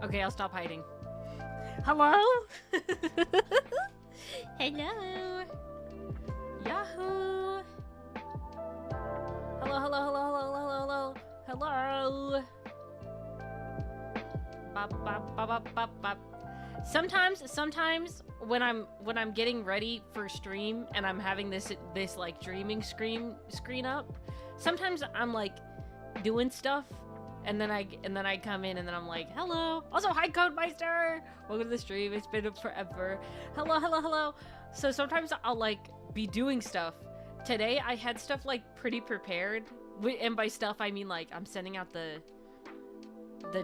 Okay, I'll stop hiding. Hello? Hello? Yahoo! Hello, hello, hello, hello, hello, hello, hello! Bop, bop, bop, bop, bop, bop. Sometimes when I'm getting ready for stream and I'm having this like dreaming screen up, sometimes I'm like doing stuff and then I come in and then I'm like, hello. Also, hi Codemeister. Welcome to the stream. It's been forever. Hello, hello, hello. So sometimes I'll like be doing stuff. Today I had stuff like pretty prepared, and by stuff I mean like I'm sending out the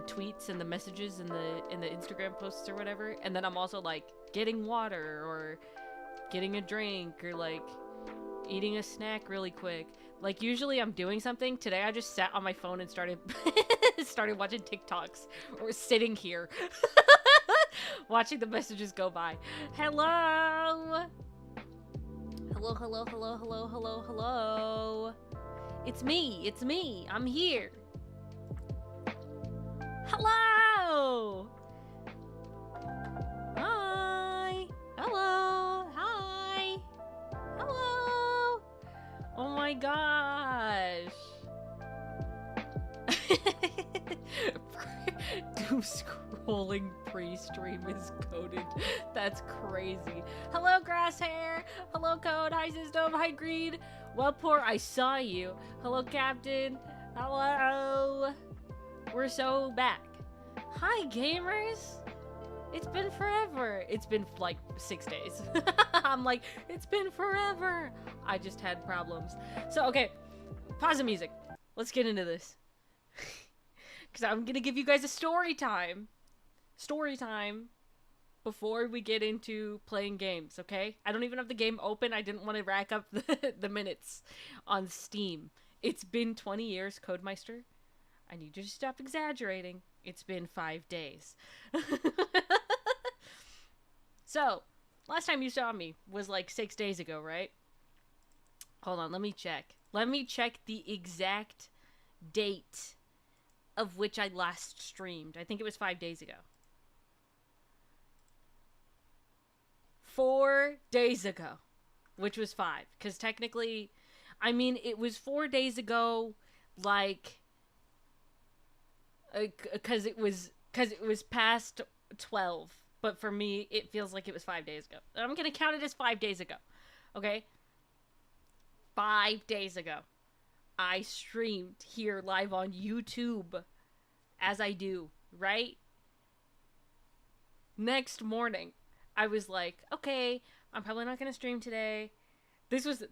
tweets and the messages and the Instagram posts or whatever, and then I'm also like getting water or getting a drink or like eating a snack really quick. Like usually I'm doing something. Today I just sat on my phone and started watching TikToks or sitting here watching the messages go by. Hello. Hello, hello, hello, hello, hello, hello. It's me. I'm here. Hello! Hi! Hello! Hi! Hello! Oh my gosh! Doom scrolling pre-stream is coded. That's crazy. Hello, Grasshair! Hello, Code! Hi, System! Hi, Greed! Well, poor, I saw you. Hello, Captain! Hello! We're so back. Hi, gamers! It's been forever. It's been like 6 days. I'm like, it's been forever. I just had problems. So, okay, pause the music. Let's get into this. Because I'm going to give you guys a story time. Story time before we get into playing games, okay? I don't even have the game open. I didn't want to rack up the minutes on Steam. It's been 20 years, Codemeister. I need you to stop exaggerating. It's been 5 days. So, last time you saw me was like 6 days ago, right? Hold on, let me check. Let me check the exact date of which I last streamed. I think it was 5 days ago. 4 days ago. Which was 5. Because technically, I mean, it was 4 days ago, like... Because it was past 12, but for me it feels like it was 5 days ago. I'm gonna count it as 5 days ago, okay? 5 days ago, I streamed here live on YouTube, as I do, right? Next morning, I was like, okay, I'm probably not gonna stream today. This was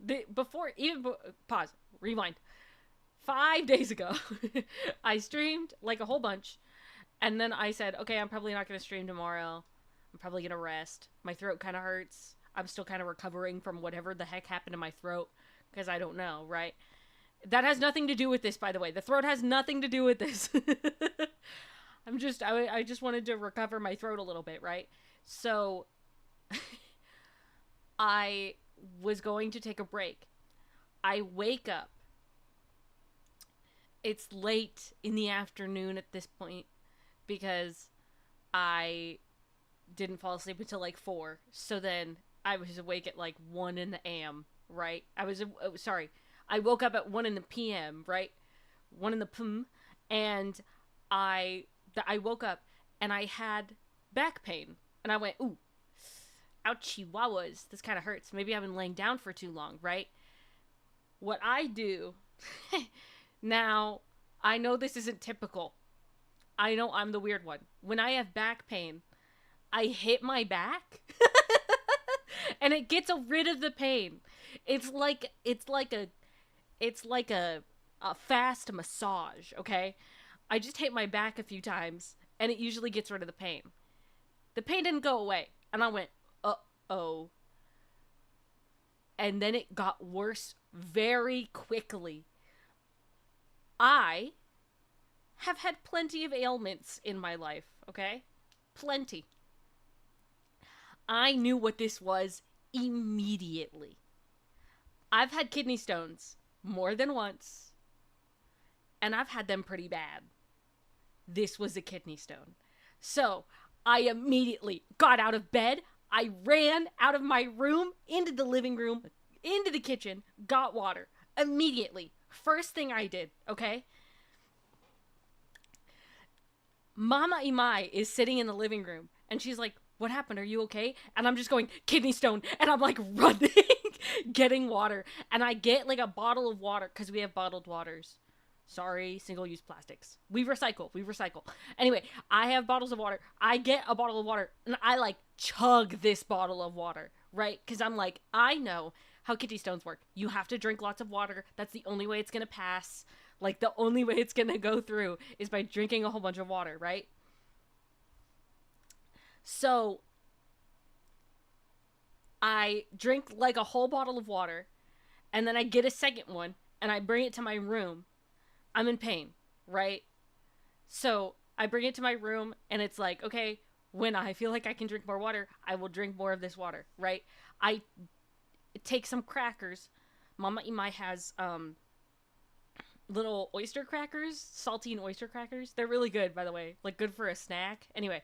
pause, rewind. 5 days ago, I streamed like a whole bunch, and then I said, okay, I'm probably not going to stream tomorrow. I'm probably going to rest. My throat kind of hurts. I'm still kind of recovering from whatever the heck happened to my throat, because I don't know, right? That has nothing to do with this, by the way. The throat has nothing to do with this. I just wanted to recover my throat a little bit, right? So, I was going to take a break. I wake up. It's late in the afternoon at this point because I didn't fall asleep until like 4. So then I was awake at like 1 in the a.m., right? I woke up at 1 in the p.m., right? 1 in the p.m. and I woke up and I had back pain. And I went, ooh, ouchie wawas, this kind of hurts. Maybe I've been laying down for too long, right? What I do... Now, I know this isn't typical. I know I'm the weird one. When I have back pain, I hit my back and it gets rid of the pain. It's like a fast massage, okay? I just hit my back a few times and it usually gets rid of the pain. The pain didn't go away and I went, uh-oh. And then it got worse very quickly. I have had plenty of ailments in my life, okay? Plenty. I knew what this was immediately. I've had kidney stones more than once, and I've had them pretty bad. This was a kidney stone. So I immediately got out of bed. I ran out of my room into the living room, into the kitchen, got water immediately. First thing I did, okay? Mama Imai is sitting in the living room and she's like, "What happened? Are you okay?" And I'm just going, "Kidney stone." And I'm like running, getting water. And I get like a bottle of water because we have bottled waters. Sorry, single-use plastics. We recycle. We recycle. Anyway, I have bottles of water. I get a bottle of water and I like chug this bottle of water, right? Because I'm like, I know how kidney stones work. You have to drink lots of water. That's the only way it's going to pass. Like, the only way it's going to go through is by drinking a whole bunch of water, right? So, I drink like a whole bottle of water, and then I get a second one, and I bring it to my room. I'm in pain, right? So, I bring it to my room, and it's like, okay, when I feel like I can drink more water, I will drink more of this water, right? I take some crackers. Mama Imai has, little oyster crackers, saltine oyster crackers. They're really good, by the way. Like, good for a snack. Anyway,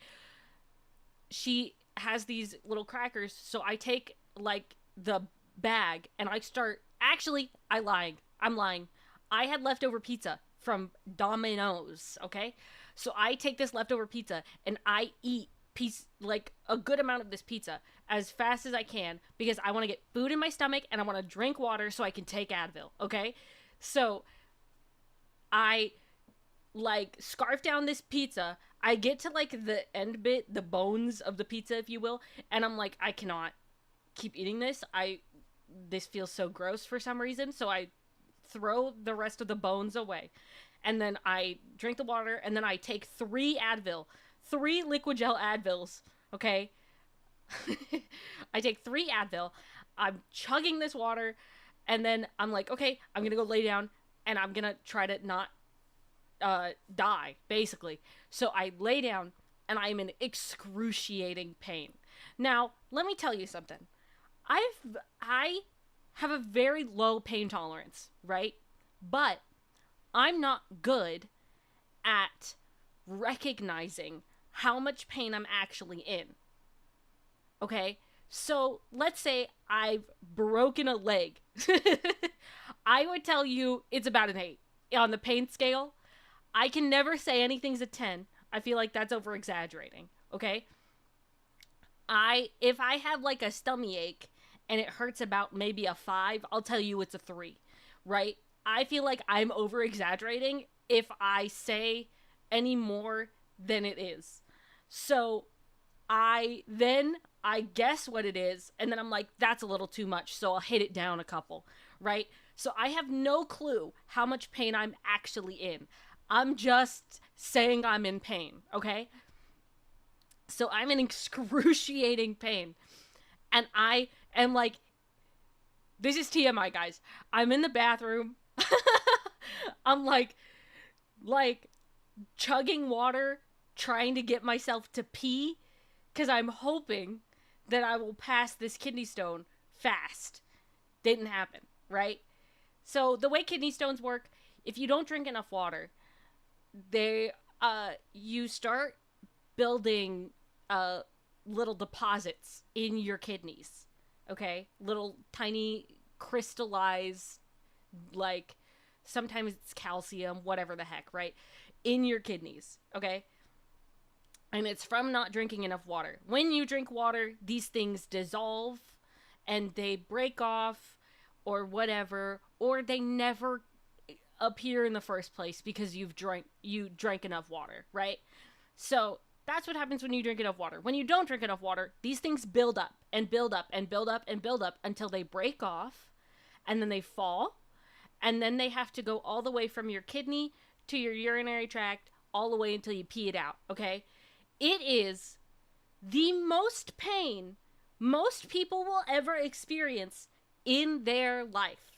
she has these little crackers, so I take, like, the bag, and I start... Actually, I'm lying. I had leftover pizza from Domino's, okay? So I take this leftover pizza, and I eat like, a good amount of this pizza as fast as I can, because I want to get food in my stomach, and I want to drink water so I can take Advil, okay? So I like scarf down this pizza. I get to like the end bit, the bones of the pizza, if you will, and I'm like, I cannot keep eating this. This feels so gross for some reason, so I throw the rest of the bones away. And then I drink the water, and then I take 3 liquid gel Advils, okay? I take 3 Advil. I'm chugging this water, and then I'm like, okay, I'm gonna go lay down, and I'm gonna try to not die, basically. So I lay down, and I'm in excruciating pain. Now, let me tell you something. I have a very low pain tolerance, right? But I'm not good at recognizing how much pain I'm actually in. Okay? So, let's say I've broken a leg. I would tell you it's about an 8 on the pain scale. I can never say anything's a 10. I feel like that's over exaggerating, okay? If I have like a stomach ache and it hurts about maybe a 5, I'll tell you it's a 3, right? I feel like I'm over exaggerating if I say any more than it is. So I guess what it is, and then I'm like, that's a little too much, so I'll hit it down a couple, right? So I have no clue how much pain I'm actually in. I'm just saying I'm in pain, okay? So I'm in excruciating pain. And I am like, this is TMI, guys. I'm in the bathroom. I'm like chugging water, trying to get myself to pee, because I'm hoping that I will pass this kidney stone fast. Didn't happen, right? So the way kidney stones work, if you don't drink enough water, you start building little deposits in your kidneys, okay? Little tiny crystallized, like, sometimes it's calcium, whatever the heck, right? In your kidneys, okay? And it's from not drinking enough water. When you drink water, these things dissolve and they break off or whatever, or they never appear in the first place because you drank enough water, right? So that's what happens when you drink enough water. When you don't drink enough water, these things build up and build up and build up and build up until they break off, and then they fall, and then they have to go all the way from your kidney to your urinary tract, all the way until you pee it out, okay? It is the most pain most people will ever experience in their life.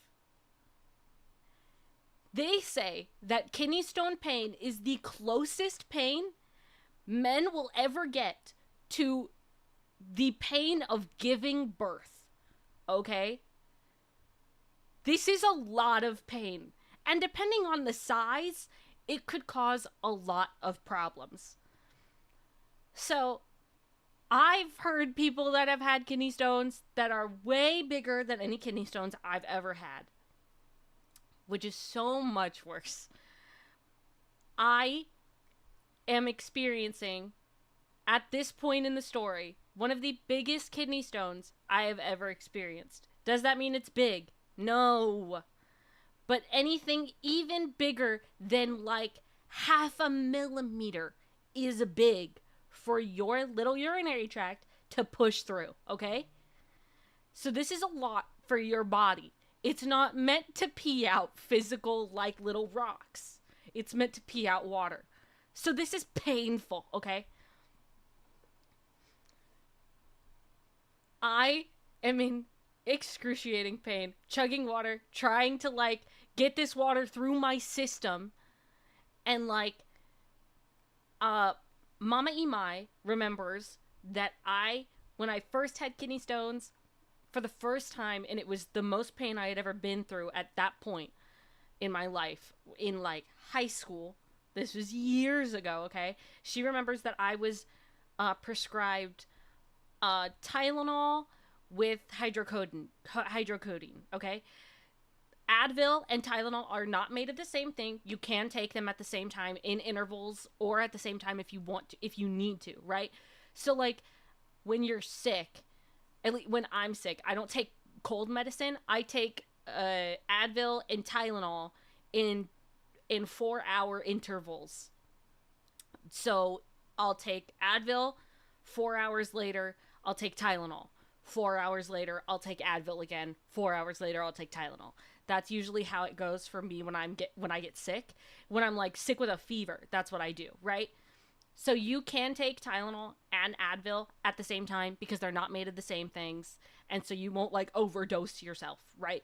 They say that kidney stone pain is the closest pain men will ever get to the pain of giving birth. Okay? This is a lot of pain. And depending on the size, it could cause a lot of problems. So I've heard people that have had kidney stones that are way bigger than any kidney stones I've ever had, which is so much worse. I am experiencing, at this point in the story, one of the biggest kidney stones I have ever experienced. Does that mean it's big? No. But anything even bigger than like 0.5 millimeter is big for your little urinary tract to push through, okay? So this is a lot for your body. It's not meant to pee out physical like little rocks. It's meant to pee out water. So this is painful, okay? I am in excruciating pain, chugging water, trying to like get this water through my system, and like Mama Imai remembers that when I first had kidney stones for the first time, and it was the most pain I had ever been through at that point in my life, in like high school. This was years ago, okay? She remembers that I was prescribed Tylenol with hydrocodone, okay? Advil and Tylenol are not made of the same thing. You can take them at the same time in intervals, or at the same time if you want to, if you need to, right? So like when you're sick, at least when I'm sick, I don't take cold medicine. I take Advil and Tylenol in 4-hour intervals. So I'll take Advil, 4 hours later I'll take Tylenol. 4 hours later I'll take Advil again. 4 hours later I'll take Tylenol. That's usually how it goes for me when I get sick. When I'm like sick with a fever, that's what I do, right? So you can take Tylenol and Advil at the same time because they're not made of the same things, and so you won't like overdose yourself, right?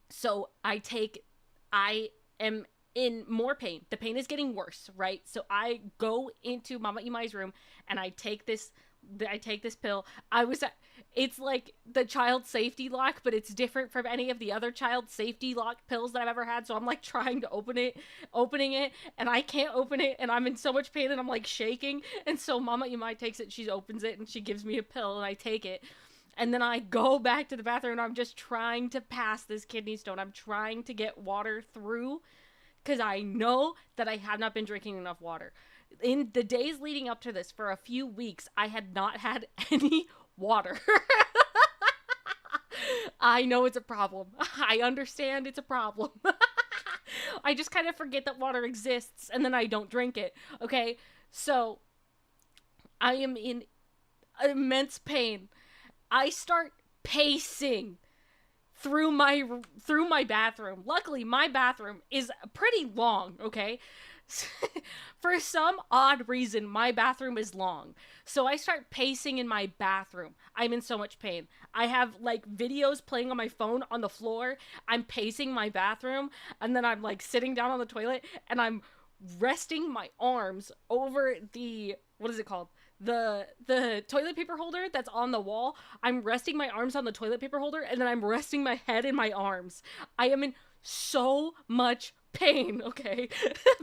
So I am in more pain. The pain is getting worse, right? So I go into Mama Imai's room and I take this pill. It's like the child safety lock, but it's different from any of the other child safety lock pills that I've ever had. So I'm like trying to opening it, and I can't open it, and I'm in so much pain, and I'm like shaking. And so Mama Imai takes it, she opens it, and she gives me a pill, and I take it. And then I go back to the bathroom, and I'm just trying to pass this kidney stone. I'm trying to get water through, because I know that I have not been drinking enough water. In the days leading up to this, for a few weeks, I had not had any water. I know it's a problem. I understand it's a problem. I just kind of forget that water exists, and then I don't drink it. Okay? So, I am in immense pain. I start pacing through my bathroom. Luckily, my bathroom is pretty long, okay? For some odd reason, my bathroom is long. So I start pacing in my bathroom. I'm in so much pain. I have like videos playing on my phone on the floor. I'm pacing my bathroom, and then I'm like sitting down on the toilet, and I'm resting my arms over the, what is it called? The toilet paper holder that's on the wall. I'm resting my arms on the toilet paper holder, and then I'm resting my head in my arms. I am in so much pain, okay?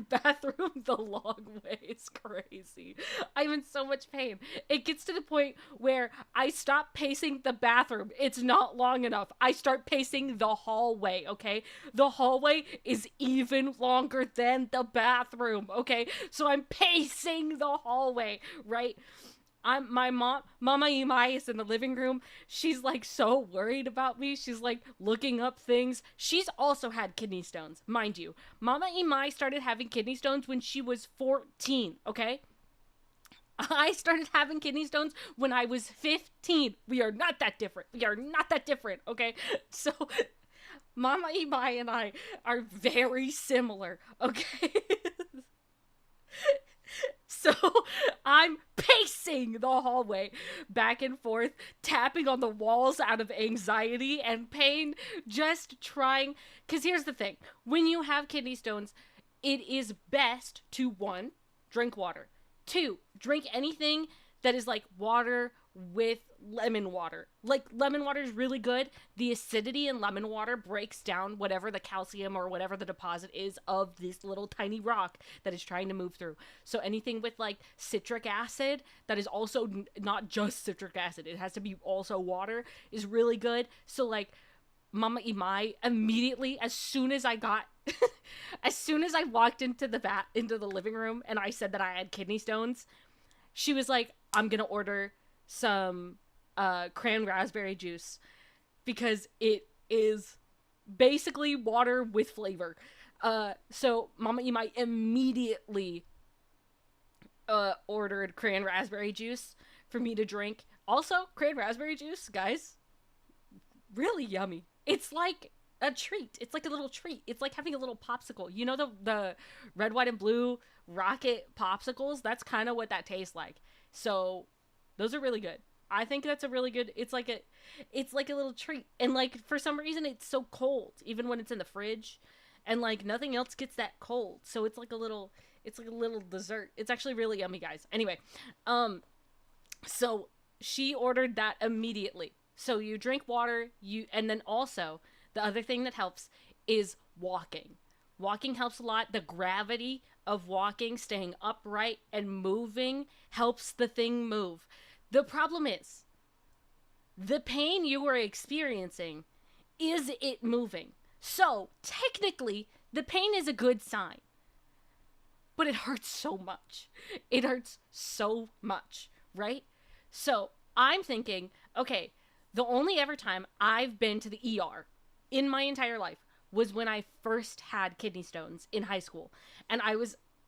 Bathroom the long way is crazy. I'm in so much pain. It gets to the point where I stop pacing the bathroom. It's not long enough. I start pacing the hallway, okay? The hallway is even longer than the bathroom, okay? So I'm pacing the hallway, right? Mama Imai is in the living room. She's like so worried about me. She's like looking up things. She's also had kidney stones, mind you. Mama Imai started having kidney stones when she was 14, okay? I started having kidney stones when I was 15. We are not that different. Okay? So Mama Imai and I are very similar, okay? So I'm pacing the hallway back and forth, tapping on the walls out of anxiety and pain, just trying. Because here's the thing. When you have kidney stones, it is best to, 1, drink water. 2, drink anything that is like water with lemon water. Like, lemon water is really good. The acidity in lemon water breaks down whatever the calcium or whatever the deposit is of this little tiny rock that is trying to move through. So anything with like citric acid that is also not just citric acid, it has to be also water, is really good. So like Mama Imai immediately, as soon as I got as soon as I walked into the living room and I said that I had kidney stones, she was like, I'm gonna order some cran raspberry juice because it is basically water with flavor. So Mama Imai immediately ordered cran raspberry juice for me to drink. Also, cran raspberry juice, guys, really yummy. It's like a treat. It's like a little treat. It's like having a little popsicle. You know the red, white, and blue rocket popsicles? That's kind of what that tastes like. So those are really good. I think that's a really good, it's like a little treat. And like for some reason it's so cold even when it's in the fridge, and like nothing else gets that cold. So it's like a little dessert. It's actually really yummy, guys. Anyway, so she ordered that immediately. So you drink water, and then also the other thing that helps is walking. Walking helps a lot. The gravity of walking, staying upright and moving helps the thing move. The problem is the pain you are experiencing is it moving. So technically the pain is a good sign, but it hurts so much. It hurts so much, right? So I'm thinking, okay, the only ever time I've been to the ER in my entire life was when I first had kidney stones in high school. And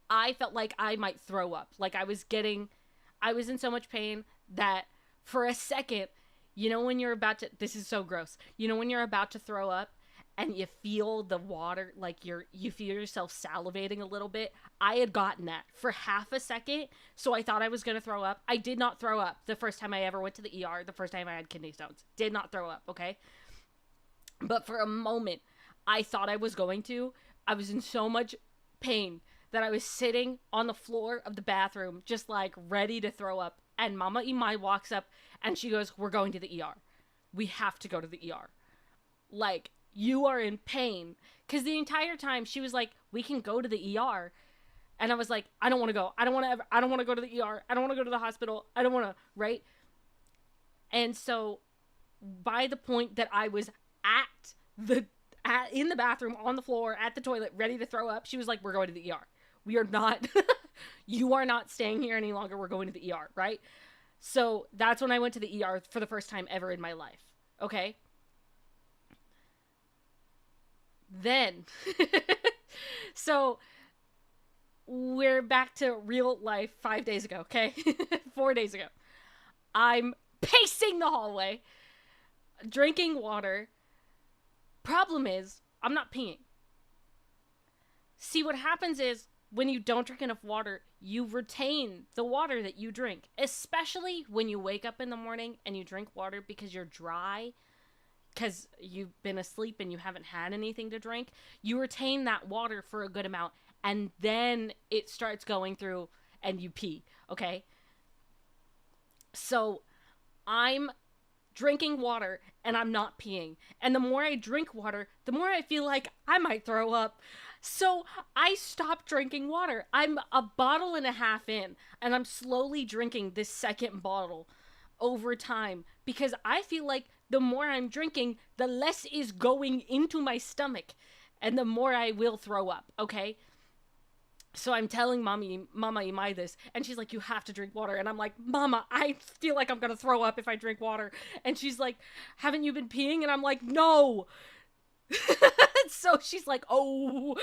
I felt like I might throw up. Like I was in so much pain that for a second, you know, when you're about to, this is so gross. You know, when you're about to throw up and you feel the water, like you feel yourself salivating a little bit. I had gotten that for half a second, so I thought I was going to throw up. I did not throw up the first time I ever went to the ER, the first time I had kidney stones. Did not throw up, okay? But for a moment, I thought I was going to. I was in so much pain that I was sitting on the floor of the bathroom, just like ready to throw up. And Mama Imai walks up and she goes, "We're going to the ER. We have to go to the ER. Like, you are in pain." Because the entire time she was like, "We can go to the ER." And I was like, I don't want to go. I don't want to go to the ER. I don't want to go to the hospital. I don't want to, right? And so by the point that I was in the bathroom, on the floor, at the toilet, ready to throw up, she was like, "We're going to the ER. We are not, you are not staying here any longer. We're going to the ER," right? So that's when I went to the ER for the first time ever in my life. Okay? Then, so we're back to real life 5 days ago, okay? 4 days ago. I'm pacing the hallway, drinking water. Problem is, I'm not peeing. See, what happens is, when you don't drink enough water, you retain the water that you drink. Especially when you wake up in the morning and you drink water because you're dry, because you've been asleep and you haven't had anything to drink. You retain that water for a good amount, and then it starts going through and you pee, okay? So I'm drinking water and I'm not peeing. And the more I drink water, the more I feel like I might throw up. So I stopped drinking water. I'm a bottle and a half in, and I'm slowly drinking this second bottle over time because I feel like the more I'm drinking, the less is going into my stomach and the more I will throw up, okay? So I'm telling Mama Imai this, and she's like, "You have to drink water." And I'm like, "Mama, I feel like I'm gonna throw up if I drink water." And she's like, "Haven't you been peeing?" And I'm like, "No." So she's like, "Oh,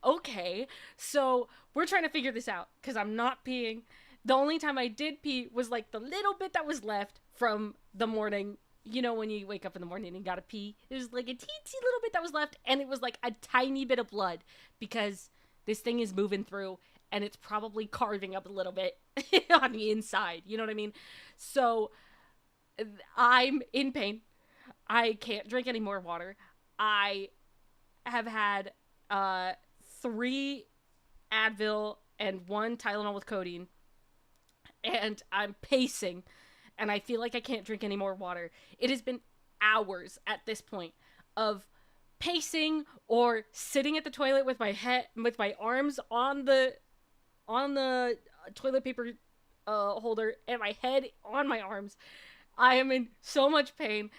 okay." So we're trying to figure this out because I'm not peeing. The only time I did pee was like the little bit that was left from the morning. You know, when you wake up in the morning and you gotta pee, there's like a teensy little bit that was left, and it was like a tiny bit of blood because this thing is moving through and it's probably carving up a little bit on the inside. You know what I mean? So I'm in pain. I can't drink any more water. I have had 3 Advil and 1 Tylenol with codeine, and I'm pacing, and I feel like I can't drink any more water. It has been hours at this point of pacing or sitting at the toilet with my arms on the toilet paper holder and my head on my arms. I am in so much pain.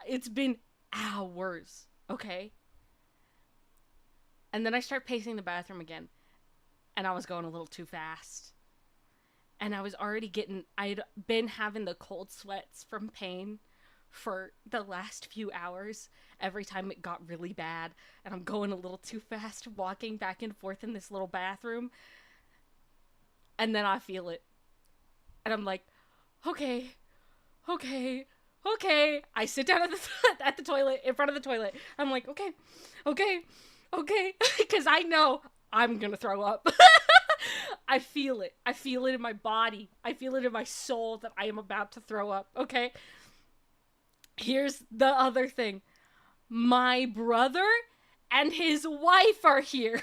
It's been hours, okay? And then I start pacing the bathroom again, and I was going a little too fast. And I was already I'd been having the cold sweats from pain for the last few hours every time it got really bad, and I'm going a little too fast, walking back and forth in this little bathroom. And then I feel it. And I'm like, okay. I sit down at the toilet, in front of the toilet. I'm like, okay. Because I know I'm gonna throw up. I feel it. I feel it in my body. I feel it in my soul that I am about to throw up, okay? Here's the other thing. My brother and his wife are here.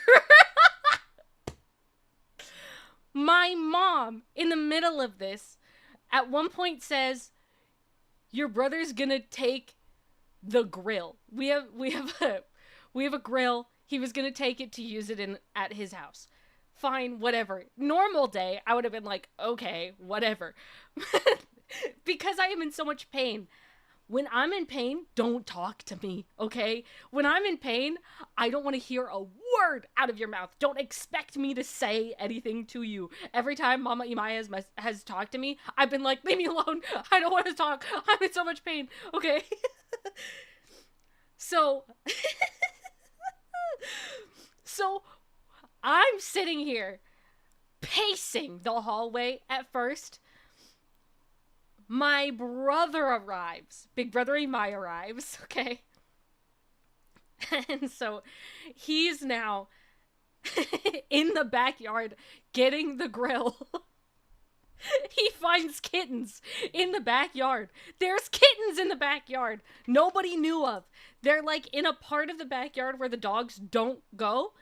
My mom, in the middle of this, at one point says, your brother's gonna take the grill. We have a grill. He was gonna take it to use it at his house. Fine, whatever. Normal day, I would have been like, okay, whatever. Because I am in so much pain. When I'm in pain, don't talk to me, okay? When I'm in pain, I don't want to hear a word out of your mouth. Don't expect me to say anything to you. Every time Mama Imai has talked to me, I've been like, leave me alone. I don't want to talk. I'm in so much pain, okay? So I'm sitting here pacing the hallway at first. My brother arrives. Big brother Imai arrives, okay? And so he's now in the backyard getting the grill. He finds kittens in the backyard. There's kittens in the backyard nobody knew of. They're like in a part of the backyard where the dogs don't go.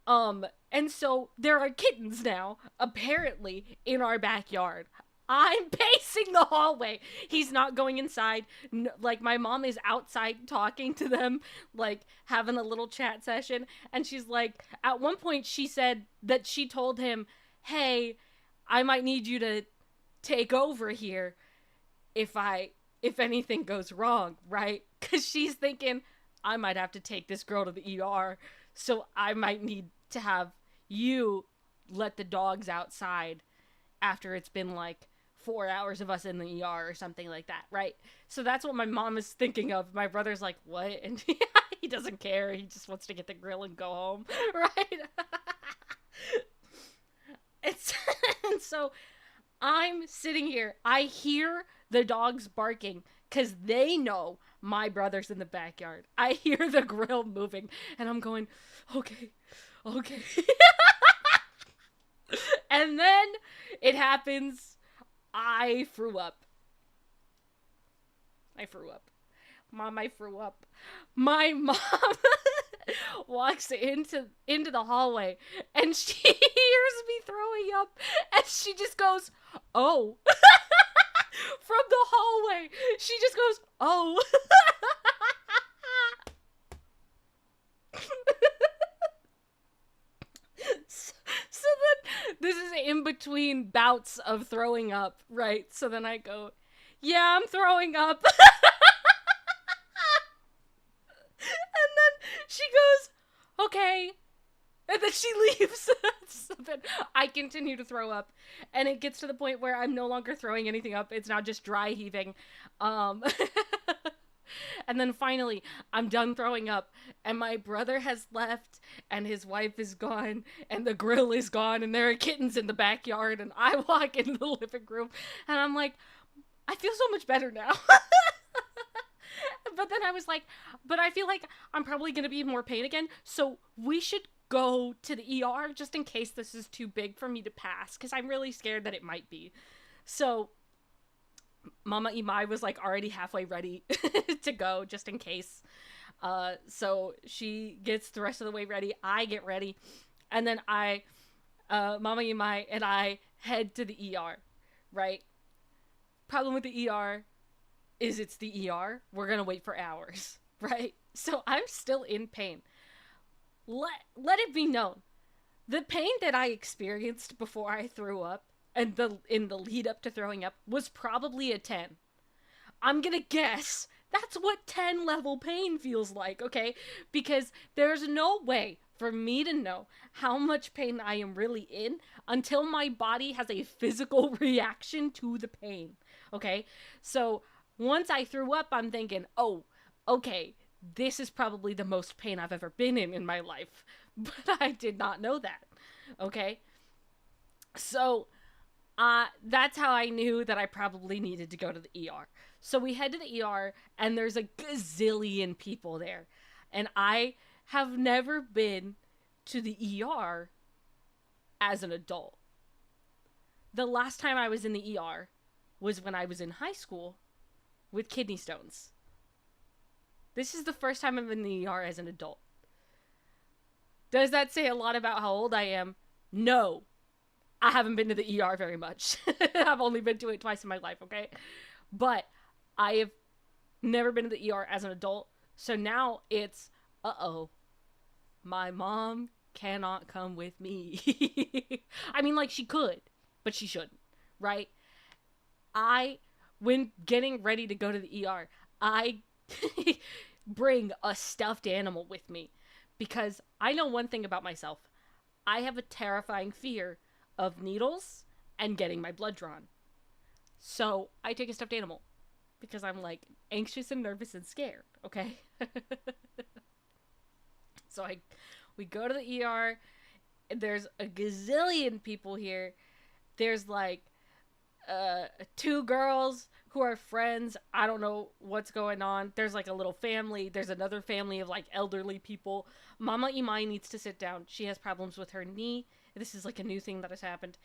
And so there are kittens now, apparently, in our backyard. I'm pacing the hallway. He's not going inside. Like, my mom is outside talking to them, like, having a little chat session. And she's like, at one point she said that she told him, hey, I might need you to take over here if anything goes wrong, right? Because she's thinking, I might have to take this girl to the ER, so I might need to have you let the dogs outside after it's been, like, 4 hours of us in the ER or something like that, right? So that's what my mom is thinking of. My brother's like, what? And he doesn't care. He just wants to get the grill and go home, right? And so I'm sitting here. I hear the dogs barking because they know my brother's in the backyard. I hear the grill moving, and I'm going, okay. And then it happens. I threw up. Mom, I threw up. My mom walks into the hallway, and she hears me throwing up, and she just goes, oh. From the hallway. She just goes, oh. So then, this is in between bouts of throwing up, right? So then I go, yeah, I'm throwing up. And then she goes, okay. And then she leaves. So then I continue to throw up. And it gets to the point where I'm no longer throwing anything up. It's now just dry heaving. And then finally, I'm done throwing up, and my brother has left, and his wife is gone, and the grill is gone, and there are kittens in the backyard, and I walk into the living room, and I'm like, I feel so much better now. But then I was like, but I feel like I'm probably going to be in more pain again, so we should go to the ER just in case this is too big for me to pass, because I'm really scared that it might be. So Mama Imai was like already halfway ready to go just in case. So she gets the rest of the way ready. I get ready. And then Mama Imai and I head to the ER, right? Problem with the ER is it's the ER. We're gonna wait for hours, right? So I'm still in pain. Let it be known, the pain that I experienced before I threw up and in the lead up to throwing up was probably a 10. I'm gonna guess that's what 10 level pain feels like, okay? Because there's no way for me to know how much pain I am really in until my body has a physical reaction to the pain, okay? So once I threw up, I'm thinking, oh, okay, this is probably the most pain I've ever been in my life. But I did not know that, okay? So that's how I knew that I probably needed to go to the ER. So we head to the ER, and there's a gazillion people there. And I have never been to the ER as an adult. The last time I was in the ER was when I was in high school with kidney stones. This is the first time I'm in the ER as an adult. Does that say a lot about how old I am? No. I haven't been to the ER very much. I've only been to it twice in my life, okay? But I have never been to the ER as an adult. So now it's, uh-oh, my mom cannot come with me. I mean, like, she could, but she shouldn't, right? When getting ready to go to the ER, I bring a stuffed animal with me because I know one thing about myself. I have a terrifying fear of needles and getting my blood drawn. So I take a stuffed animal because I'm like anxious and nervous and scared, okay? So we go to the ER. There's a gazillion people here. There's like 2 girls who are friends. I don't know what's going on. There's like a little family. There's another family of like elderly people. Mama Imai needs to sit down. She has problems with her knee. This is like a new thing that has happened.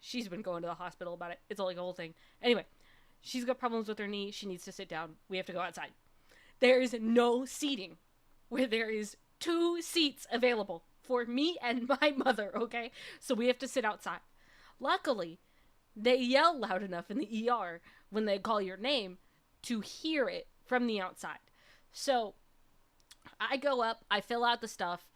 She's been going to the hospital about it. It's like a whole thing. Anyway, she's got problems with her knee. She needs to sit down. We have to go outside. There is no seating where there is 2 seats available for me and my mother, okay? So we have to sit outside. Luckily, they yell loud enough in the ER when they call your name to hear it from the outside. So I go up, I fill out the stuff,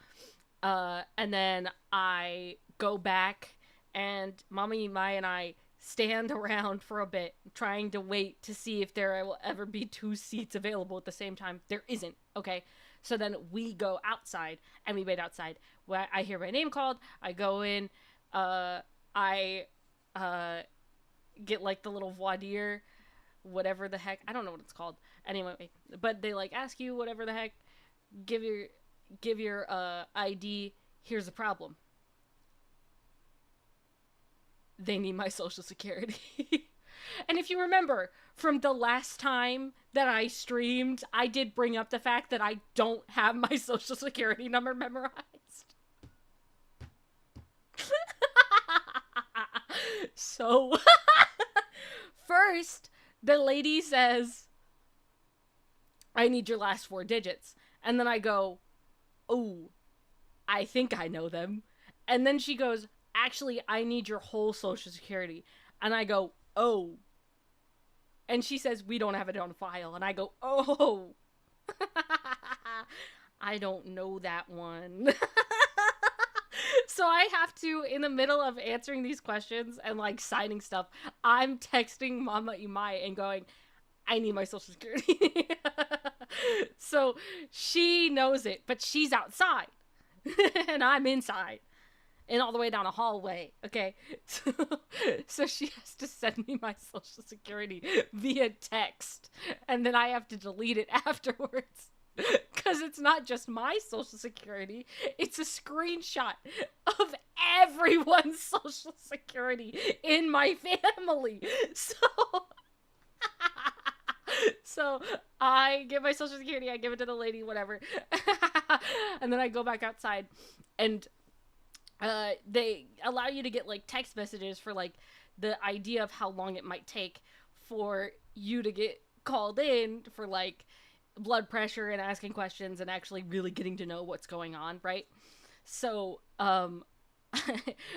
and then I go back, and Mommy Mai and I stand around for a bit, trying to wait to see if there will ever be 2 seats available at the same time. There isn't, okay? So then we go outside, and we wait outside. I hear my name called, I go in, I get like the little voir dire, whatever the heck, I don't know what it's called. Anyway, but they like ask you whatever the heck, give your ID. Here's the problem. They need my social security. And if you remember from the last time that I streamed, I did bring up the fact that I don't have my social security number memorized. So first, the lady says, I need your last 4 digits. And then I go, oh, I think I know them. And then she goes, actually, I need your whole social security. And I go, oh. And she says, we don't have it on file. And I go, oh. I don't know that one. So I have to, in the middle of answering these questions and like signing stuff, I'm texting Mama Imai and going, I need my social security. So she knows it, but she's outside and I'm inside and all the way down a hallway. Okay. So she has to send me my social security via text, and then I have to delete it afterwards. Because it's not just my social security, it's a screenshot of everyone's social security in my family. So I give my social security, I give it to the lady, whatever. And then I go back outside, and they allow you to get like text messages for like the idea of how long it might take for you to get called in for like blood pressure and asking questions and actually really getting to know what's going on, right? So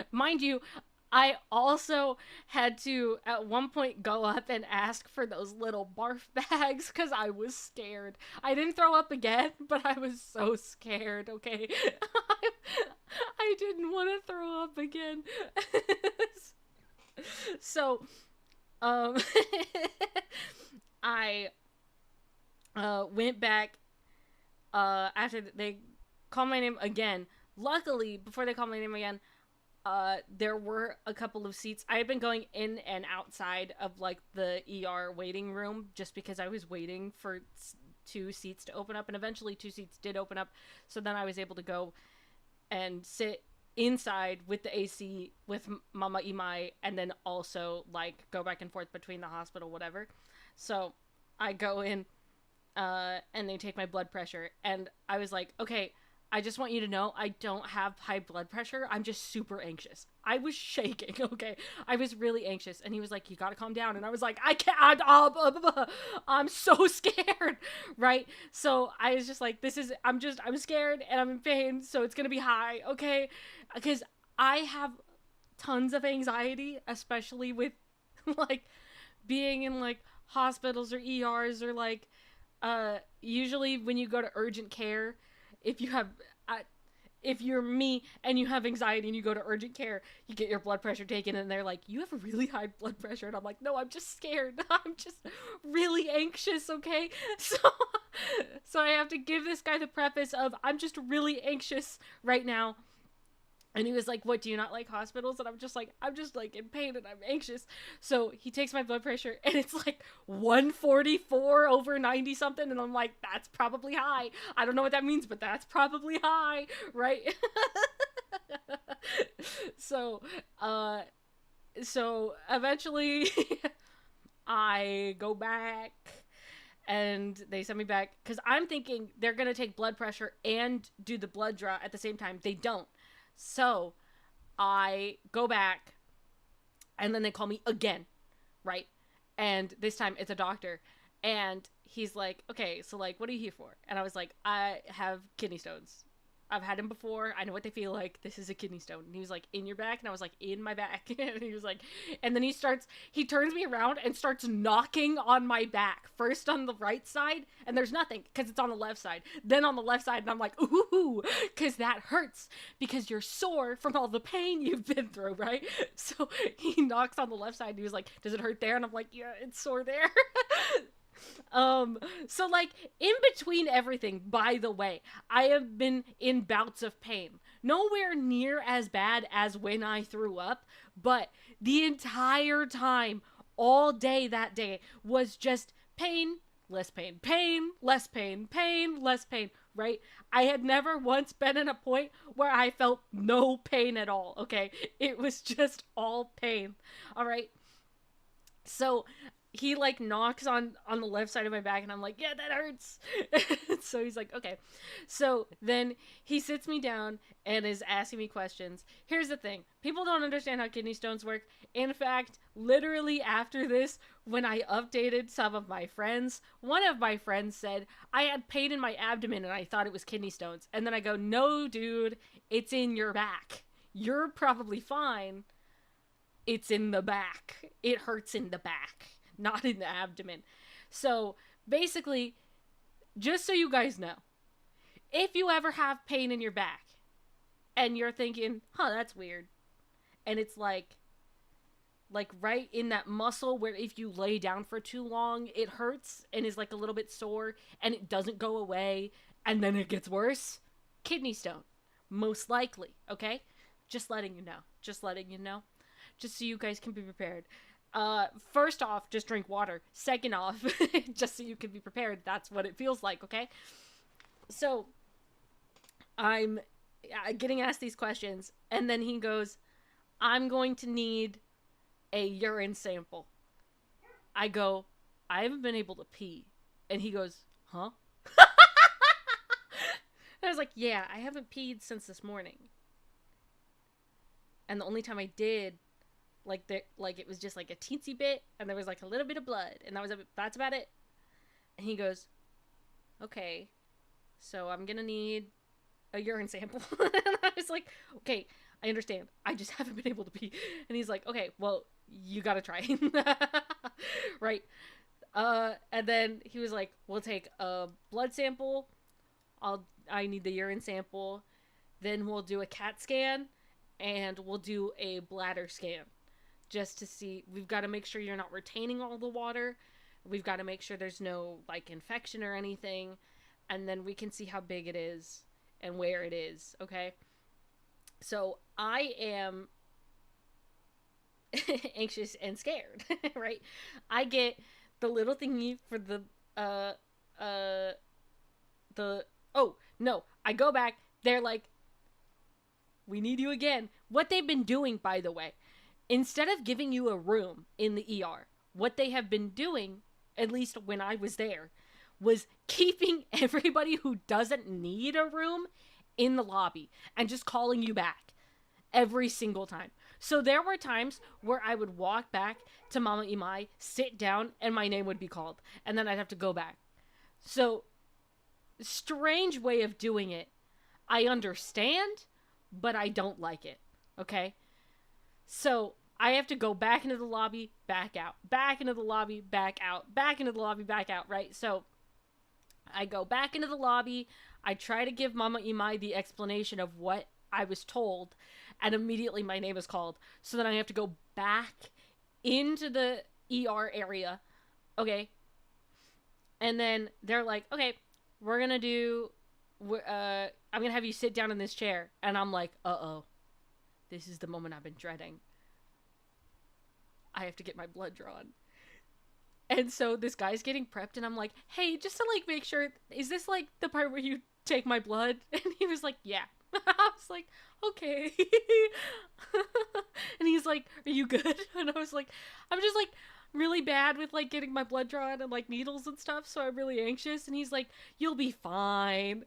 mind you, I also had to at one point go up and ask for those little barf bags because I was scared. I didn't throw up again, but I was so scared, okay? I didn't want to throw up again. So, um, I went back after they called my name again. Luckily, before they called my name again, there were a couple of seats. I had been going in and outside of like the ER waiting room just because I was waiting for two seats to open up, and eventually two seats did open up. So then I was able to go and sit inside with the AC with Mama Imai, and then also like go back and forth between the hospital, whatever. So I go in, and they take my blood pressure, and I was like, okay, I just want you to know I don't have high blood pressure. I'm just super anxious. I was shaking, okay? I was really anxious. And he was like, you gotta calm down. And I was like, I can't. I'm so scared, right? So I was just like, I'm scared and I'm in pain. So it's gonna be high, okay? Because I have tons of anxiety, especially with like being in like hospitals or ERs or like, usually when you go to urgent care, if you have if you're me and you have anxiety and you go to urgent care, you get your blood pressure taken and they're like, you have a really high blood pressure, and I'm like, no, I'm just scared. I'm just really anxious, okay? So I have to give this guy the preface of I'm just really anxious right now. And he was like, what, do you not like hospitals? And I'm just like in pain and I'm anxious. So he takes my blood pressure and it's like 144 over 90 something. And I'm like, that's probably high. I don't know what that means, but that's probably high, right? So eventually I go back and they send me back because I'm thinking they're going to take blood pressure and do the blood draw at the same time. They don't. So I go back and then they call me again, right? And this time it's a doctor. And he's like, okay, so like, what are you here for? And I was like, I have kidney stones. I've had them before. I know what they feel like. This is a kidney stone. And he was like, in your back? And I was like, in my back. And he was like, and then he turns me around and starts knocking on my back. First on the right side, and there's nothing because it's on the left side. Then on the left side, and I'm like, ooh, because that hurts because you're sore from all the pain you've been through, right? So he knocks on the left side and he was like, does it hurt there? And I'm like, yeah, it's sore there. So like in between everything, by the way, I have been in bouts of pain. Nowhere near as bad as when I threw up, but the entire time, all day that day, was just pain, less pain, pain, less pain, pain, less pain, right? I had never once been in a point where I felt no pain at all, okay? It was just all pain, all right? So he like knocks on the left side of my back and I'm like, yeah, that hurts. So he's like, okay. So then he sits me down and is asking me questions. Here's the thing. People don't understand how kidney stones work. In fact, literally after this, when I updated some of my friends, one of my friends said I had pain in my abdomen and I thought it was kidney stones. And then I go, no, dude, it's in your back. You're probably fine. It's in the back. It hurts in the back, not in the abdomen. So basically, just so you guys know, if you ever have pain in your back and you're thinking, that's weird, and it's like right in that muscle where if you lay down for too long, it hurts and is like a little bit sore and it doesn't go away and then it gets worse, kidney stone, most likely, okay? Just letting you know. Just so you guys can be prepared. First off, just drink water. Second off, just so you can be prepared. That's what it feels like, okay? So, I'm getting asked these questions, and then he goes, I'm going to need a urine sample. I go, I haven't been able to pee. And he goes, huh? I was like, yeah, I haven't peed since this morning. And the only time I did, it was just like a teensy bit, and there was like a little bit of blood, and that's about it. And he goes, okay, so I'm gonna need a urine sample. And I was like, okay, I understand. I just haven't been able to pee. And he's like, okay, well, you gotta try. Right? And then he was like, we'll take a blood sample. I need the urine sample. Then we'll do a CAT scan. And we'll do a bladder scan. Just to see, we've got to make sure you're not retaining all the water. We've got to make sure there's no, like, infection or anything. And then we can see how big it is and where it is, okay? So I am anxious and scared, right? I get the little thingy for oh, no, I go back, they're like, we need you again. What they've been doing, by the way, instead of giving you a room in the ER, what they have been doing, at least when I was there, was keeping everybody who doesn't need a room in the lobby and just calling you back every single time. So there were times where I would walk back to Mama Imai, sit down, and my name would be called. And then I'd have to go back. So, strange way of doing it. I understand, but I don't like it. Okay? So, I have to go back into the lobby, back out. Back into the lobby, back out. Back into the lobby, back out, right? So, I go back into the lobby. I try to give Mama Imai the explanation of what I was told. And immediately my name is called. So then I have to go back into the ER area. Okay. And then they're like, okay, we're going to do... I'm going to have you sit down in this chair. And I'm like, uh-oh. This is the moment I've been dreading. I have to get my blood drawn. And so this guy's getting prepped, and I'm like, hey, just to, like, make sure, is this, like, the part where you take my blood? And he was like, yeah. I was like, okay. And he's like, are you good? And I was like, I'm just, like, really bad with, like, getting my blood drawn and, like, needles and stuff, so I'm really anxious. And he's like, you'll be fine.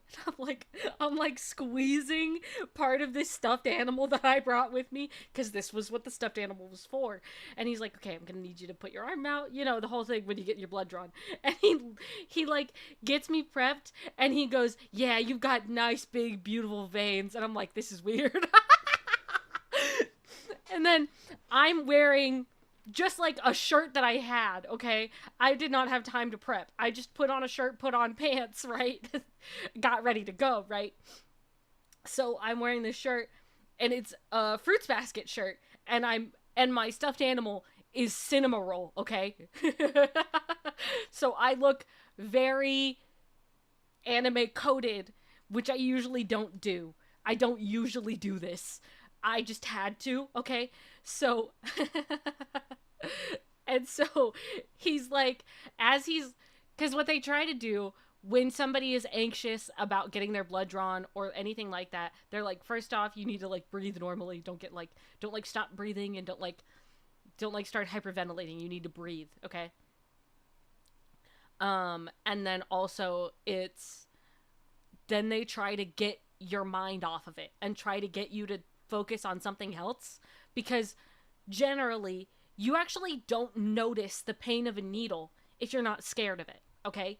I'm like squeezing part of this stuffed animal that I brought with me, because this was what the stuffed animal was for. And he's like, okay, I'm gonna need you to put your arm out, you know, the whole thing when you get your blood drawn. And he like gets me prepped, and he goes, yeah, you've got nice big beautiful veins. And I'm like, this is weird. And then I'm wearing just like a shirt that I had, okay? I did not have time to prep. I just put on a shirt, put on pants, right? Got ready to go, right? So I'm wearing this shirt, and it's a Fruits Basket shirt, and my stuffed animal is Cinema Roll, okay? So I look very anime coded, which I usually don't do. I don't usually do this. I just had to, okay? So, and so he's like, because what they try to do when somebody is anxious about getting their blood drawn or anything like that, they're like, first off, you need to, like, breathe normally. Don't stop breathing, and don't start hyperventilating. You need to breathe, okay? And then also then they try to get your mind off of it and try to get you to focus on something else, because generally you actually don't notice the pain of a needle if you're not scared of it, okay?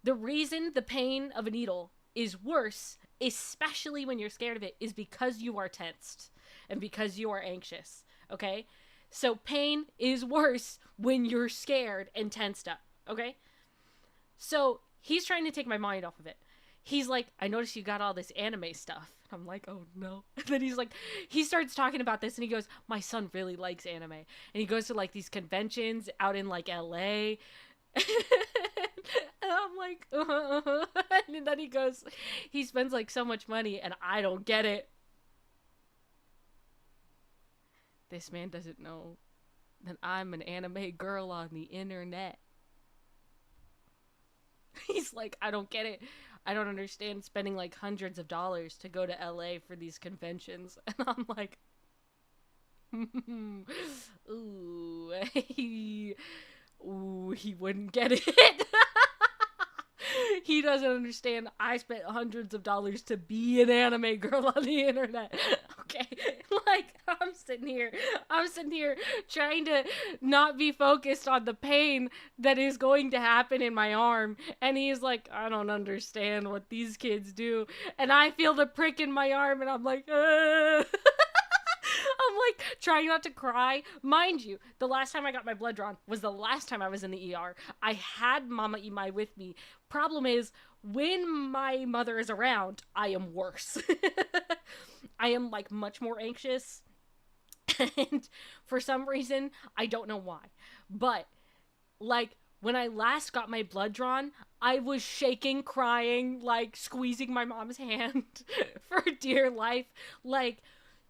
The reason the pain of a needle is worse, especially when you're scared of it, is because you are tensed and because you are anxious, okay? So pain is worse when you're scared and tensed up, okay? So he's trying to take my mind off of it. He's like, I noticed you got all this anime stuff. I'm like, oh no. And then he starts talking about this, and he goes, my son really likes anime. And he goes to, like, these conventions out in, like, LA. And I'm like, And then he goes, he spends, like, so much money, and I don't get it. This man doesn't know that I'm an anime girl on the internet. He's like, I don't get it. I don't understand spending, like, hundreds of dollars to go to LA for these conventions. And I'm like, ooh, he wouldn't get it. He doesn't understand I spent hundreds of dollars to be an anime girl on the internet. Okay? Like, I'm I'm sitting here trying to not be focused on the pain that is going to happen in my arm. And he's like, I don't understand what these kids do. And I feel the prick in my arm and I'm like, I'm like trying not to cry. Mind you, the last time I got my blood drawn was the last time I was in the ER. I had Mama Imai with me. Problem is, when my mother is around, I am worse. I am like much more anxious. And for some reason, I don't know why. But like when I last got my blood drawn, I was shaking, crying, like squeezing my mom's hand for dear life, like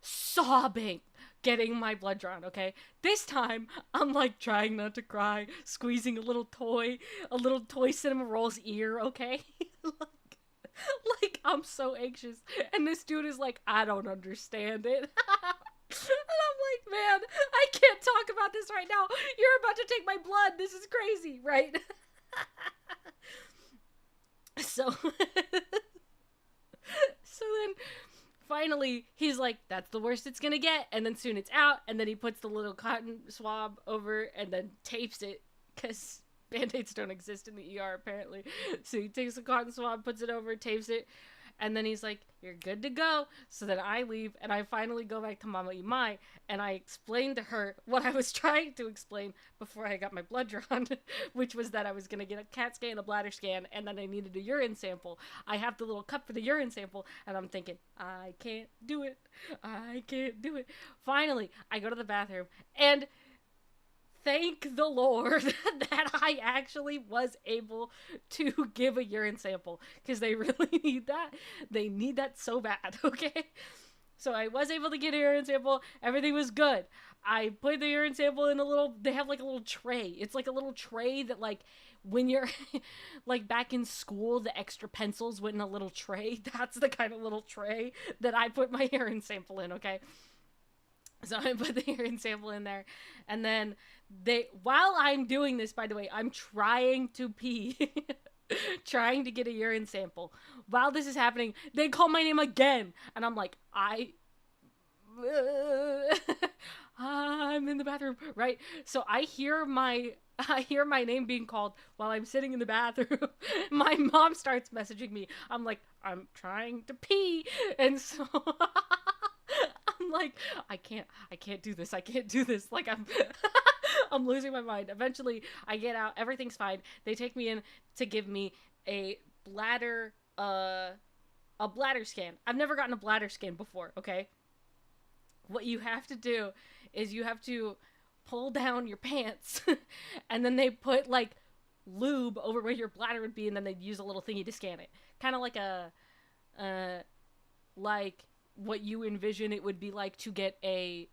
sobbing getting my blood drawn, okay? This time, I'm like trying not to cry, squeezing a little toy cinnamon roll's ear, okay? like I'm so anxious. And this dude is like, I don't understand it. And I'm like, man, I can't talk about this right now. You're about to take my blood. This is crazy, right? So then finally he's like, that's the worst it's gonna get. And then soon it's out. And then he puts the little cotton swab over and then tapes it because Band-Aids don't exist in the ER apparently. So he takes the cotton swab, puts it over, tapes it. And then he's like, you're good to go. So then I leave, and I finally go back to Mama Imai, and I explain to her what I was trying to explain before I got my blood drawn, which was that I was going to get a CAT scan, a bladder scan, and then I needed a urine sample. I have the little cup for the urine sample, and I'm thinking, I can't do it. I can't do it. Finally, I go to the bathroom, and thank the Lord that I actually was able to give a urine sample because they really need that. They need that so bad, okay? So I was able to get a urine sample. Everything was good. I put the urine sample in they have like a little tray. It's like a little tray that like when you're like back in school, the extra pencils went in a little tray. That's the kind of little tray that I put my urine sample in, okay? So I put the urine sample in there, and then while I'm doing this, by the way, I'm trying to pee, trying to get a urine sample. While this is happening, they call my name again, and I'm like, I'm in the bathroom, right? So I hear my name being called while I'm sitting in the bathroom. My mom starts messaging me. I'm like, I'm trying to pee, and so I'm like, I can't do this. I can't do this. Like I'm losing my mind. Eventually I get out. Everything's fine. They take me in to give me a bladder scan. I've never gotten a bladder scan before, okay? What you have to do is you have to pull down your pants and then they put like lube over where your bladder would be and then they'd use a little thingy to scan it. Kind of like like what you envision it would be like to get a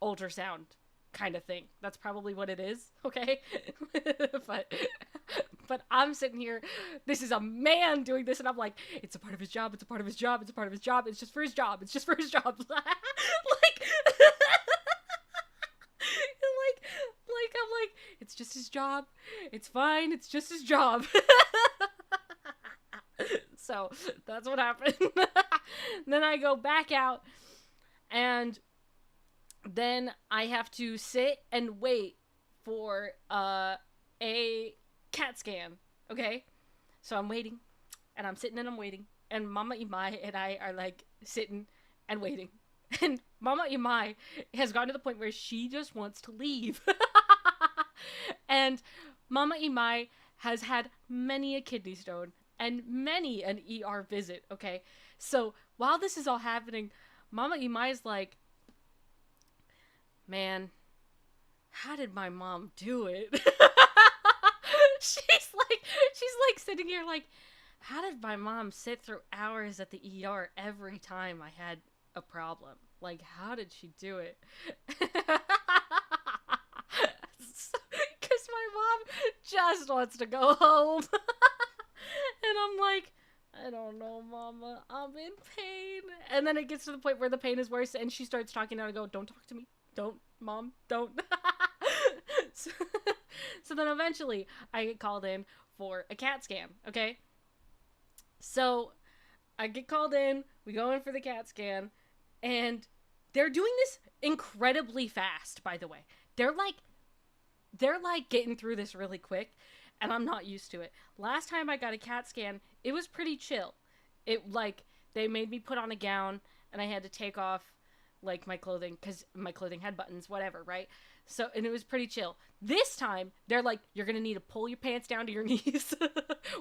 ultrasound kind of thing. That's probably what it is, okay? but I'm sitting here, this is a man doing this, and I'm like, it's a part of his job, it's a part of his job, it's a part of his job, it's just for his job, it's just for his job. like I'm like, it's just his job, it's fine, it's just his job. So that's what happened. Then I go back out, and then I have to sit and wait for a CAT scan, okay? So I'm waiting, and I'm sitting and I'm waiting, and Mama Imai and I are like sitting and waiting. And Mama Imai has gotten to the point where she just wants to leave. And Mama Imai has had many a kidney stone and many an ER visit, okay? So while this is all happening, Mama Imai's like, man, how did my mom do it? she's like sitting here like, how did my mom sit through hours at the ER every time I had a problem? Like, how did she do it? Because my mom just wants to go home. And I'm like, I don't know, Mama, I'm in pain. And then it gets to the point where the pain is worse, and she starts talking, and I go, don't talk to me. Don't, Mom, don't. So then eventually I get called in for a CAT scan, okay? So I get called in, we go in for the CAT scan, and they're doing this incredibly fast, by the way. They're like getting through this really quick, and I'm not used to it. Last time I got a CAT scan, it was pretty chill. It, like, they made me put on a gown, and I had to take off, like, my clothing, because my clothing had buttons, whatever, right? So, and it was pretty chill. This time, they're like, you're gonna need to pull your pants down to your knees.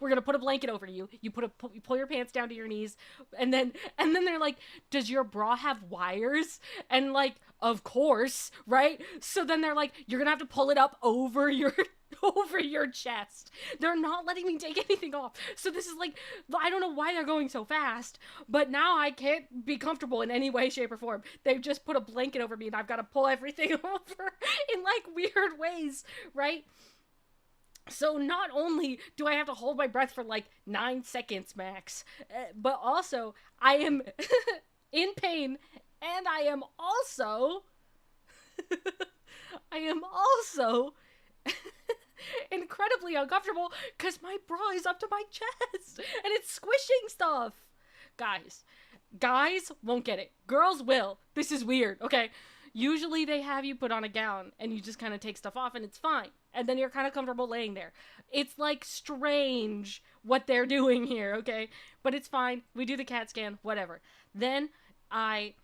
We're gonna put a blanket over you. You pull your pants down to your knees, and then they're like, does your bra have wires? And like, of course, right? So then they're like, you're gonna have to pull it up over your over your chest. They're not letting me take anything off. So this is like, I don't know why they're going so fast, but now I can't be comfortable in any way, shape, or form. They've just put a blanket over me and I've got to pull everything over in like weird ways, right? So not only do I have to hold my breath for like 9 seconds max, but also I am in pain, and I am also incredibly uncomfortable because my bra is up to my chest and it's squishing stuff. Guys won't get it. Girls will. This is weird, okay? Usually they have you put on a gown and you just kind of take stuff off and it's fine. And then you're kind of comfortable laying there. It's like strange what they're doing here, okay? But it's fine. We do the CAT scan, whatever. Then I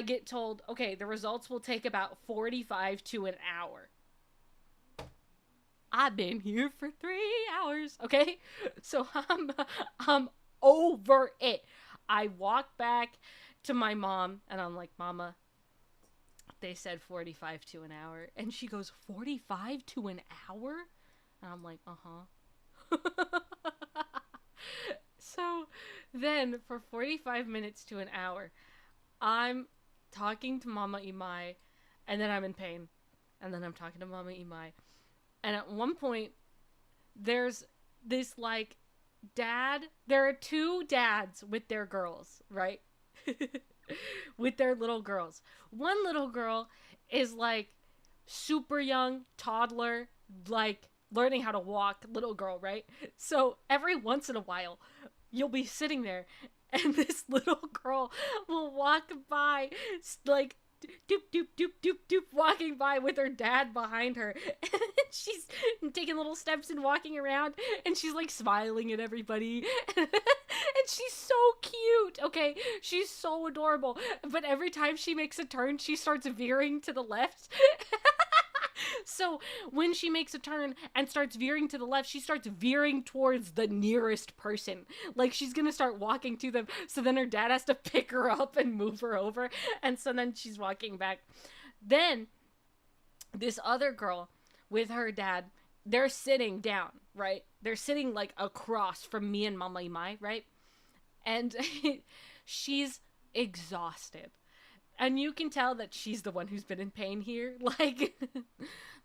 get told, okay, the results will take about 45 to an hour. I've been here for 3 hours, okay? So I'm over it. I walk back to my mom and I'm like, Mama, they said 45 to an hour. And she goes, 45 to an hour? And I'm like, uh-huh. So then for 45 minutes to an hour, I'm talking to Mama Imai, and then I'm in pain. And then I'm talking to Mama Imai. And at one point, there's this, like, dad. There are 2 dads with their girls, right? With their little girls. One little girl is, like, super young, toddler, like, learning how to walk little girl, right? So every once in a while, you'll be sitting there, and this little girl will walk by, like, doop, doop, doop, doop, doop, walking by with her dad behind her. And she's taking little steps and walking around, and she's like smiling at everybody. And she's so cute, okay? She's so adorable. But every time she makes a turn, she starts veering to the left. So when she makes a turn and starts veering to the left, she starts veering towards the nearest person. Like, she's gonna start walking to them, so then her dad has to pick her up and move her over, and so then she's walking back. Then this other girl with her dad, they're sitting down, right? They're sitting like across from me and Mama Imai, right? And she's exhausted. And you can tell that she's the one who's been in pain here.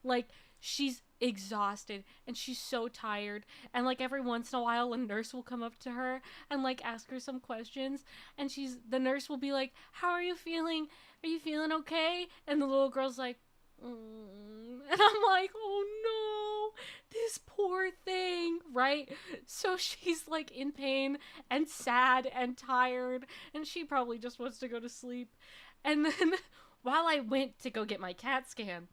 Like, she's exhausted and she's so tired. And, like, every once in a while, a nurse will come up to her and, like, ask her some questions. And the nurse will be like, how are you feeling? Are you feeling okay? And the little girl's like, And I'm like, oh no, this poor thing, right? So she's, like, in pain and sad and tired. And she probably just wants to go to sleep. And then while I went to go get my CAT scan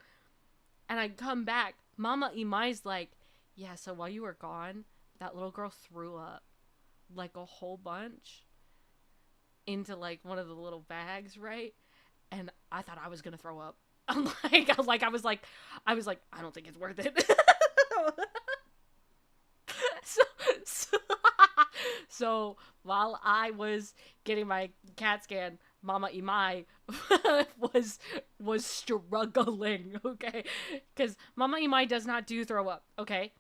and I come back, Mama Imai's like, yeah, so while you were gone, that little girl threw up like a whole bunch into like one of the little bags, right? And I thought I was gonna throw up. I was like, I don't think it's worth it. So while I was getting my CAT scan, Mama Imai was struggling, okay? Because Mama Imai does not do throw up, okay?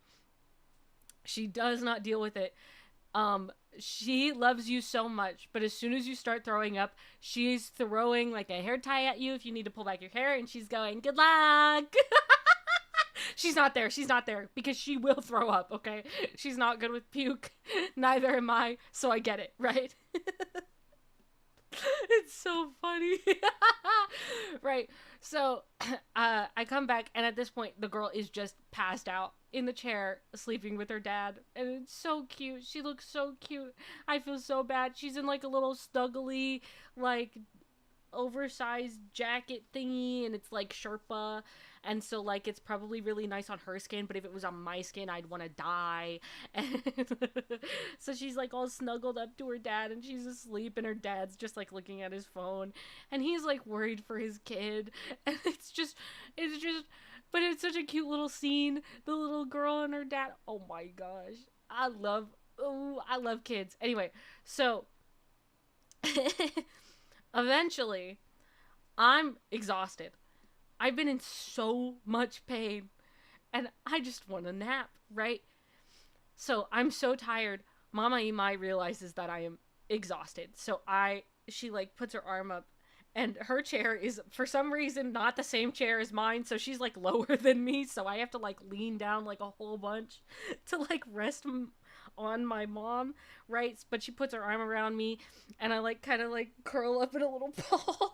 She does not deal with it. She loves you so much, but as soon as you start throwing up, she's throwing like a hair tie at you if you need to pull back your hair, and she's going, good luck! She's not there, because she will throw up, okay? She's not good with puke, neither am I, so I get it, right? It's so funny. Right, so I come back, and at this point, the girl is just passed out in the chair, sleeping with her dad, and it's so cute. She looks so cute. I feel so bad. She's in, like, a little snuggly, like, oversized jacket thingy, and it's like Sherpa, and so like it's probably really nice on her skin, but if it was on my skin I'd want to die. And so she's like all snuggled up to her dad, and she's asleep, and her dad's just like looking at his phone, and he's like worried for his kid. And but it's such a cute little scene. The little girl and her dad, oh my gosh, I love kids. Anyway, so eventually I'm exhausted. I've been in so much pain, and I just want a nap, right? So I'm so tired. Mama Imai realizes that I am exhausted. So she like puts her arm up, and her chair is for some reason not the same chair as mine. So she's like lower than me. So I have to like lean down like a whole bunch to like rest on my mom, right? But she puts her arm around me, and I like kind of like curl up in a little ball.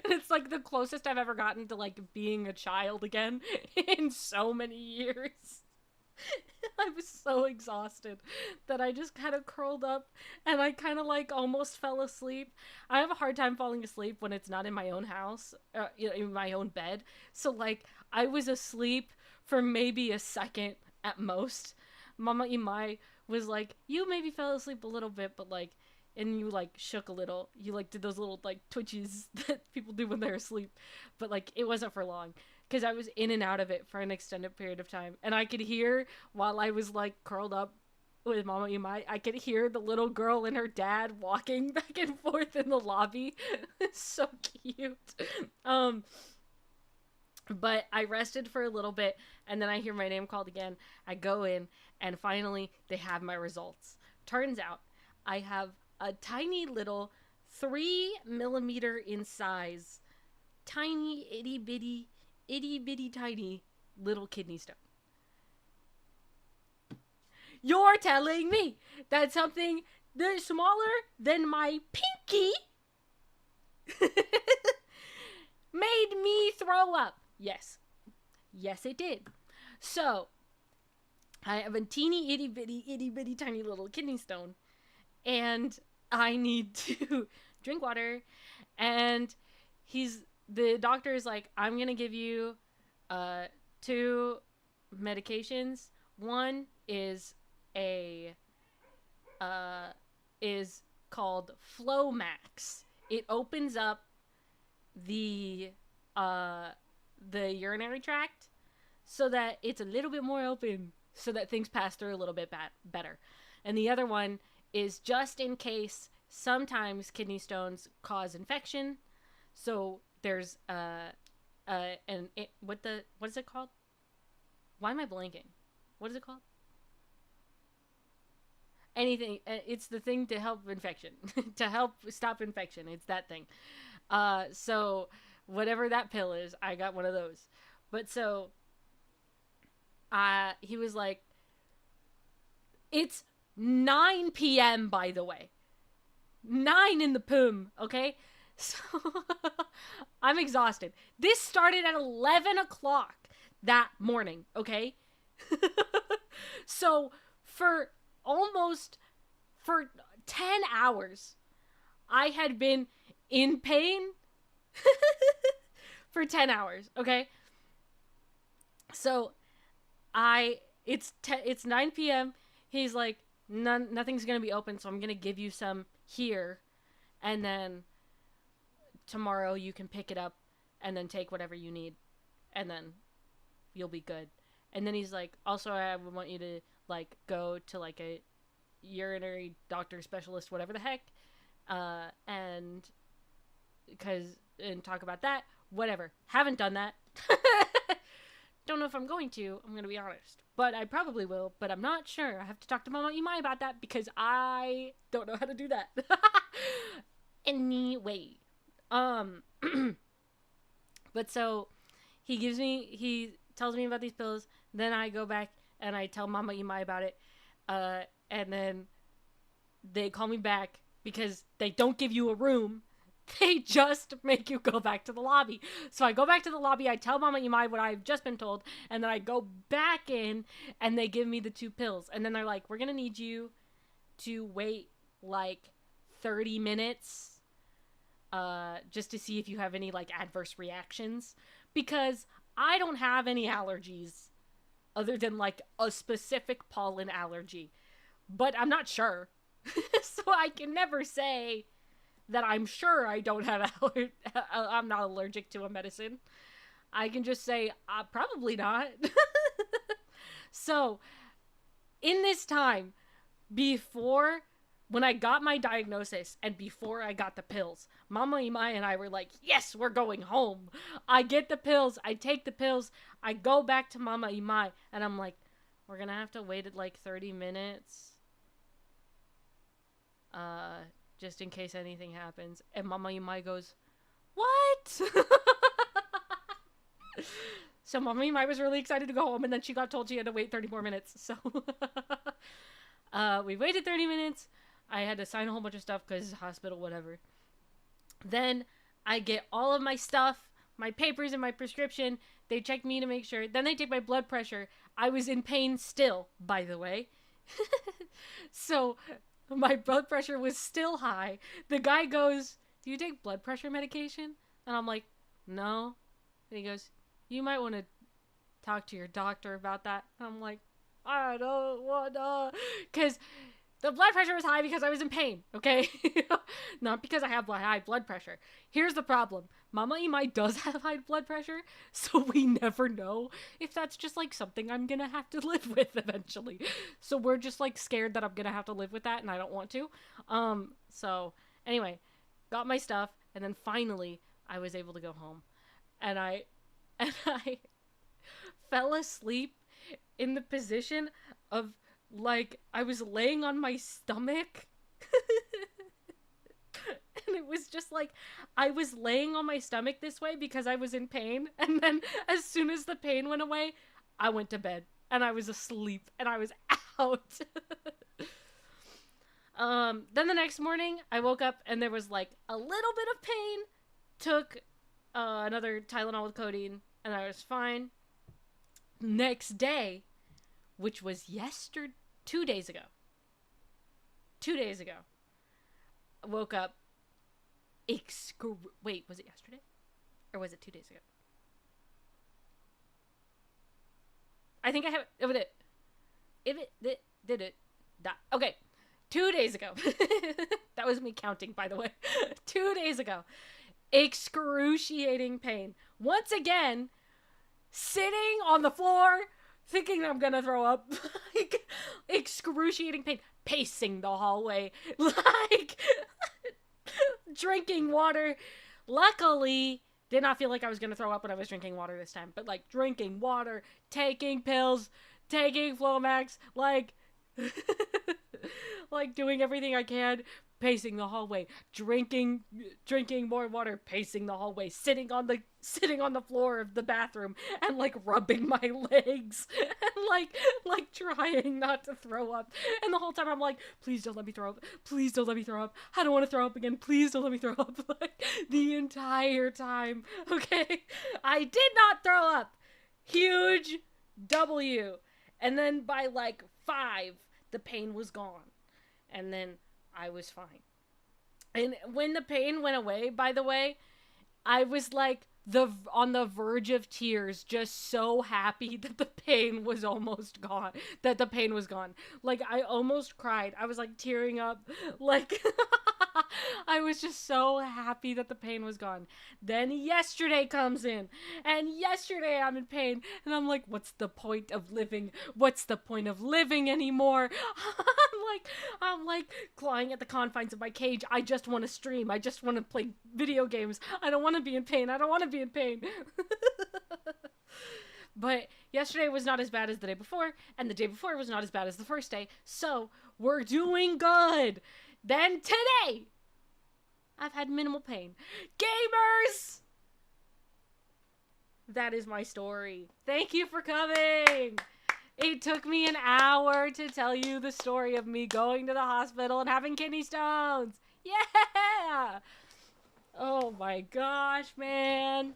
And it's like the closest I've ever gotten to like being a child again in so many years. I was so exhausted that I just kind of curled up, and I kind of like almost fell asleep. I have a hard time falling asleep when it's not in my own house, in my own bed. So like I was asleep for maybe a second at most. Mama Imai was like, you maybe fell asleep a little bit, but like, and you like shook a little. You like did those little like twitches that people do when they're asleep. But like it wasn't for long, because I was in and out of it for an extended period of time. And I could hear, while I was like curled up with Mama Imai, I could hear the little girl and her dad walking back and forth in the lobby. It's so cute. But I rested for a little bit, and then I hear my name called again. I go in, and finally they have my results. Turns out I have a tiny little 3 millimeter in size, tiny itty bitty tiny little kidney stone. You're telling me that something that's smaller than my pinky made me throw up? Yes. Yes, it did. So, I have a teeny itty bitty tiny little kidney stone, and I need to drink water, and the doctor is like, I'm gonna give you 2 medications. One is is called Flomax. It opens up the urinary tract so that it's a little bit more open, so that things pass through a little bit better. And the other one is just in case sometimes kidney stones cause infection. So there's what is it called? Why am I blanking? What is it called? Anything. It's the thing to help infection, to help stop infection. It's that thing. So whatever that pill is, I got one of those. But so, he was like, it's 9 p.m. by the way. 9 in the poom, okay? So, I'm exhausted. This started at 11 o'clock that morning, okay? So, for 10 hours, I had been in pain for 10 hours, okay? So, it's 9 p.m. He's like, nothing's gonna be open, so I'm gonna give you some here, and then tomorrow you can pick it up and then take whatever you need, and then you'll be good. And then he's like, also, I would want you to like go to like a urinary doctor specialist, whatever the heck, and talk about that. Whatever. Haven't done that. Don't know if I'm going to. I'm gonna be honest, but I probably will. But I'm not sure. I have to talk to Mama Imai about that because I don't know how to do that. Anyway, but so he tells me about these pills. Then I go back and I tell Mama Imai about it. And then they call me back because they don't give you a room. They just make you go back to the lobby. So I go back to the lobby, I tell Mama Imai what I've just been told, and then I go back in, and they give me the 2 pills. And then they're like, we're gonna need you to wait like 30 minutes just to see if you have any like adverse reactions, because I don't have any allergies other than like a specific pollen allergy, but I'm not sure. So I can never say that I'm sure I don't have I'm not allergic to a medicine. I can just say probably not. So in this time before, when I got my diagnosis and before I got the pills, Mama Imai and I were like, yes, we're going home. I get the pills. I take the pills. I go back to Mama Imai and I'm like, we're going to have to wait at like 30 minutes. Just in case anything happens. And Mama Imai goes, what? So Mama Imai was really excited to go home, and then she got told she had to wait 30 more minutes. So we waited 30 minutes. I had to sign a whole bunch of stuff because hospital, whatever. Then I get all of my stuff, my papers and my prescription. They check me to make sure. Then they take my blood pressure. I was in pain still, by the way. So my blood pressure was still high. The guy goes, do you take blood pressure medication? And I'm like, no. And he goes, you might want to talk to your doctor about that. And I'm like, I don't want to. Because the blood pressure was high because I was in pain, okay? Not because I have high blood pressure. Here's the problem. Mama Imai does have high blood pressure, so we never know if that's just like something I'm gonna have to live with eventually. So we're just like scared that I'm gonna have to live with that, and I don't want to. So anyway, got my stuff, and then finally I was able to go home. And I fell asleep in the position of like I was laying on my stomach. And it was just like I was laying on my stomach this way because I was in pain, and then as soon as the pain went away, I went to bed and I was asleep and I was out. Then the next morning I woke up and there was like a little bit of pain. Took another Tylenol with codeine and I was fine. Next day, which was 2 days ago. 2 days ago. I woke up. Wait, was it yesterday? Or was it 2 days ago? I think I have okay. 2 days ago. That was me counting, by the way. 2 days ago. Excruciating pain. Once again, sitting on the floor, thinking I'm gonna throw up. Like, excruciating pain. Pacing the hallway. Like, drinking water. Luckily, did not feel like I was gonna throw up when I was drinking water this time. But, like, drinking water, taking pills, taking Flomax, like, like, doing everything I can. Pacing the hallway, drinking more water, pacing the hallway, sitting on the floor of the bathroom and like rubbing my legs and like trying not to throw up. And the whole time I'm like, please don't let me throw up. Please don't let me throw up. I don't want to throw up again. Please don't let me throw up. Like the entire time. Okay. I did not throw up. Huge W. And then by like 5, the pain was gone. And then I was fine. And when the pain went away, by the way, I was like on the verge of tears, just so happy that the pain was almost gone. That the pain was gone. Like, I almost cried. I was like tearing up. Like, I was just so happy that the pain was gone. Then yesterday comes in. And yesterday I'm in pain. And I'm like, what's the point of living? What's the point of living anymore? I'm like clawing at the confines of my cage. I just want to stream. I just want to play video games. I don't want to be in pain. I don't want to be in pain. But yesterday was not as bad as the day before. And the day before was not as bad as the first day. So we're doing good. Then today, I've had minimal pain. Gamers! That is my story. Thank you for coming. It took me an hour to tell you the story of me going to the hospital and having kidney stones. Yeah! Oh my gosh, man.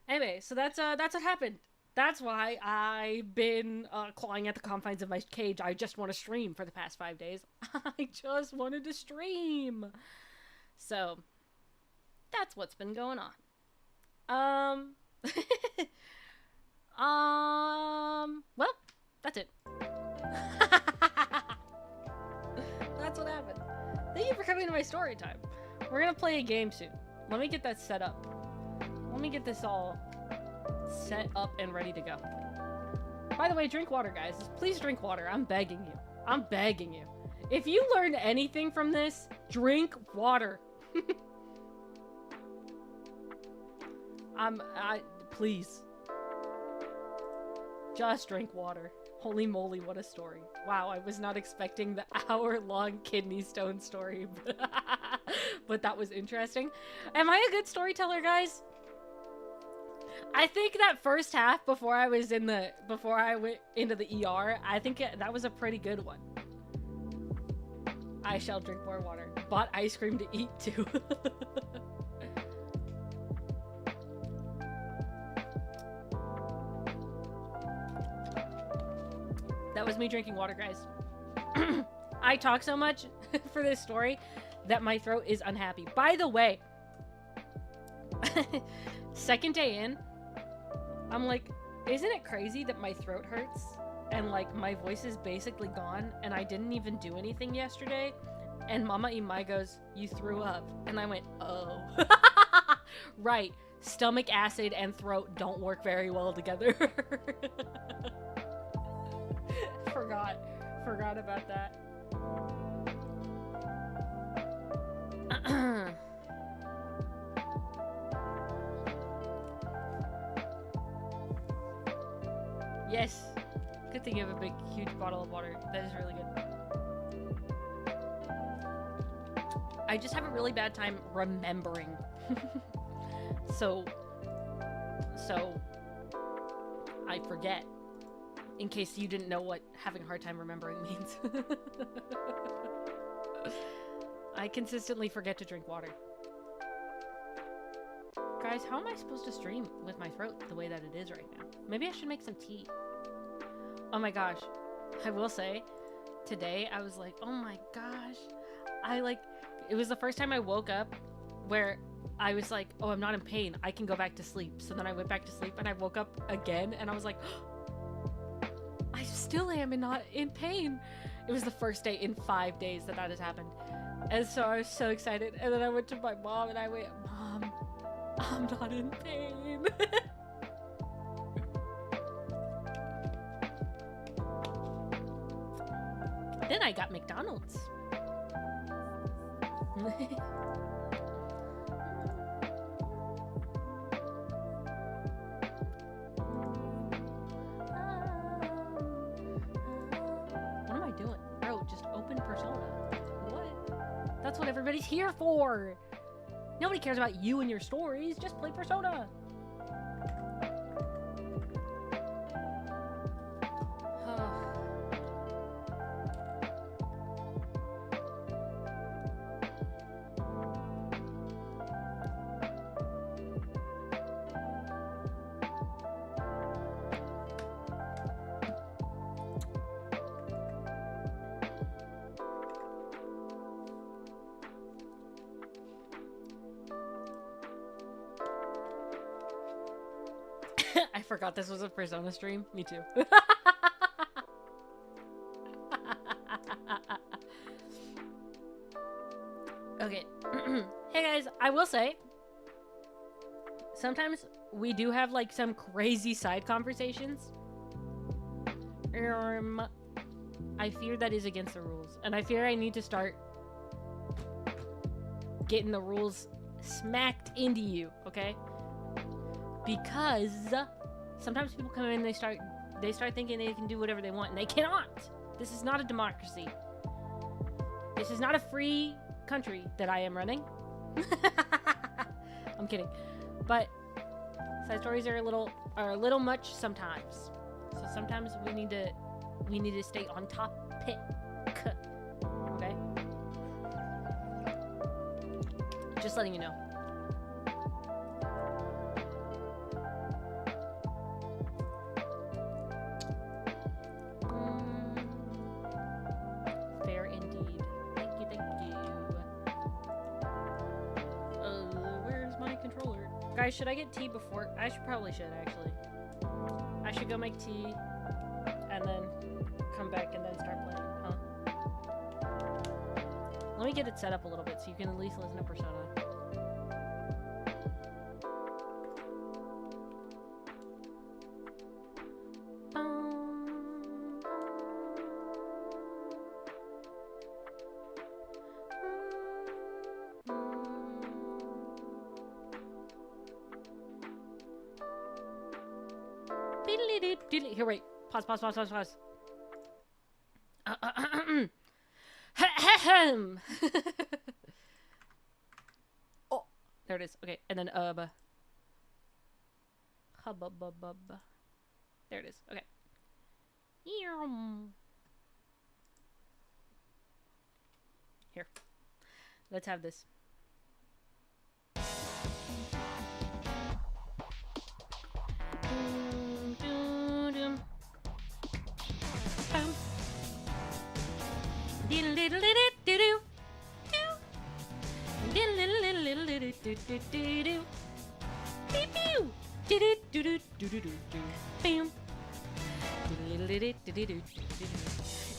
Anyway, so that's what happened. That's why I've been clawing at the confines of my cage. I just want to stream for the past 5 days. I just wanted to stream. So that's what's been going on. Well, that's it. That's what happened. Thank you for coming to my story time. We're gonna play a game soon. Let me get that set up. Let me get this all set up and ready to go. By the way, drink water, guys. Please drink water. I'm begging you. I'm begging you. If you learned anything from this, drink water. Please. Just drink water. Holy moly, what a story. Wow, I was not expecting the hour-long kidney stone story, but that was interesting. Am I a good storyteller, guys? I think that first half before I went into the ER, I think that was a pretty good one. I shall drink more water. Bought ice cream to eat too. That was me drinking water, guys. I talk so much for this story that my throat is unhappy. By the way, second day in, I'm like, isn't it crazy that my throat hurts and like my voice is basically gone and I didn't even do anything yesterday? And Mama Imai goes, you threw up. And I went, oh. Right. Stomach acid and throat don't work very well together. Forgot about that. Yes. Good thing you have a big, huge bottle of water. That is really good. I just have a really bad time remembering. So I forget. In case you didn't know what having a hard time remembering means. I consistently forget to drink water. Guys, how am I supposed to stream with my throat the way that it is right now? Maybe I should make some tea. Oh my gosh. I will say, today I was like, oh my gosh. It was the first time I woke up where I was like, oh, I'm not in pain. I can go back to sleep. So then I went back to sleep and I woke up again and I was like, I still am not in pain. It was the first day in 5 days that has happened. And so I was so excited. And then I went to my mom and I went, Mom, I'm not in pain. Then I got McDonald's. That's what everybody's here for. Nobody cares about you and your stories. Just play Persona. I forgot this was a Persona stream. Me too. Okay. Hey guys, I will say, sometimes we do have like some crazy side conversations. I fear that is against the rules. And I fear I need to start getting the rules smacked into you, okay? Because sometimes people come in and they start thinking they can do whatever they want, and they cannot. This is not a democracy. This is not a free country that I am running. I'm kidding. But side stories are a little much sometimes. So sometimes we need to stay on topic. Okay? Just letting you know. Guys, should I get tea before? I probably should, actually. I should go make tea and then come back and then start playing, huh? Let me get it set up a little bit so you can at least listen to Persona. Here, wait. Pause. Oh, there it is. Okay, and then hubbub. There it is. Okay. Here. Let's have this.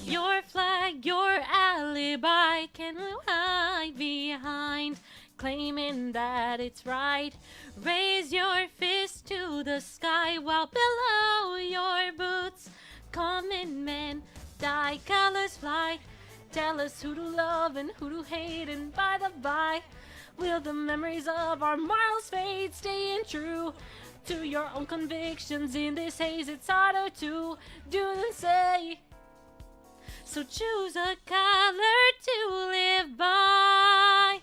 Your flag, your alibi, can hide behind, claiming that it's right. Raise your fist to the sky while below your boots common men die, colors fly. Tell us who to love and who to hate, and by the by, will the memories of our morals fade, staying true to your own convictions in this haze? It's harder to do than say. So choose a color to live by.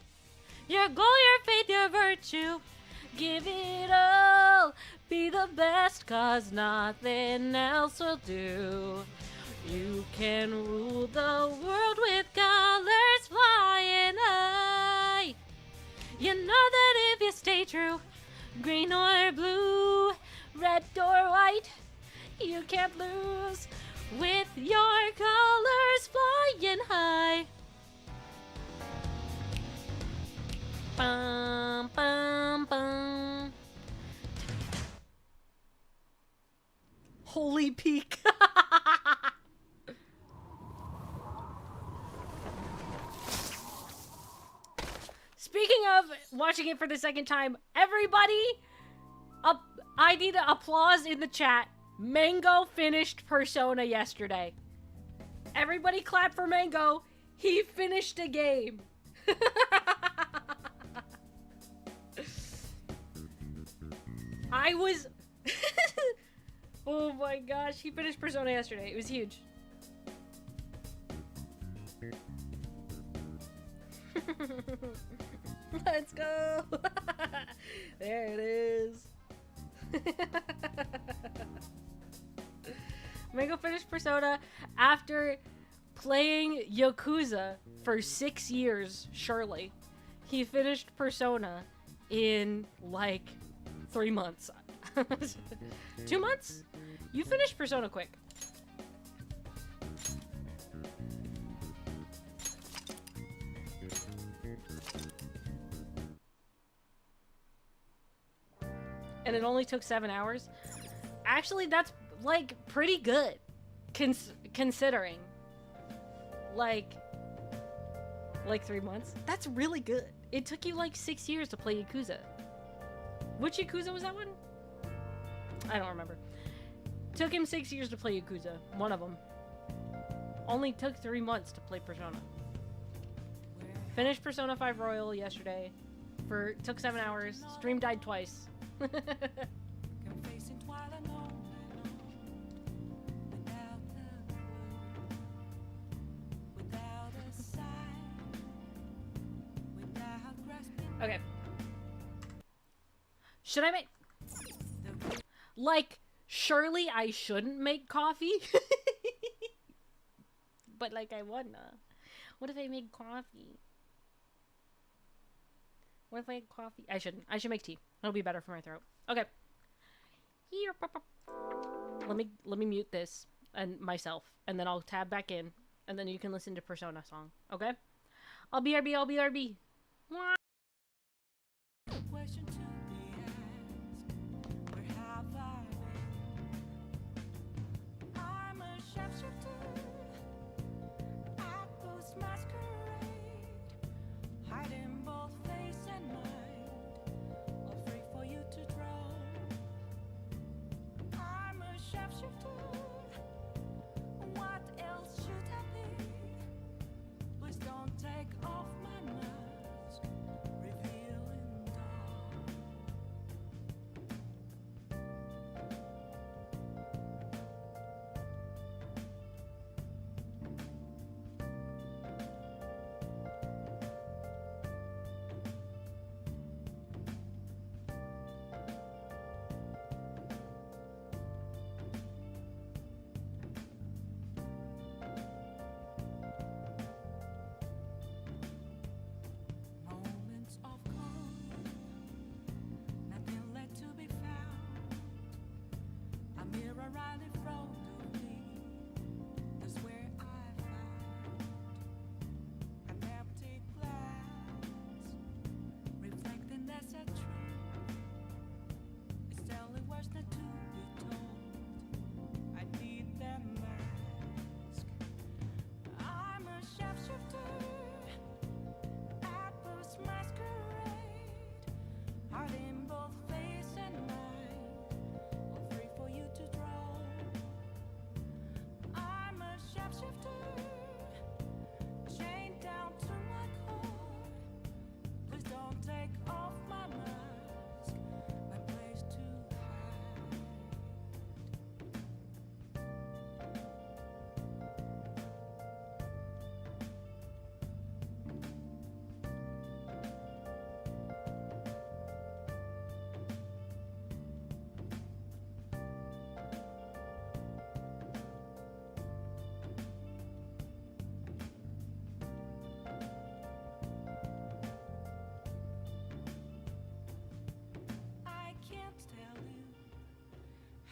Your goal, your faith, your virtue. Give it all. Be the best, 'cause nothing else will do. You can rule the world with colors flying high. You know that if you stay true, green or blue, red or white, you can't lose with your colors flying high. Bum, bum, bum. Holy peak. Speaking of watching it for the second time, everybody, I need applause in the chat. Mango finished Persona yesterday. Everybody clap for Mango. He finished a game. I was... Oh my gosh, he finished Persona yesterday. It was huge. Let's go! There it is. Mango finished Persona after playing Yakuza for 6 years, surely. He finished Persona in, like, 3 months. 2 months? You finished Persona quick. And it only took 7 hours. Actually, that's, like, pretty good. Considering. Like 3 months. That's really good. It took you, like, 6 years to play Yakuza. Which Yakuza was that one? I don't remember. Took him 6 years to play Yakuza. One of them. Only took 3 months to play Persona. Finished Persona 5 Royal yesterday. Took 7 hours. Stream died twice. Okay. Should I make... Like, surely I shouldn't make coffee? But, like, I wanna. What if I make coffee? What if I had coffee? I shouldn't. I should make tea. It'll be better for my throat. Okay. Here. Let me mute this and myself, and then I'll tab back in, and then you can listen to Persona song. Okay? I'll BRB.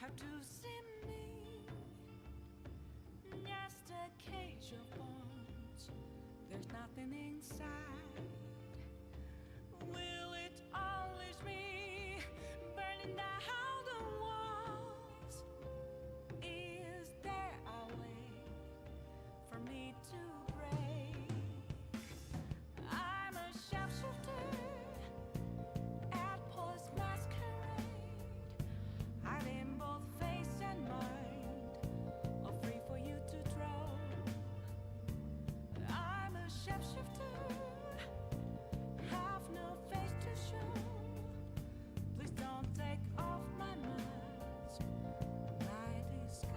How to see me? Just a cage of bones. There's nothing inside. Will it unleash me, burning down the walls? Is there a way for me to break? I'm a sharpshooter at post masquerade, hiding both face and mind, all free for you to draw. I'm a shapeshifter, have no face to show. Please don't take off my mask, my disguise.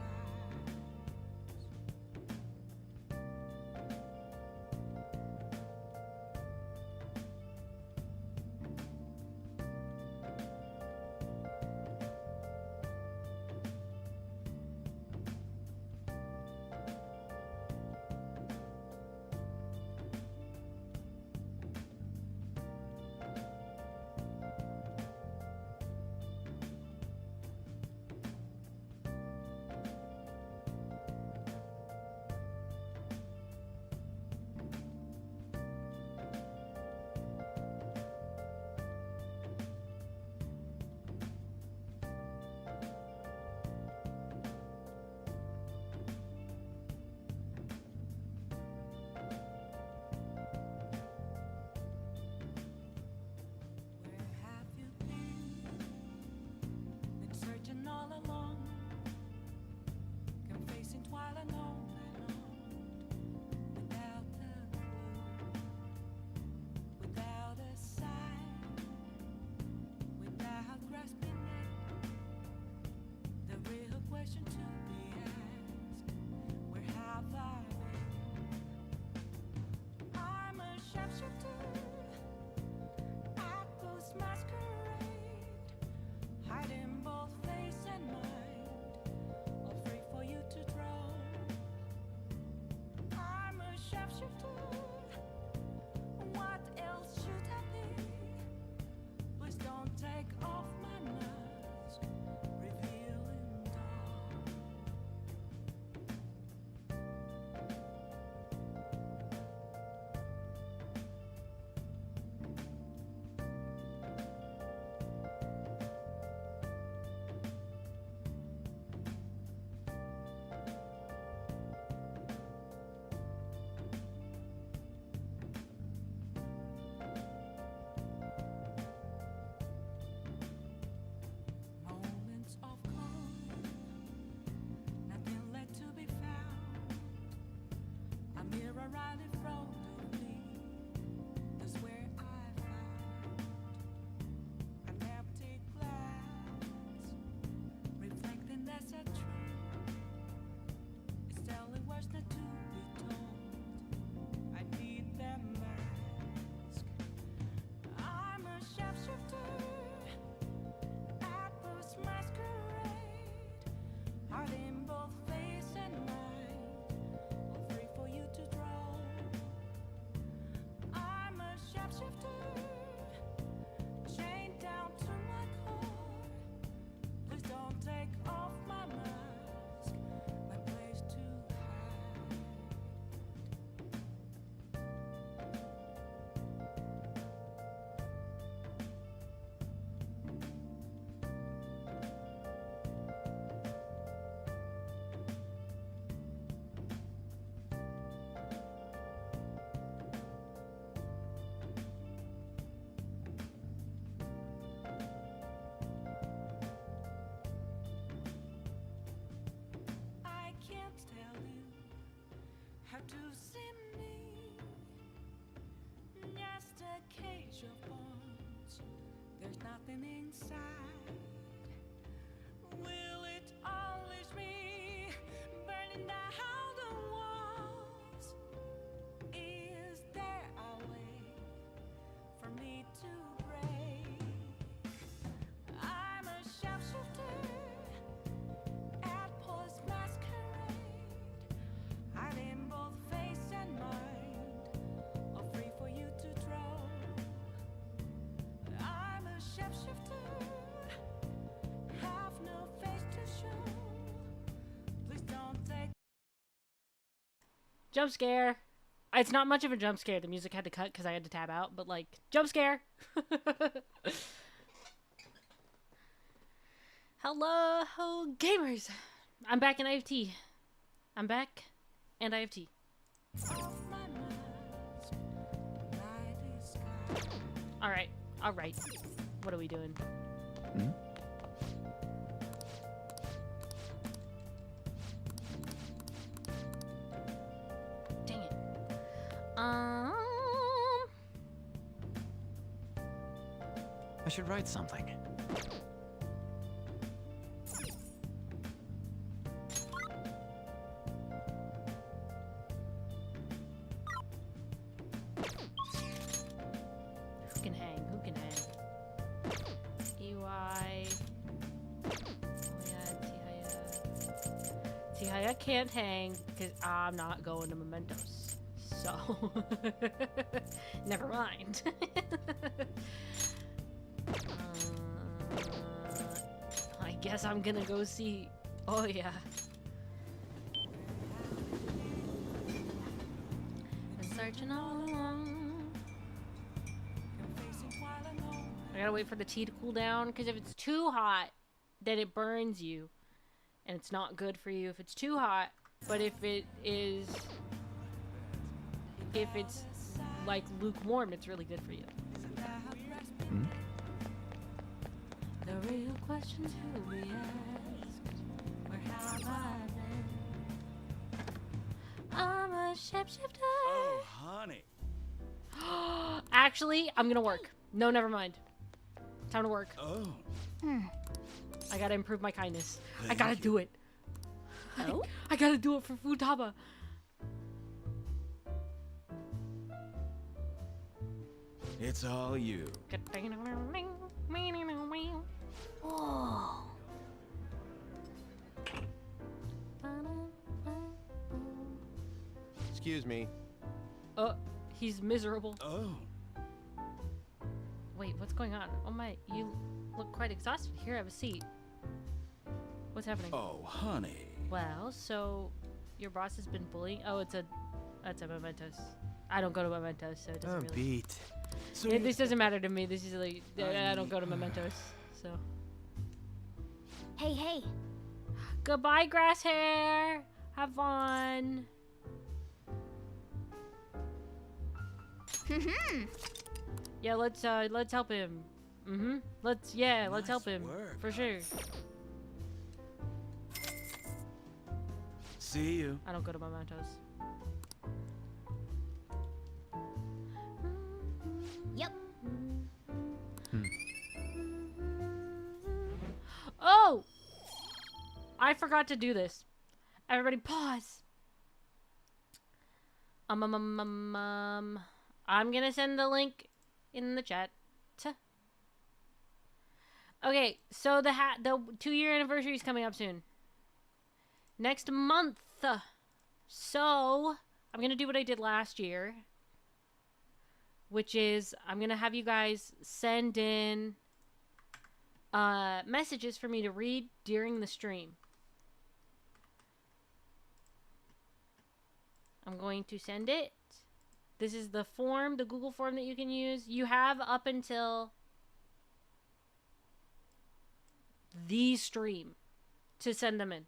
Where have you been? Been searching all along, confessing twilight on and on, without a clue, without a sign, without grasping it. The real question to be asked: where have I been? I'm a sharpshooter at post masquerade, hiding both face and mind, all free for you to draw. I'm a sharpshooter. What else should I be? Please don't take off my mask, revealing dawn. Moments of calm, nothing left to be found. A mirror right in front of me, that's where I found an empty glass, reflecting that's a truth. It's telling words not to be told. I need that mask. I'm a sharpshooter at post masquerade, hiding both face and mind, all free for you to draw. I'm a sharpshifter, chained down to my core. Please don't take off my mask, my place to hide. I can't tell you how to see me. Just a cage of bones. There's nothing inside. Will it unleash me, burning down the walls? Is there a way for me to break? I'm a sharpshooter at post masquerade, hiding both face and mind, all free for you to draw. I'm a sharpshooter. Jump scare. It's not much of a jump scare. The music had to cut because I had to tab out, but like, jump scare. Hello, gamers. I'm back in IFT. I'm back, and IFT. Alright, alright. What are we doing? Hmm? Dang it. I should write something. Who can hang? Who can hang? EY. Oh yeah, Tihaya can't hang because I'm not going to Mementos. So, never mind. I guess I'm gonna go see. Oh yeah. Been searching all along. I gotta wait for the tea to cool down because if it's too hot, then it burns you, and it's not good for you if it's too hot. But if it's like lukewarm, it's really good for you. Hmm? The real questions will be asked. Where have I been? I'm a shapeshifter. Oh, honey. Actually, I'm gonna work. No, never mind. Time to work. Oh. I gotta improve my kindness. I Thank gotta you. do it. Oh? I gotta do it for Futaba. It's all you. Oh. Excuse me. He's miserable. Oh. Wait, what's going on? Oh my, you look quite exhausted. Here, have a seat. What's happening? Oh, honey. Well, so your boss has been bullying. Oh, that's a Mementos. I don't go to Mementos, so it doesn't really. Beat. So This doesn't matter to me. This is like I don't go to Mementos, so. Hey, hey. Goodbye, grass hair. Have fun. Yeah, let's help him. Let's Nice help him work. for sure. see you. I don't go to Mementos. Yep. Oh! I forgot to do this. Everybody pause. I'm gonna send the link in the chat. Okay, so the 2-year anniversary is coming up soon. Next month. So, I'm gonna do what I did last year. Which is, I'm gonna have you guys send in messages for me to read during the stream. I'm going to send it. This is the form, the Google form that you can use. You have up until the stream to send them in.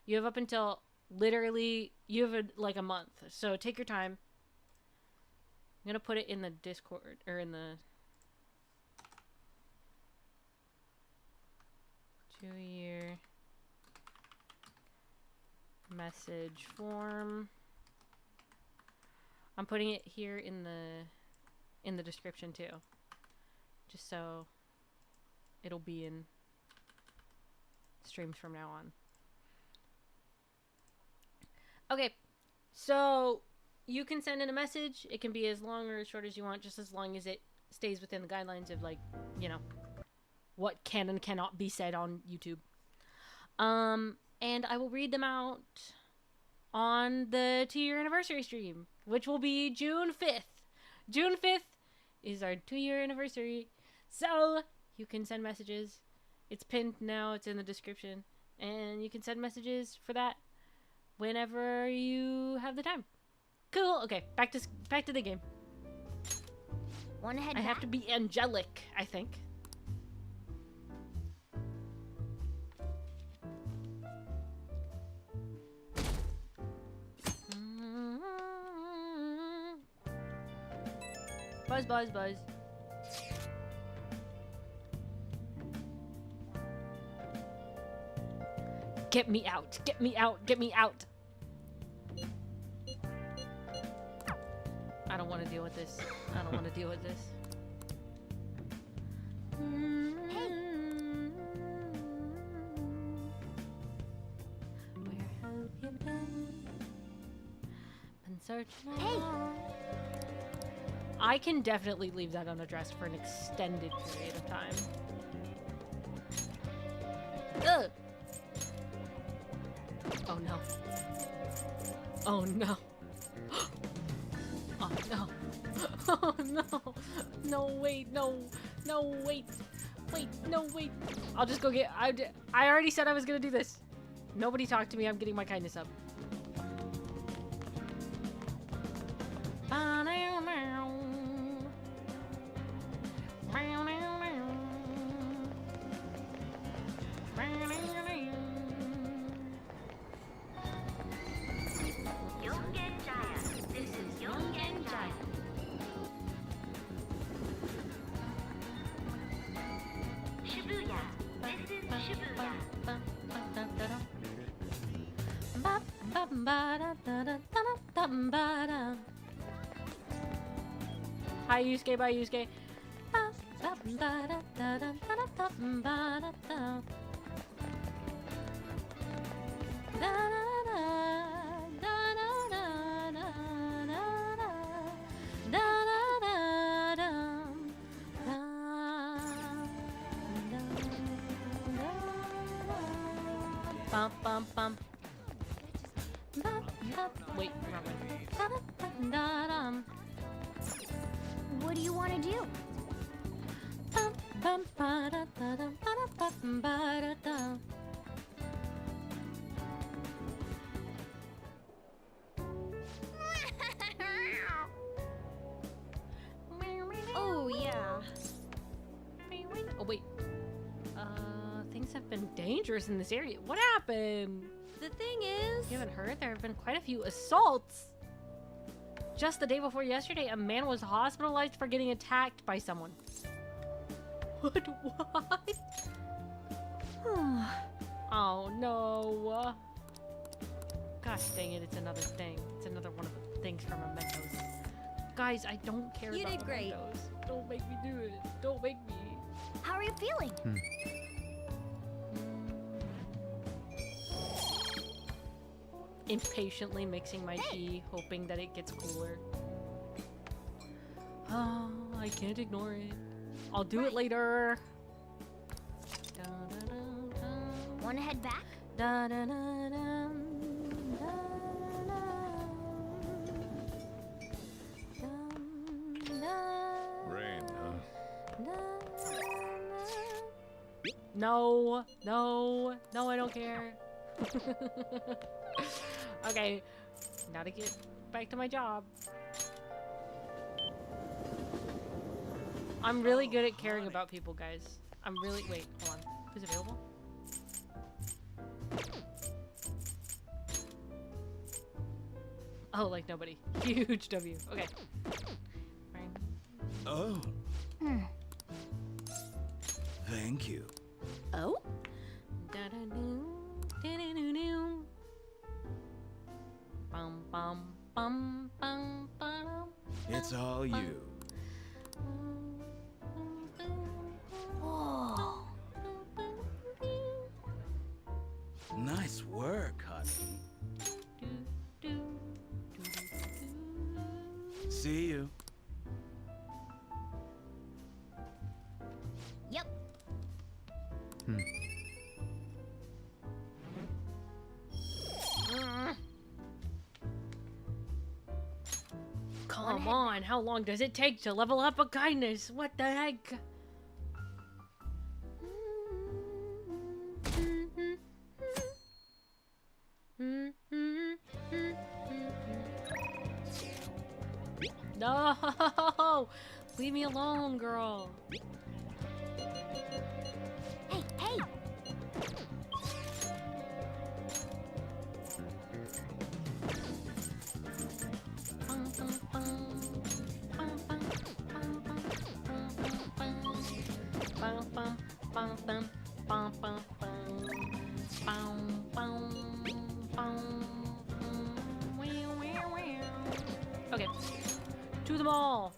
You have up until literally, you have like a month. So take your time. I'm going to put it in the Discord, or in the 2-year message form. I'm putting it here in the description too, just so it'll be in streams from now on. Okay, so you can send in a message. It can be as long or as short as you want, just as long as it stays within the guidelines of, like, you know, what can and cannot be said on YouTube. And I will read them out on the 2-year anniversary stream, which will be June 5th. June 5th is our 2-year anniversary. So you can send messages. It's pinned now. It's in the description. And you can send messages for that whenever you have the time. Cool. Okay, back to the game. Wanna head I back? have to be angelic, I think. Buzz, buzz, buzz. Get me out. Get me out. Get me out. I don't want to deal with this. I don't want to deal with this. Where have you been searching Hey. around? I can definitely leave that unaddressed for an extended period of time. Ugh. Oh no. Oh no. Oh no. Oh no. No, wait, no. No, wait. Wait, no, wait. I'll just go get... I already said I was gonna do this. Nobody talk to me. I'm getting my kindness up. This is Young and Giant. Shibuya. This is Shibuya. Hi Yusuke, bye Yusuke. Bump, bump, bump. Wait, wrong. What do you want to do? Oh, yeah. Oh wait. Things have been dangerous in this area. What happened? The thing is... You haven't heard? There have been quite a few assaults. Just the day before yesterday, a man was hospitalized for getting attacked by someone. What? Oh no. Gosh dang it, it's another thing. It's another one of the things from Mementos. Guys, I don't care You about did great. Mementos. Don't make me do it. Don't make me. How are you feeling? Impatiently mixing my tea, hoping that it gets cooler. Oh, I can't ignore it. I'll do it later. Wanna head back? Rain, huh? No, no, no, I don't care. Okay, now to get back to my job. I'm really good at caring about people, guys. I'm really... Wait, hold on. Who's available? Oh, like nobody. Huge W. Okay. Fine. Oh. Thank you. Oh? Bum, bum, bum, bum, bum. It's all you. Whoa. Nice work, honey. See you. Yep. Come on, how long does it take to level up a kindness? What the heck? No! Leave me alone, girl. Hey, hey! Okay, to the mall.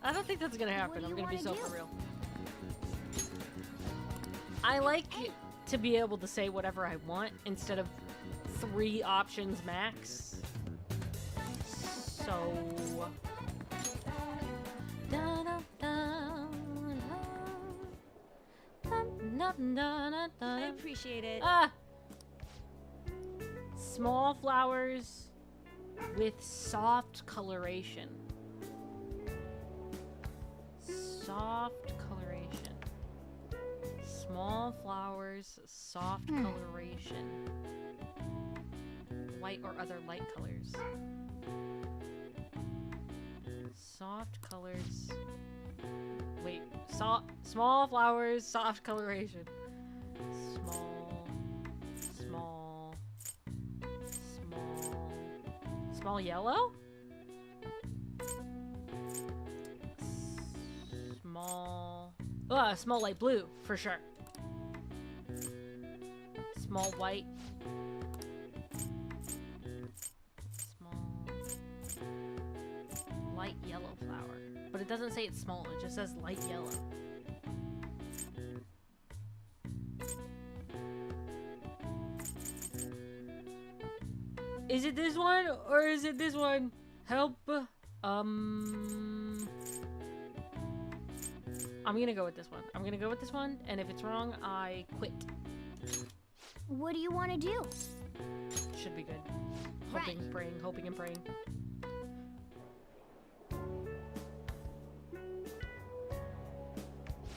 I don't think that's gonna happen. do I'm you gonna be wanna so do? for real. I like to be able to say whatever I want instead of 3 options max. So. I appreciate it. Ah! Small flowers with soft coloration. Soft coloration. Small flowers, soft coloration. White or other light colors. Soft colors. Wait, small flowers, soft coloration. Small yellow? Small light blue, for sure. Small white. Small light yellow flower. But it doesn't say it's small, it just says light yellow. Is it this one or is it this one? Help. I'm gonna go with this one. I'm gonna go with this one, and if it's wrong, I quit. What do you want to do? Should be good. Right. Hoping, praying, hoping and praying.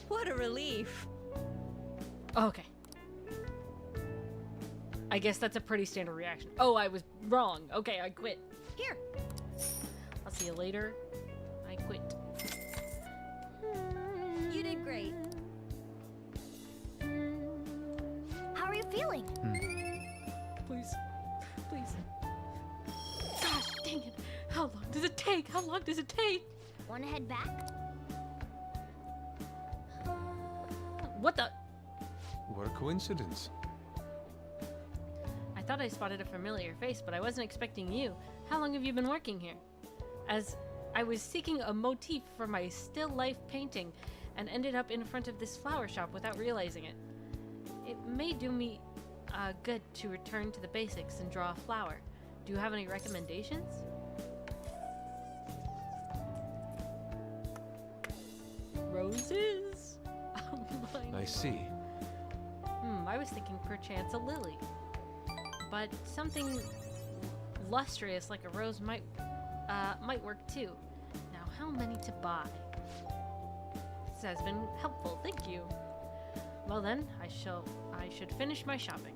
What a relief. Okay. I guess that's a pretty standard reaction. Oh, I was wrong. Okay, I quit. Here. I'll see you later. I quit. You did great. How are you feeling? Please. Please. Gosh, dang it. How long does it take? How long does it take? Want to head back? What the? What a coincidence. I thought I spotted a familiar face, but I wasn't expecting you. How long have you been working here? As I was seeking a motif for my still life painting and ended up in front of this flower shop without realizing it. It may do me good to return to the basics and draw a flower. Do you have any recommendations? Roses? I see. I was thinking perchance a lily. But something lustrous like a rose might work too. Now, how many to buy? This has been helpful, thank you. Well then, I should finish my shopping.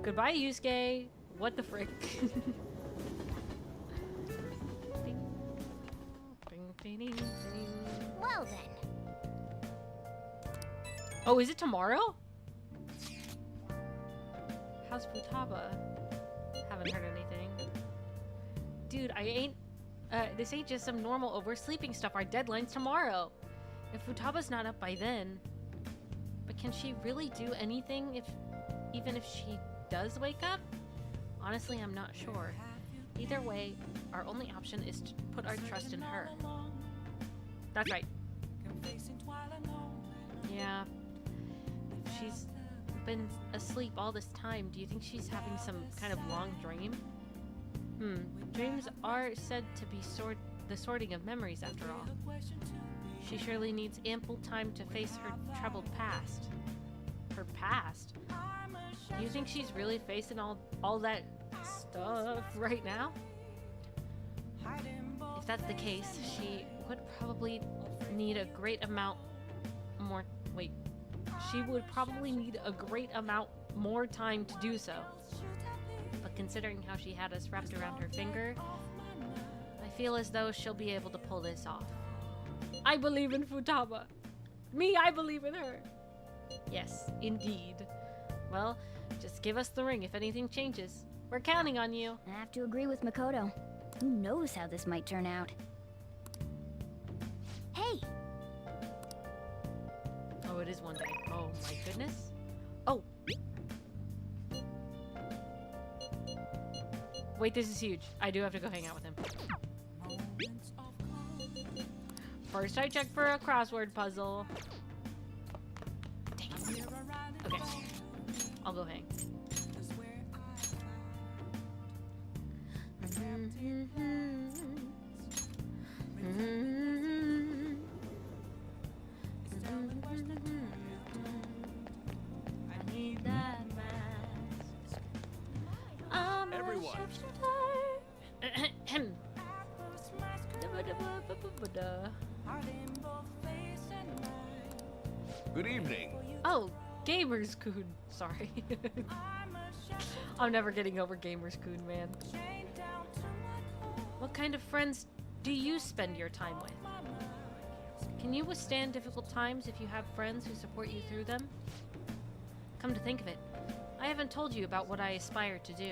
Goodbye, Yusuke. What the frick? Ding. Ding, ding, ding, ding. Well then. Oh, is it tomorrow? How's Futaba? Haven't heard anything. Dude, this ain't just some normal oversleeping stuff. Our deadline's tomorrow. If Futaba's not up by then. But can she really do anything even if she does wake up? Honestly, I'm not sure. Either way, our only option is to put our trust in her. That's right. Yeah. She's been asleep all this time. Do you think she's having some kind of long dream? Dreams are said to be the sorting of memories after all. She surely needs ample time to face her troubled past. Her past? Do you think she's really facing all that stuff right now? If that's the case, she would probably need a great amount more. Wait. she would probably need a great amount more time to do so. But considering how she had us wrapped around her finger, I feel as though she'll be able to pull this off. I believe in Futaba. Me, I believe in her. Yes, indeed. Well, just give us the ring if anything changes. We're counting on you. I have to agree with Makoto. Who knows how this might turn out? Hey! Oh, it is one day. Oh my goodness. Oh! Wait, this is huge. I do have to go hang out with him. Moments of calm. First, I check for a crossword puzzle. Dang it. Okay. I'll go hang. Is where I need that mask. I'm a Everyone. shapeshifter. are in both face and mind. Good evening. Oh, Gamers Coon. Sorry. I'm a shepherd I'm never getting over Gamers Coon, man. chained down to my core. What kind of friends do you spend your time with? Can you withstand difficult times if you have friends who support you through them? Come to think of it, I haven't told you about what I aspire to do.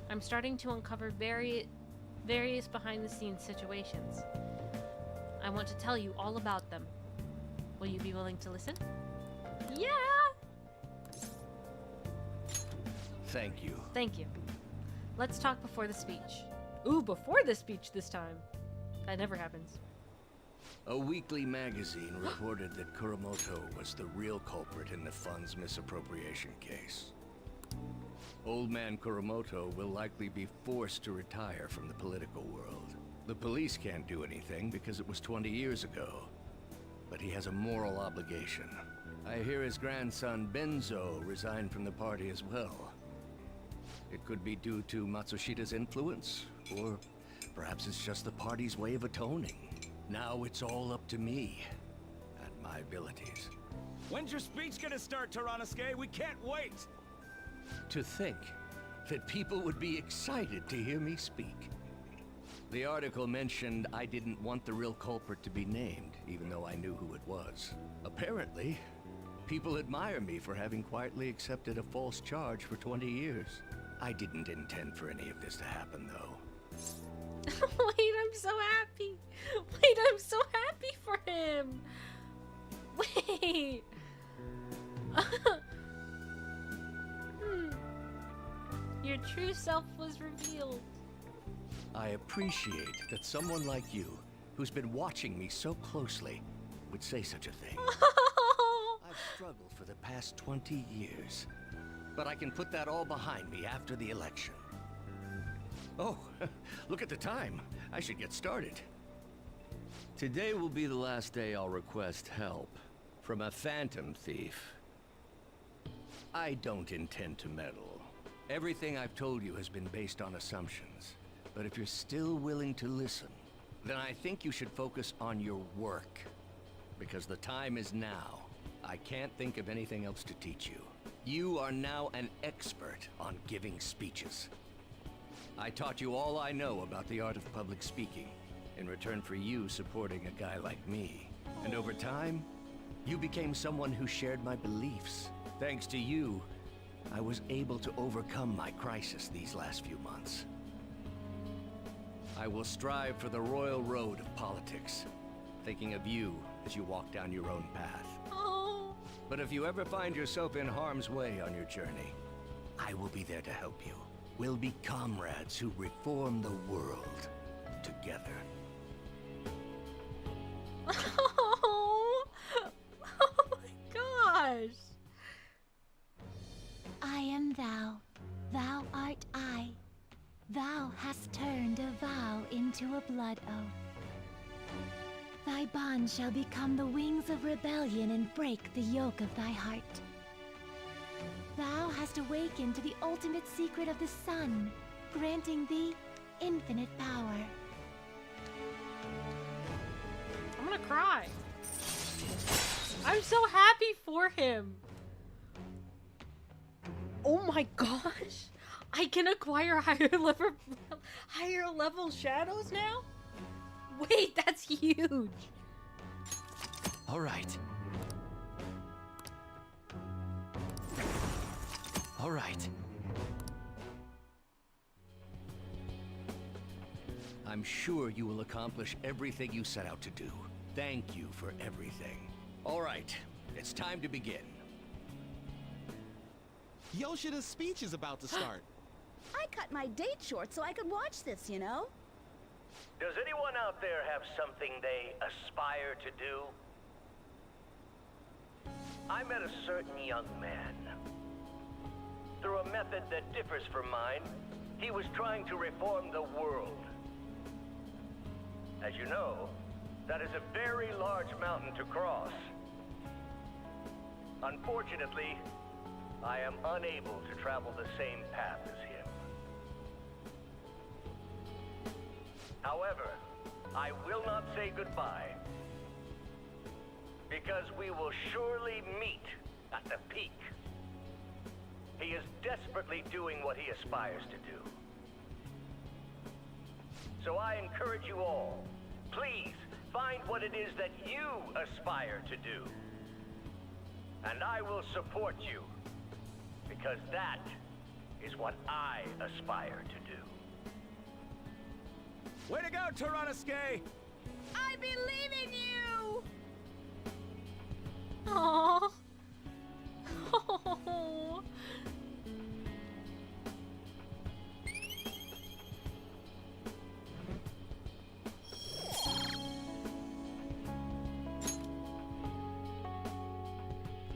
I'm starting to uncover various behind-the-scenes situations. I want to tell you all about them. Will you be willing to listen? Yeah! Thank you. Thank you. Let's talk before the speech. Ooh, before the speech this time. That never happens. A weekly magazine reported that Kuramoto was the real culprit in the fund's misappropriation case. Old man Kuramoto will likely be forced to retire from the political world. The police can't do anything because it was 20 years ago. But he has a moral obligation. I hear his grandson Benzo resigned from the party as well. It could be due to Matsushita's influence, or perhaps it's just the party's way of atoning. Now it's all up to me and my abilities. When's your speech gonna start, Tyranosuke? We can't wait! To think that people would be excited to hear me speak. The article mentioned I didn't want the real culprit to be named, even though I knew who it was. Apparently, people admire me for having quietly accepted a false charge for 20 years. I didn't intend for any of this to happen, though. Wait, I'm so happy. Wait, I'm so happy for him. Wait. Your true self was revealed. I appreciate that someone like you, who's been watching me so closely, would say such a thing. I've struggled for the past 20 years, but I can put that all behind me after the election. Oh, look at the time. I should get started. Today will be the last day I'll request help from a phantom thief. I don't intend to meddle. Everything I've told you has been based on assumptions. But if you're still willing to listen, then I think you should focus on your work. Because the time is now. I can't think of anything else to teach you. You are now an expert on giving speeches. I taught you all I know about the art of public speaking, in return for you supporting a guy like me. And over time, you became someone who shared my beliefs. Thanks to you, I was able to overcome my crisis these last few months. I will strive for the royal road of politics, thinking of you as you walk down your own path. Oh. But if you ever find yourself in harm's way on your journey, I will be there to help you. We'll be comrades who reform the world together. Oh. Oh my gosh. I am thou, thou art I. Thou hast turned a vow into a blood oath. Thy bond shall become the wings of rebellion and break the yoke of thy heart. Thou hast awakened to the ultimate secret of the sun, granting thee infinite power. I'm gonna cry. I'm so happy for him. Oh my gosh. I can acquire higher level shadows now? Wait, that's huge. All right. All right. I'm sure you will accomplish everything you set out to do. Thank you for everything. All right, it's time to begin. Yoshida's speech is about to start. I cut my date short so I could watch this, you know? Does anyone out there have something they aspire to do? I met a certain young man. Through a method that differs from mine, he was trying to reform the world. As you know, that is a very large mountain to cross. Unfortunately, I am unable to travel the same path as him. However, I will not say goodbye, because we will surely meet at the peak. He is desperately doing what he aspires to do. So I encourage you all, please find what it is that you aspire to do. And I will support you, because that is what I aspire to do. Way to go, Tyranosuke! I believe in you! Aww. Oh.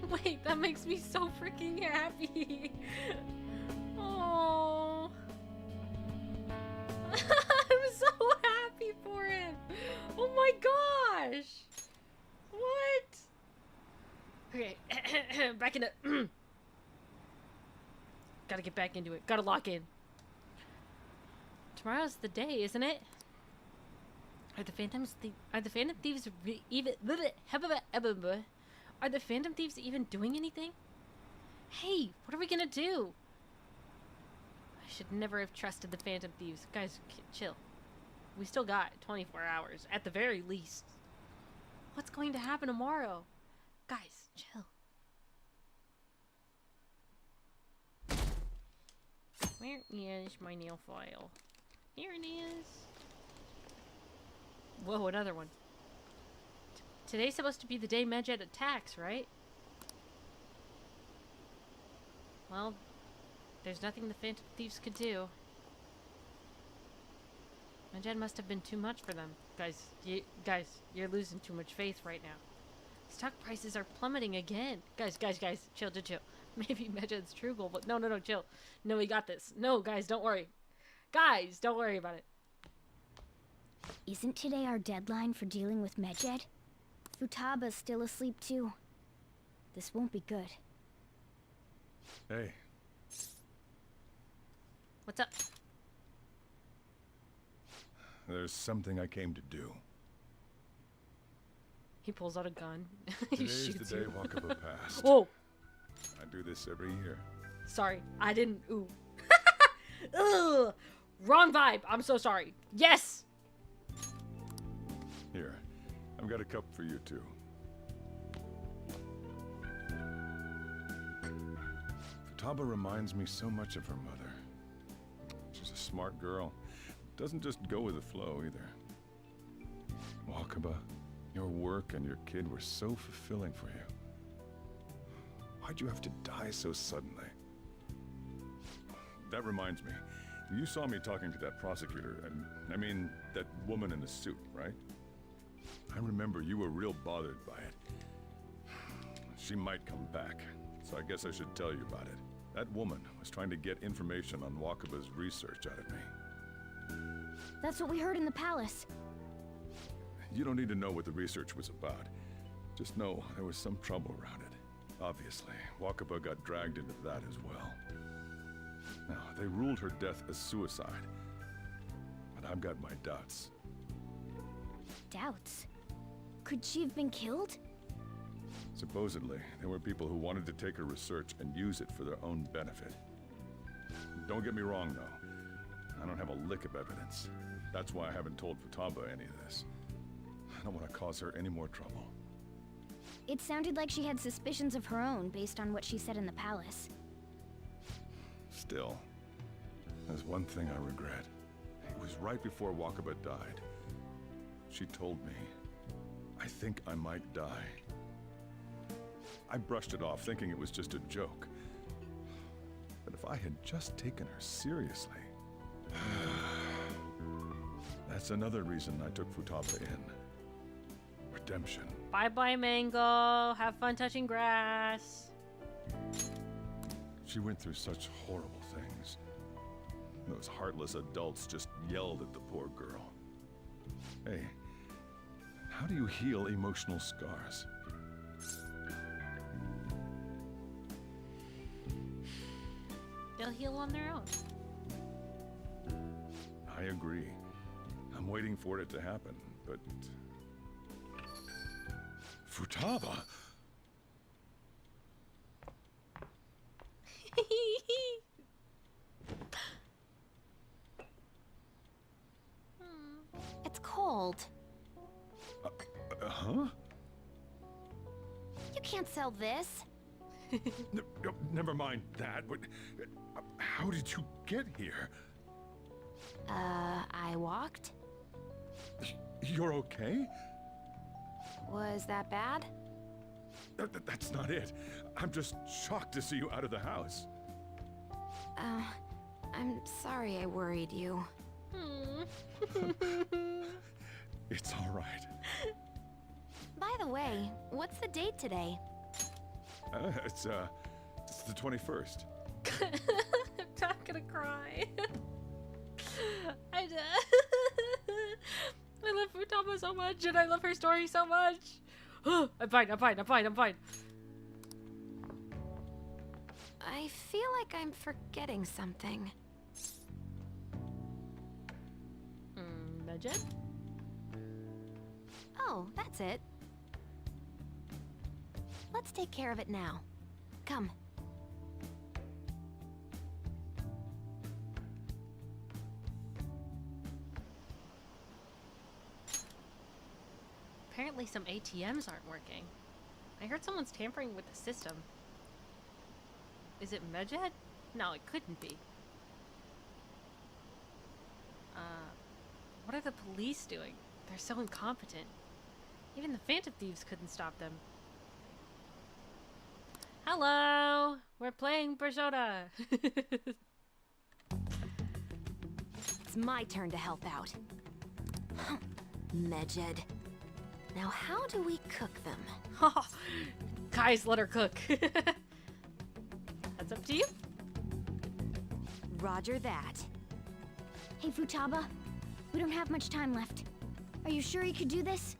Wait, that makes me so freaking happy. Oh. I'm so happy for him. Oh my gosh. What? Okay, back into gotta get back into it. Gotta lock in. Tomorrow's the day, isn't it? Are the Phantom Thieves even? Are the Phantom Thieves even doing anything? Hey, what are we gonna do? I should never have trusted the Phantom Thieves. Guys, chill. We still got 24 hours, at the very least. What's going to happen tomorrow? Guys, chill. Where is my nail file? Here it is. Whoa, another one. Today's supposed to be the day Medjed attacks, right? Well, there's nothing the Phantom Thieves could do. Medjed must have been too much for them. Guys, you're losing too much faith right now. Stock prices are plummeting again. Guys, chill. Maybe Medjed's true goal, but no, chill. No, we got this. No, guys, don't worry. Guys, don't worry about it. Isn't today our deadline for dealing with Medjed? Futaba's still asleep too. This won't be good. Hey, What's up? there's something I came to do. He pulls out a gun. He Today's shoots the day you. Wakaba passed. Whoa. I do this every year. Sorry, I didn't. Ooh. Ugh. Wrong vibe. I'm so sorry. Yes. Here, I've got a cup for you too. Futaba reminds me so much of her mother. She's a smart girl. Doesn't just go with the flow either. Wakaba, your work and your kid were so fulfilling for you. Why'd you have to die so suddenly? That reminds me. You saw me talking to that prosecutor, and I mean, that woman in the suit, right? I remember you were real bothered by it. She might come back, so I guess I should tell you about it. That woman was trying to get information on Wakaba's research out of me. That's what we heard in the palace. You don't need to know what the research was about. Just know there was some trouble around it. Obviously, Wakaba got dragged into that as well. Now, they ruled her death as suicide. But I've got my doubts. Doubts? Could she have been killed? Supposedly, there were people who wanted to take her research and use it for their own benefit. Don't get me wrong, though. I don't have a lick of evidence. That's why I haven't told Futaba any of this. I don't want to cause her any more trouble. It sounded like she had suspicions of her own based on what she said in the palace. Still, there's one thing I regret. It was right before Wakaba died. She told me, I think I might die. I brushed it off, thinking it was just a joke. But if I had just taken her seriously... That's another reason I took Futaba in. Redemption. Bye-bye, Mango. Have fun touching grass. She went through such horrible things. Those heartless adults just yelled at the poor girl. Hey, how do you heal emotional scars? They'll heal on their own. I agree. I'm waiting for it to happen, but... Futaba? It's cold. Huh? You can't sell this. Never mind that, but... how did you get here? I walked? You're okay? Was that bad? That's not it. I'm just shocked to see you out of the house. I'm sorry I worried you. It's all right. By the way, what's the date today? It's the 21st. I'm not gonna cry. I love Futaba so much, and I love her story so much. I'm fine. I feel like I'm forgetting something. Majid? Oh, that's it. Let's take care of it now. Come. Apparently some ATMs aren't working. I heard someone's tampering with the system. Is it Majid? No, it couldn't be. What are the police doing? They're so incompetent. Even the Phantom Thieves couldn't stop them. Hello! We're playing Persona! It's my turn to help out. Majid. Now how do we cook them? Guys, let her cook. That's up to you. Roger that. Hey, Futaba. We don't have much time left. Are you sure you could do this?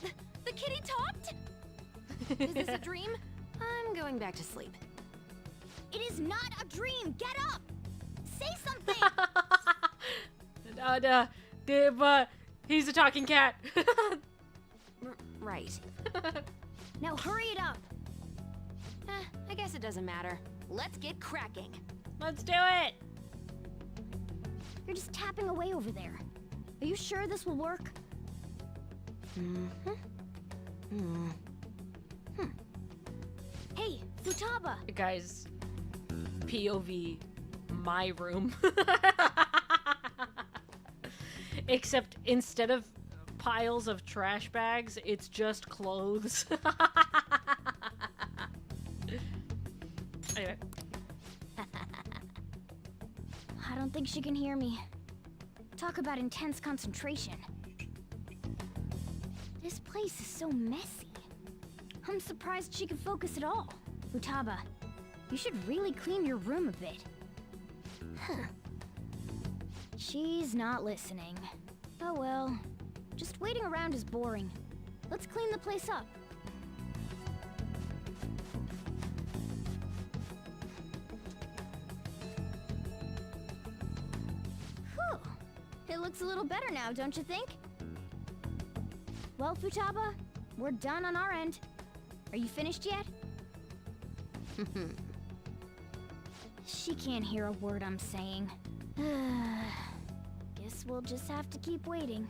The kitty talked? Is this a dream? I'm going back to sleep. It is not a dream! Get up! Say something! He's a talking cat. Right. Now hurry it up! I guess it doesn't matter. Let's get cracking. Let's do it! You're just tapping away over there. Are you sure this will work? Hey, Futaba! Guys, POV, my room. Except instead of piles of trash bags, it's just clothes. Anyway. I don't think she can hear me. Talk about intense concentration. This place is so messy. I'm surprised she can focus at all. Futaba, you should really clean your room a bit. She's not listening. Oh well. Just waiting around is boring. Let's clean the place up. Whew. It looks a little better now, don't you think? Well, Futaba, we're done on our end. Are you finished yet? She can't hear a word I'm saying. Guess we'll just have to keep waiting.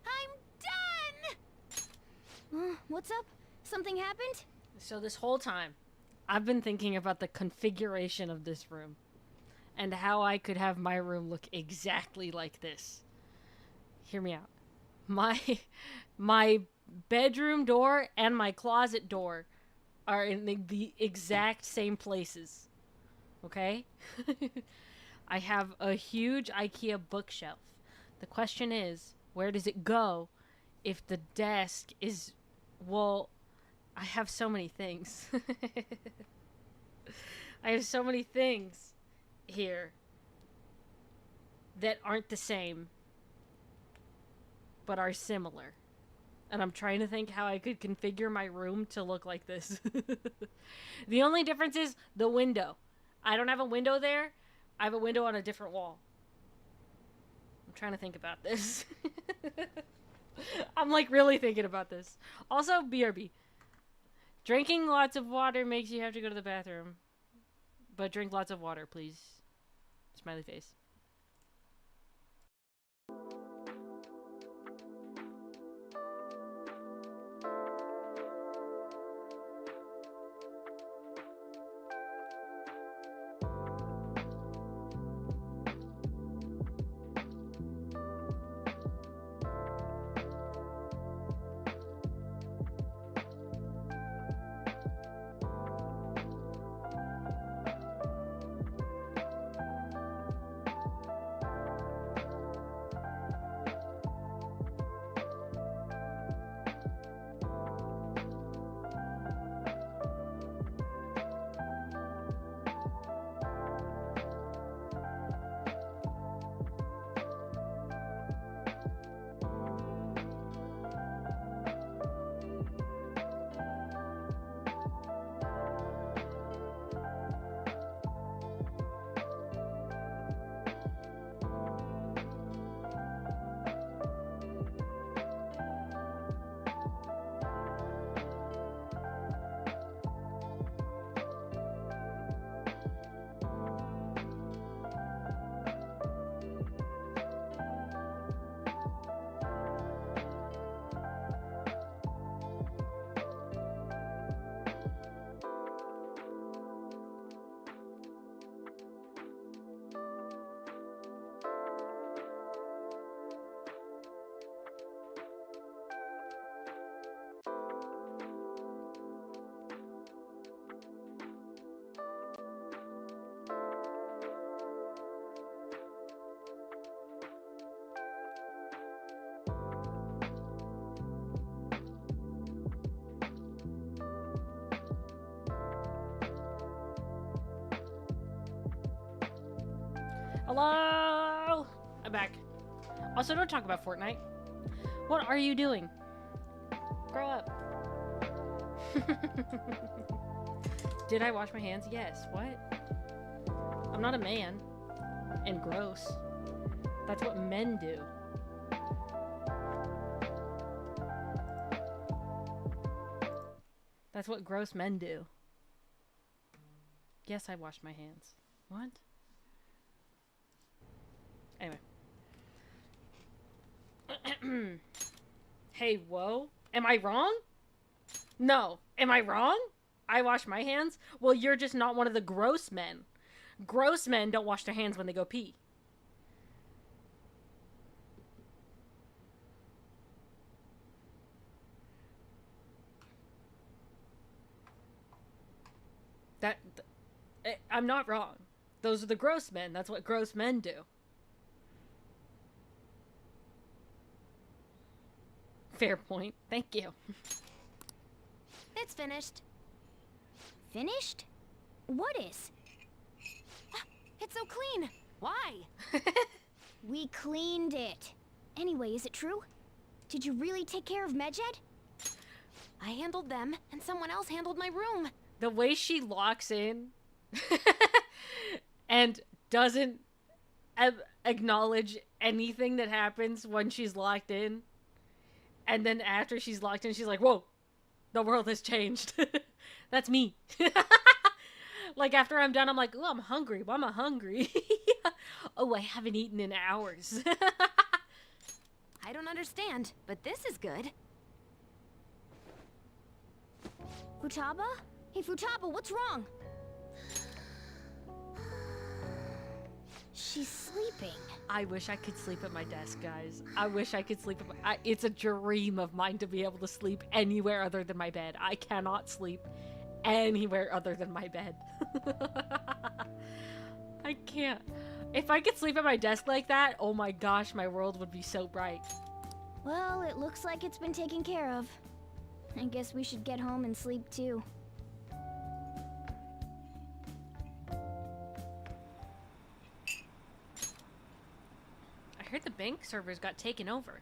I'm done! What's up? Something happened? So this whole time, I've been thinking about the configuration of this room and how I could have my room look exactly like this. Hear me out. My bedroom door and my closet door are in the exact same places. Okay? I have a huge IKEA bookshelf. The question is, where does it go if the desk is, well, I have so many things. I have so many things here that aren't the same but are similar. And I'm trying to think how I could configure my room to look like this. The only difference is the window. I don't have a window there. I have a window on a different wall. I'm trying to think about this. I'm like really thinking about this. Also, BRB. Drinking lots of water makes you have to go to the bathroom. But drink lots of water, please. Smiley face. Hello? I'm back. Also, don't talk about Fortnite. What are you doing? Grow up. Did I wash my hands? Yes. What? I'm not a man. And gross. That's what men do. That's what gross men do. Yes, I washed my hands. What? Anyway. Hey, whoa. Am I wrong? No. Am I wrong? I wash my hands? Well, you're just not one of the gross men. Gross men don't wash their hands when they go pee. I'm not wrong. Those are the gross men. That's what gross men do. Fair point. Thank you. It's finished. Finished? What is? It's so clean. Why? We cleaned it. Anyway, is it true? Did you really take care of Medjed? I handled them, and someone else handled my room. The way she locks in and doesn't acknowledge anything that happens when she's locked in. And then after she's locked in, she's like, whoa, the world has changed. That's me. Like, after I'm done, I'm like, oh, I'm hungry. Why am I hungry? Oh, I haven't eaten in hours. I don't understand, but this is good. Futaba? Hey, Futaba, what's wrong? She's sleeping. I wish I could sleep at my desk, guys. I wish I could sleep at my... it's a dream of mine to be able to sleep anywhere other than my bed. I cannot sleep anywhere other than my bed. I can't. If I could sleep at my desk like that, oh my gosh, my world would be so bright. Well, it looks like it's been taken care of. I guess we should get home and sleep too. I heard the bank servers got taken over.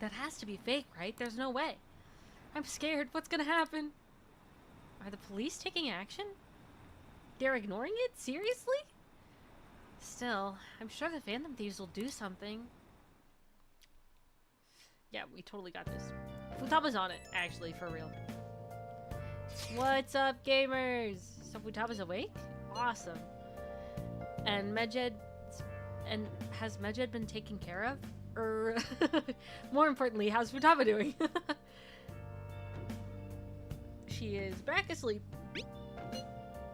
That has to be fake, right? There's no way. I'm scared. What's gonna happen? Are the police taking action? They're ignoring it? Seriously? Still, I'm sure the Phantom Thieves will do something. Yeah, we totally got this. Futaba's on it, actually, for real. What's up, gamers? So Futaba's awake? Awesome. And Medjed... And has Medjed been taken care of? Or, more importantly, how's Futaba doing? She is back asleep.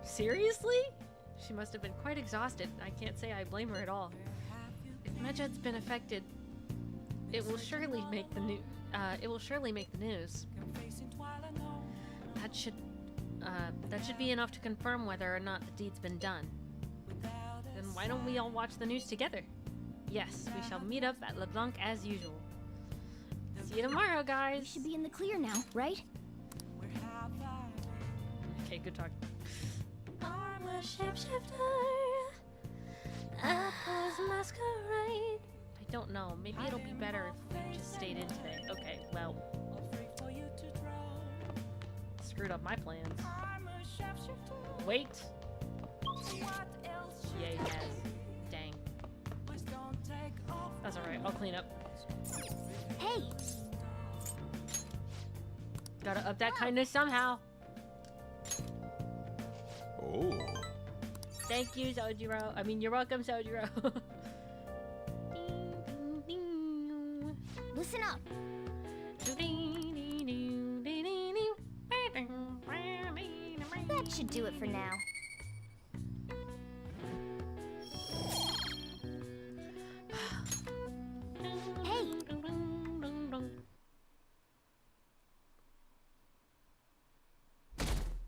Seriously? She must have been quite exhausted. I can't say I blame her at all. If Medjed's been affected, it will surely make the news. That should be enough to confirm whether or not the deed's been done. Then why don't we all watch the news together? Yes, we shall meet up at LeBlanc as usual. See you tomorrow, guys. We should be in the clear now, right? Okay, good talk. I'm a shapeshifter. I pose masquerade. I don't know. Maybe it'll be better if we just stayed in today. Okay, well. Screwed up my plans. Wait. Yeah, he has. Dang. That's alright. I'll clean up. Hey! Gotta up that kindness somehow. Oh. Thank you, Sojiro. I mean, you're welcome, Sojiro. Listen up! That should do it for now. Hey!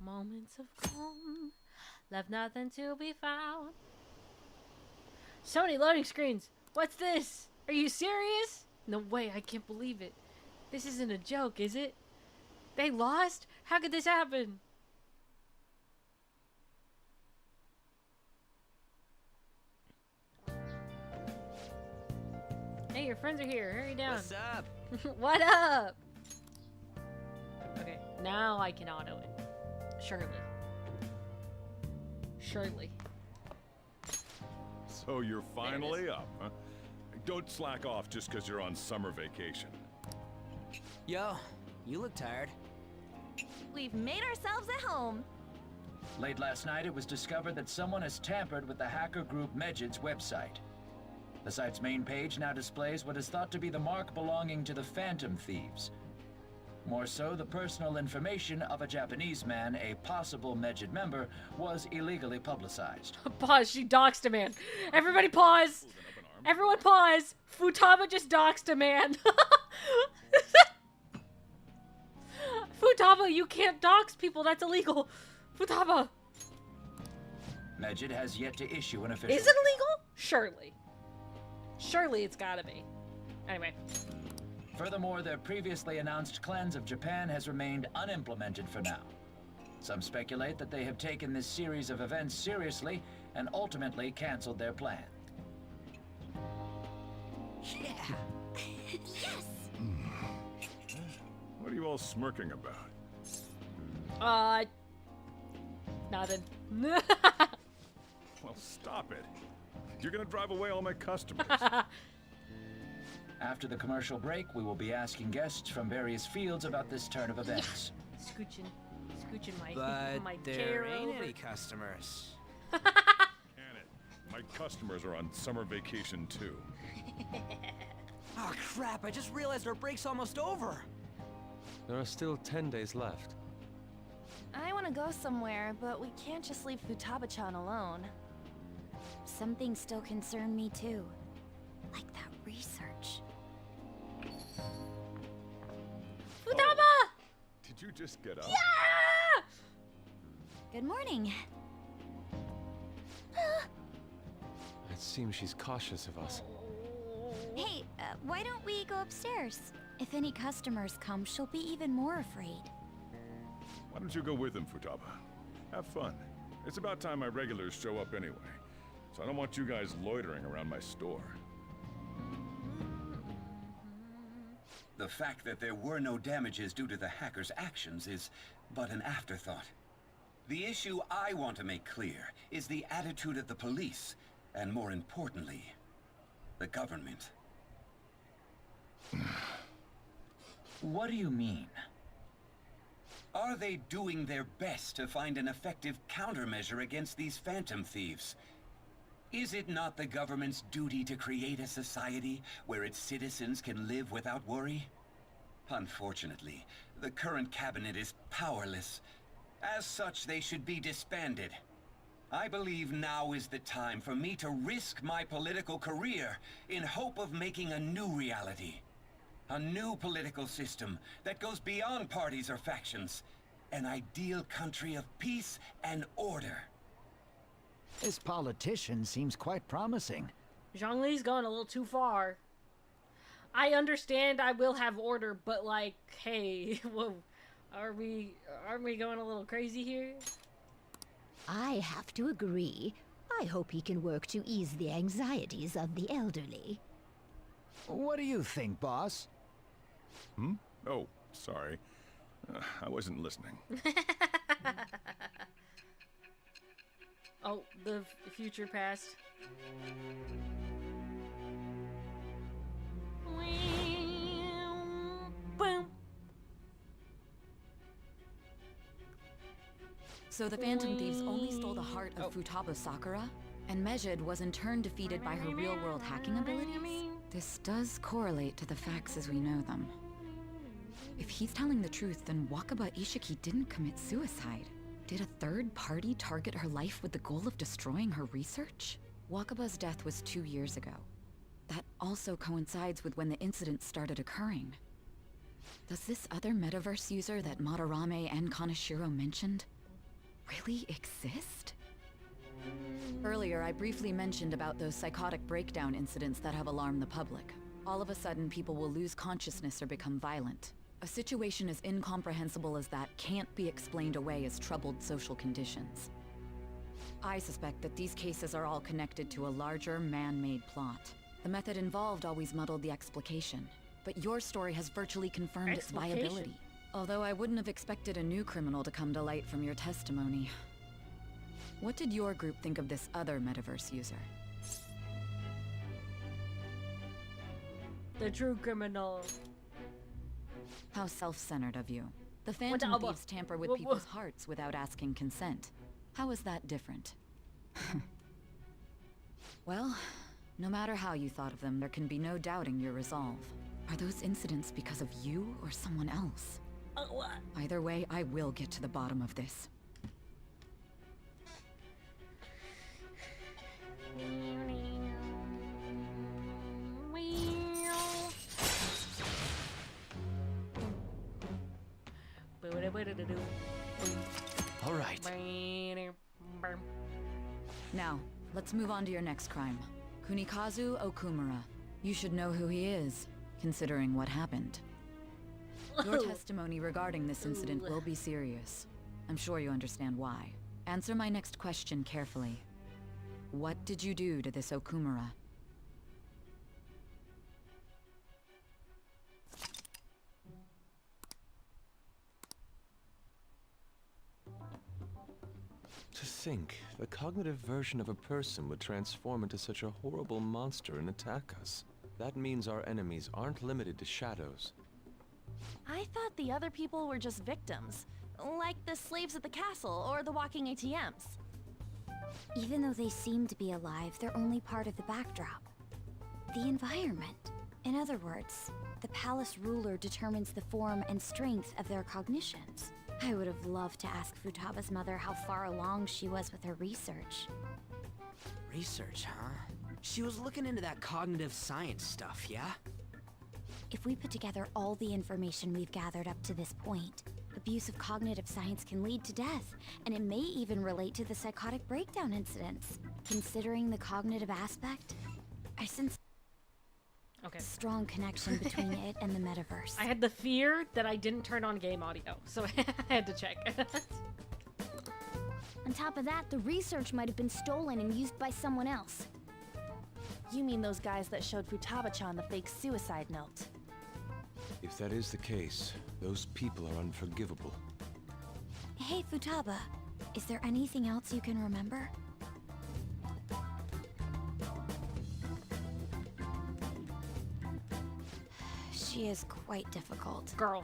Moments of calm, left nothing to be found. So many loading screens. What's this? Are you serious? No way, I can't believe it. This isn't a joke, is it? They lost? How could this happen? Hey, your friends are here. Hurry down. What's up? What up? Okay, now I can auto it. Surely. Surely. So you're finally up, huh? Don't slack off just because you're on summer vacation. Yo, you look tired. We've made ourselves at home. Late last night, it was discovered that someone has tampered with the hacker group Medjed's website. The site's main page now displays what is thought to be the mark belonging to the Phantom Thieves. More so, the personal information of a Japanese man, a possible Medjed member, was illegally publicized. Pause, she doxed a man. Everybody pause! Everyone pause! Futaba just doxed a man. Futaba, you can't dox people, that's illegal. Futaba! Medjed has yet to issue an official... Is it illegal? Surely. Surely it's gotta be. Anyway. Furthermore, their previously announced cleanse of Japan has remained unimplemented for now. Some speculate that they have taken this series of events seriously and ultimately canceled their plan. Yeah. Yes! What are you all smirking about? Nodded. Well, stop it. You're gonna drive away all my customers. After the commercial break, we will be asking guests from various fields about this turn of events. Scooching my But my there chair ain't over. any customers. Can it? My customers are on summer vacation too. Oh crap, I just realized our break's almost over. There are still 10 days left. I want to go somewhere, but we can't just leave Futaba-chan alone. Some things still concern me too. Like that research. Futaba! Did you just get up? Yeah! Good morning. It seems she's cautious of us. Hey, why don't we go upstairs? If any customers come, she'll be even more afraid. Why don't you go with them, Futaba? Have fun. It's about time my regulars show up anyway. So I don't want you guys loitering around my store. The fact that there were no damages due to the hackers' actions is but an afterthought. The issue I want to make clear is the attitude of the police, and more importantly, the government. What do you mean? Are they doing their best to find an effective countermeasure against these phantom thieves? Is it not the government's duty to create a society where its citizens can live without worry? Unfortunately, the current cabinet is powerless. As such, they should be disbanded. I believe now is the time for me to risk my political career in hope of making a new reality. A new political system that goes beyond parties or factions. An ideal country of peace and order. This politician seems quite promising. Zhongli's gone a little too far. I understand I will have order, but like, hey, whoa, aren't we going a little crazy here? I have to agree. I hope he can work to ease the anxieties of the elderly. What do you think, boss? Hmm? Oh, sorry. I wasn't listening. Oh, the future past. Boom. So the Phantom Thieves only stole the heart of Futaba Sakura, and Mejid was in turn defeated by her real-world hacking abilities? This does correlate to the facts as we know them. If he's telling the truth, then Wakaba Ishiki didn't commit suicide. Did a third party target her life with the goal of destroying her research? Wakaba's death was 2 years ago. That also coincides with when the incident started occurring. Does this other metaverse user that Madarame and Kaneshiro mentioned really exist? Earlier, I briefly mentioned about those psychotic breakdown incidents that have alarmed the public. All of a sudden, people will lose consciousness or become violent. A situation as incomprehensible as that can't be explained away as troubled social conditions. I suspect that these cases are all connected to a larger, man-made plot. The method involved always muddled the explication, but your story has virtually confirmed its viability. Although I wouldn't have expected a new criminal to come to light from your testimony. What did your group think of this other metaverse user? The true criminal. How self-centered of you. The Phantom Thieves tamper with people's hearts without asking consent. How is that different? Well, no matter how you thought of them, there can be no doubting your resolve. Are those incidents because of you or someone else? Either way, I will get to the bottom of this. All right. Now, let's move on to your next crime. Kunikazu Okumura. You should know who he is, considering what happened. Your testimony regarding this incident will be serious. I'm sure you understand why. Answer my next question carefully. What did you do to this Okumura? To think, the cognitive version of a person would transform into such a horrible monster and attack us. That means our enemies aren't limited to shadows. I thought the other people were just victims, like the slaves at the castle or the walking ATMs. Even though they seem to be alive, they're only part of the backdrop. The environment. In other words, the palace ruler determines the form and strength of their cognitions. I would have loved to ask Futaba's mother how far along she was with her research. Research, huh? She was looking into that cognitive science stuff, yeah? If we put together all the information we've gathered up to this point, abuse of cognitive science can lead to death, and it may even relate to the psychotic breakdown incidents. Considering the cognitive aspect, I sense a strong connection between it and the metaverse. I had the fear that I didn't turn on game audio, so I had to check. On top of that, the research might have been stolen and used by someone else. You mean those guys that showed Futaba-chan the fake suicide note? If that is the case, those people are unforgivable. Hey, Futaba, is there anything else you can remember? She is quite difficult. Girl.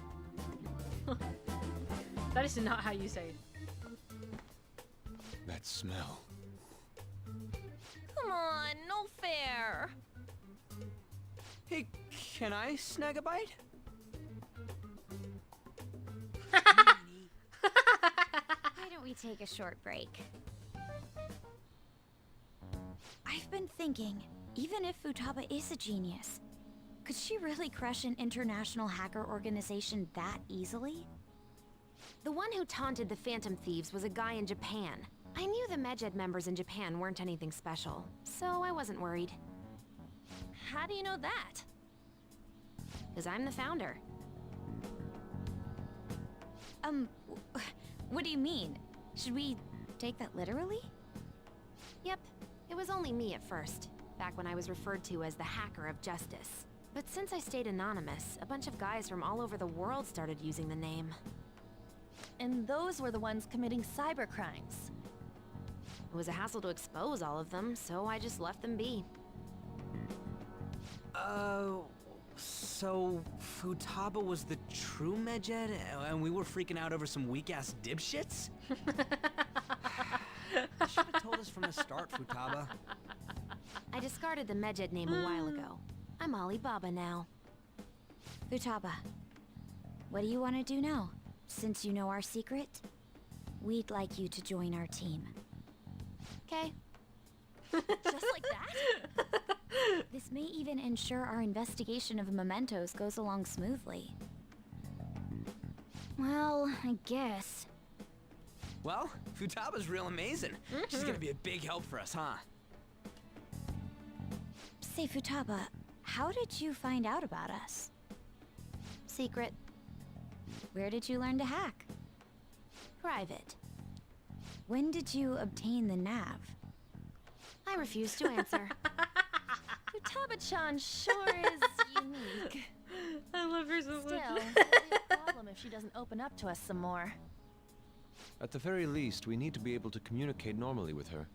That is not how you say it. That smell. Come on, no fair. Hey, can I snag a bite? Why don't we take a short break? I've been thinking, even if Futaba is a genius, could she really crush an international hacker organization that easily? The one who taunted the Phantom Thieves was a guy in Japan. I knew the Medjed members in Japan weren't anything special, so I wasn't worried. How do you know that? Because I'm the founder. What do you mean? Should we take that literally? Yep, it was only me at first, back when I was referred to as the Hacker of Justice. But since I stayed anonymous, a bunch of guys from all over the world started using the name. And those were the ones committing cybercrimes. It was a hassle to expose all of them, so I just left them be. So Futaba was the true Medjed, and we were freaking out over some weak-ass dipshits? You should have told us from the start, Futaba. I discarded the Medjed name a while ago. I'm Alibaba now. Futaba, what do you want to do now? Since you know our secret, we'd like you to join our team. Okay. Just like that? This may even ensure our investigation of mementos goes along smoothly. Well, I guess. Well, Futaba's real amazing. She's gonna be a big help for us, huh? Say, Futaba, how did you find out about us? Secret. Where did you learn to hack? Private. When did you obtain the nav? I refuse to answer. Futaba-chan sure is unique. I love her so much. Still, it'll be a problem if she doesn't open up to us some more. At the very least, we need to be able to communicate normally with her.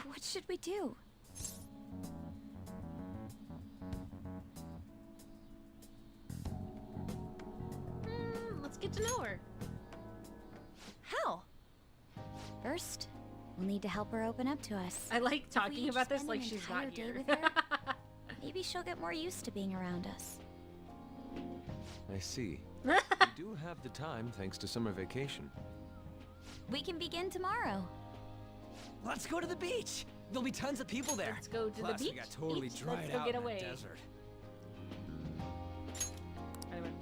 What should we do? Let's get to know her. How? First, we'll need to help her open up to us. I like If talking we about this spend like an she's entire not day here. with her, maybe she'll get more used to being around us. I see. We do have the time thanks to summer vacation. We can begin tomorrow. Let's go to the beach! There'll be tons of people there. Let's go to Plus, the beach. we got totally Let's dried go out get in away. the desert. Anyway.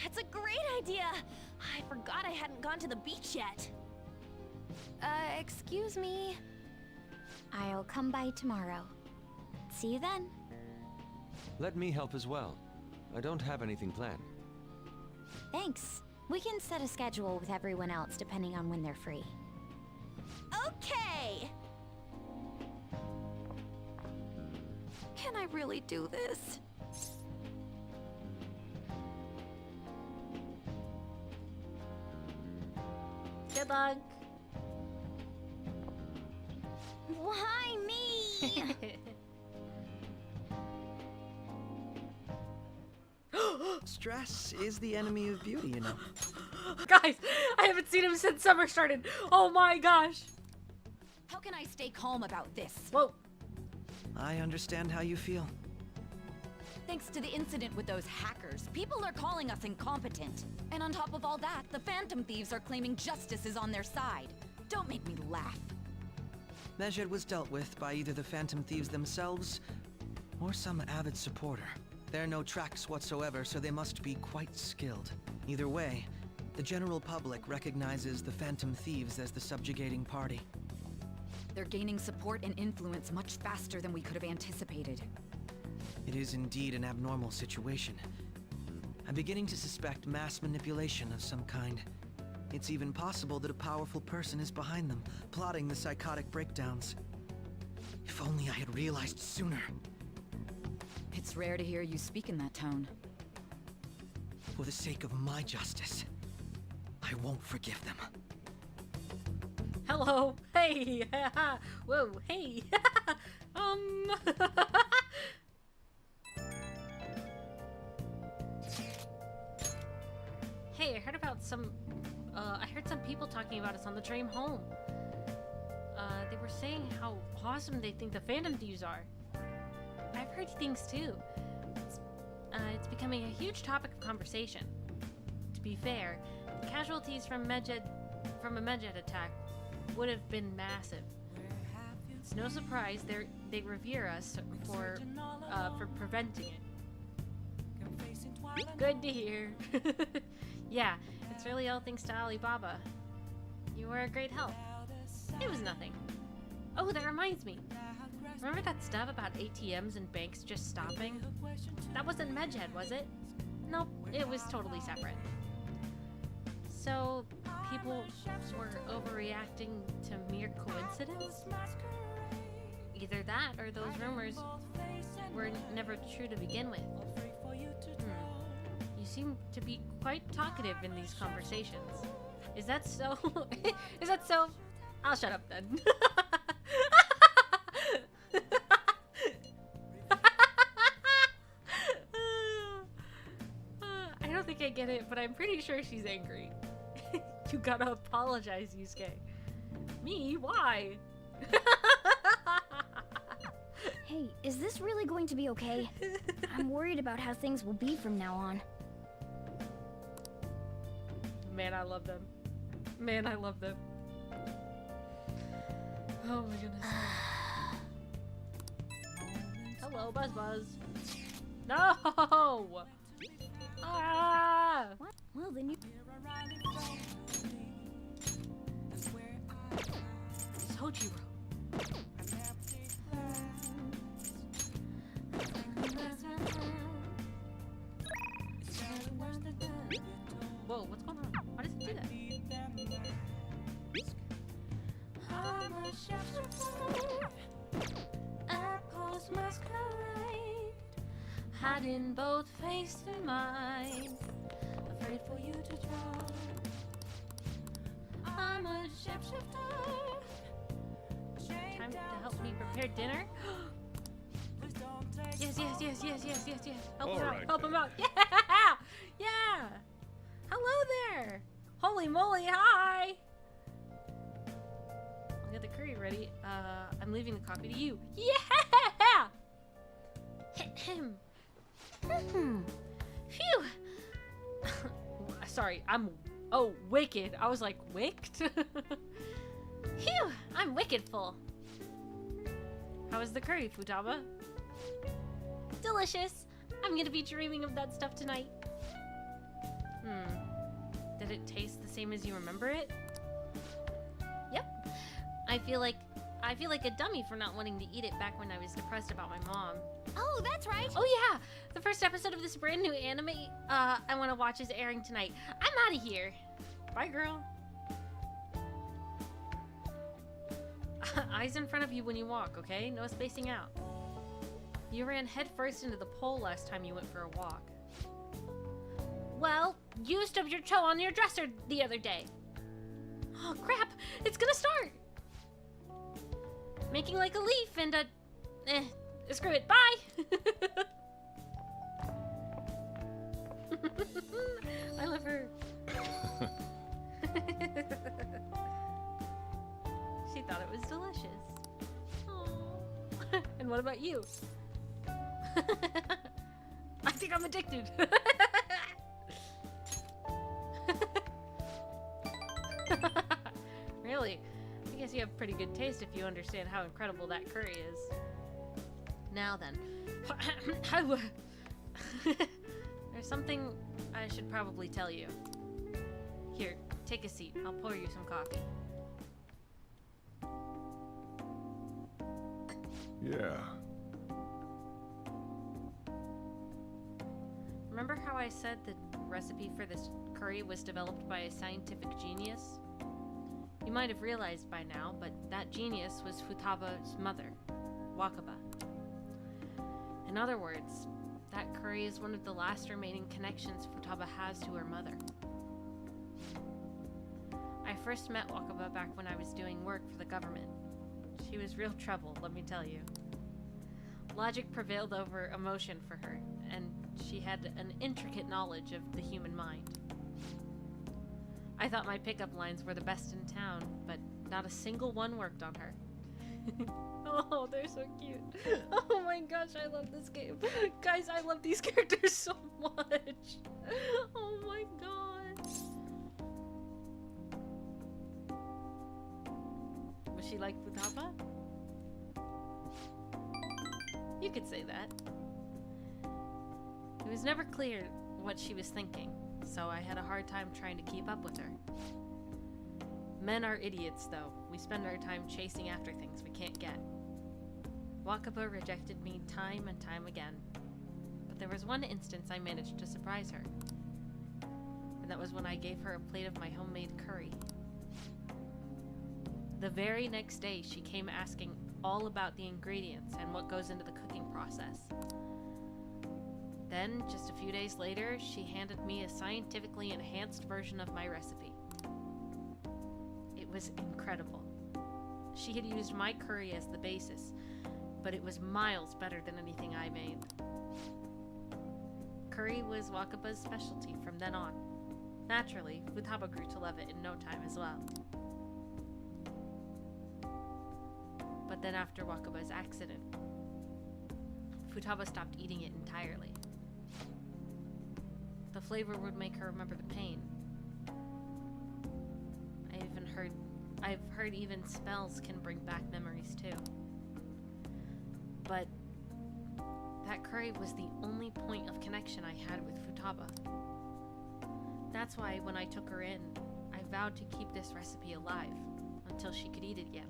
That's a great idea! I forgot I hadn't gone to the beach yet. Excuse me. I'll come by tomorrow. See you then. Let me help as well. I don't have anything planned. Thanks. We can set a schedule with everyone else depending on when they're free. Okay! Can I really do this? Good luck. Why me? Stress is the enemy of beauty, you know. Guys, I haven't seen him since summer started. Oh my gosh. How can I stay calm about this? Whoa. I understand how you feel. Thanks to the incident with those hackers, people are calling us incompetent. And on top of all that, the Phantom Thieves are claiming justice is on their side. Don't make me laugh. Mejed was dealt with by either the Phantom Thieves themselves or some avid supporter. There are no tracks whatsoever, so they must be quite skilled. Either way, the general public recognizes the Phantom Thieves as the subjugating party. They're gaining support and influence much faster than we could have anticipated. It is indeed an abnormal situation. I'm beginning to suspect mass manipulation of some kind. It's even possible that a powerful person is behind them, plotting the psychotic breakdowns. If only I had realized sooner. It's rare to hear you speak in that tone. For the sake of my justice, I won't forgive them. Hello. Hey. Whoa. Hey. Hey, I heard about some. I heard some people talking about us on the train home. They were saying how awesome they think the Phantom Thieves are. I've heard things too. It's becoming a huge topic of conversation. To be fair, the casualties from a Mejed attack would have been massive. It's no surprise they revere us for preventing it. Good to hear. Yeah, it's really all thanks to Alibaba. You were a great help. It was nothing. Oh, that reminds me. Remember that stuff about ATMs and banks just stopping? That wasn't Mejed, was it? Nope, it was totally separate. So, people were overreacting to mere coincidence? Either that, or those rumors were never true to begin with. You seem to be quite talkative in these conversations. Is that so? Is that so? I'll shut up then. I don't think I get it, but I'm pretty sure she's angry. You gotta apologize, Yusuke. Me? Why? Hey, is this really going to be okay? I'm worried about how things will be from now on. Man, I love them. Man, I love them. Oh my goodness. Hello, Buzz Buzz. No! Ah! Well, then you... Sojiro. Whoa, what's going on? Why does it do that? I'm a shapeshifter. I pose masquerade, Hiding both face and mind. afraid for you to try. I'm a shapeshifter. Time to help me prepare dinner? Yes. Help him out. Help him out. Yeah! Yeah! Hello there! Holy moly, hi! I'll get the curry ready. I'm leaving the coffee to you. Yeah! Phew! Sorry, oh, wicked. I was like, wicked? Phew! I'm wicked full. How is the curry, Futaba? Delicious! I'm gonna be dreaming of that stuff tonight. Did it taste the same as you remember it? Yep. I feel like a dummy for not wanting to eat it back when I was depressed about my mom. Oh, that's right! Oh yeah! The first episode of this brand new anime I want to watch is airing tonight. I'm out of here. Bye, girl. Eyes in front of you when you walk, okay? No spacing out. You ran headfirst into the pole last time you went for a walk. Well, you stubbed your toe on your dresser the other day. Oh crap! It's gonna start! making like a leaf and a... screw it, bye! I love her. She thought it was delicious. Aww. And what about you? I think I'm addicted. Really? I guess you have pretty good taste if you understand how incredible that curry is. Now then. There's something I should probably tell you. Here, take a seat. I'll pour you some coffee. Yeah. Remember how I said the recipe for this curry was developed by a scientific genius? You might have realized by now, but that genius was Futaba's mother, Wakaba. In other words, that curry is one of the last remaining connections Futaba has to her mother. I first met Wakaba back when I was doing work for the government. She was real trouble, let me tell you. Logic prevailed over emotion for her, and she had an intricate knowledge of the human mind. I thought my pickup lines were the best in town, but not a single one worked on her. Oh, they're so cute. Oh my gosh, I love this game. Guys, I love these characters so much. Oh my god. Was she like Futaba? You could say that. It was never clear what she was thinking, so I had a hard time trying to keep up with her. Men are idiots, though. We spend our time chasing after things we can't get. Wakaba rejected me time and time again, but there was one instance I managed to surprise her, and that was when I gave her a plate of my homemade curry. The very next day, she came asking all about the ingredients and what goes into the cooking process. Then, just a few days later, she handed me a scientifically enhanced version of my recipe. It was incredible. She had used my curry as the basis, but it was miles better than anything I made. Curry was Wakaba's specialty from then on. Naturally, Futaba grew to love it in no time as well. But then after Wakaba's accident, Futaba stopped eating it entirely. The flavor would make her remember the pain. I've heard even smells can bring back memories too. But that curry was the only point of connection I had with Futaba. That's why when I took her in, I vowed to keep this recipe alive until she could eat it again.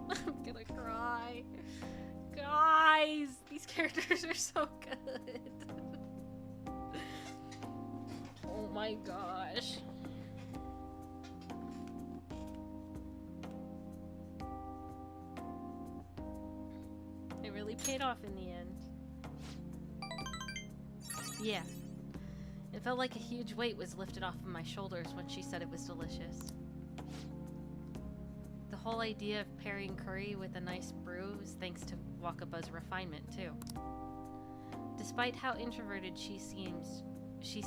I'm gonna cry. Guys, these characters are so good. Oh my gosh. It really paid off in the end. Yeah. It felt like a huge weight was lifted off of my shoulders when she said it was delicious. The whole idea of pairing curry with a nice brew is thanks to Wakaba's refinement, too. Despite how introverted she seemed, she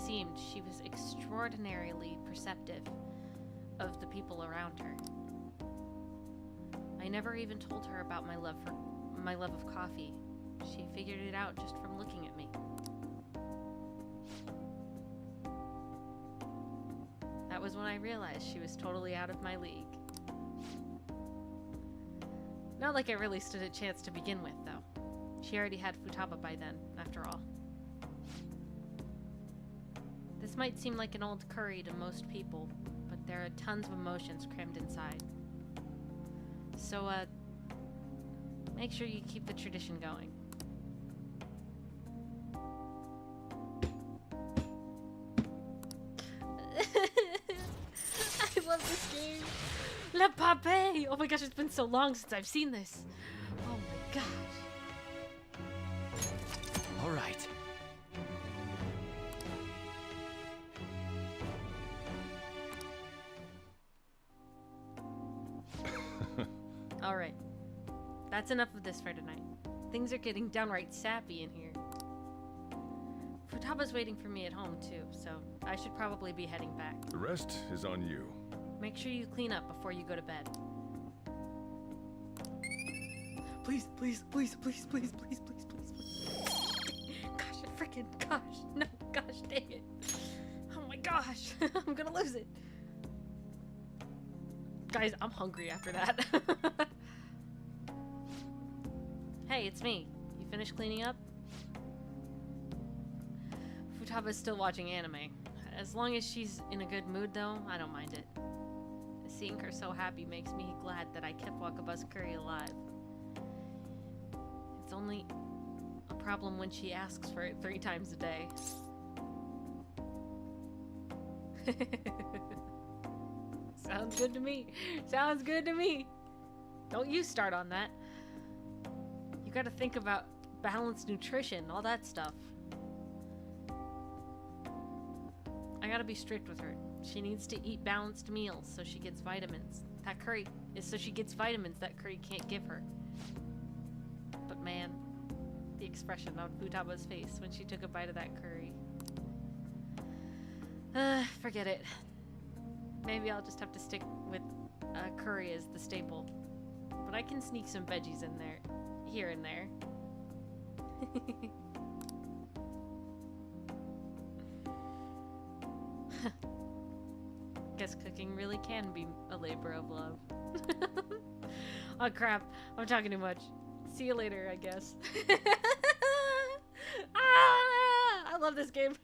was extraordinarily perceptive of the people around her. I never even told her about my love of coffee. She figured it out just from looking at me. That was when I realized she was totally out of my league. Not like I really stood a chance to begin with, though. She already had Futaba by then, after all. This might seem like an old curry to most people, but there are tons of emotions crammed inside. So, make sure you keep the tradition going. I love this game. Le Pape! Oh my gosh, it's been so long since I've seen this. Oh my gosh. All right. Alright. That's enough of this for tonight. Things are getting downright sappy in here. Futaba's waiting for me at home too, so I should probably be heading back. The rest is on you. Make sure you clean up before you go to bed. Please, please, please, please, please, please, please, please, please. Gosh, freaking gosh. No, gosh, dang it. Oh my gosh. I'm gonna lose it. Guys, I'm hungry after that. Hey, it's me. You finished cleaning up? Futaba's still watching anime. As long as she's in a good mood, though, I don't mind it. Seeing her so happy makes me glad that I kept Wakaba's curry alive. It's only a problem when she asks for it 3 times a day. Sounds good to me. Sounds good to me. Don't you start on that. You gotta think about balanced nutrition, all that stuff. I gotta be strict with her. She needs to eat balanced meals so she gets vitamins. That curry is so she gets vitamins that curry can't give her. But man, the expression on Futaba's face when she took a bite of that curry. Forget it. Maybe I'll just have to stick with curry as the staple. But I can sneak some veggies in there, here and there. Guess cooking really can be a labor of love. Oh crap, I'm talking too much. See you later, I guess. Ah, I love this game.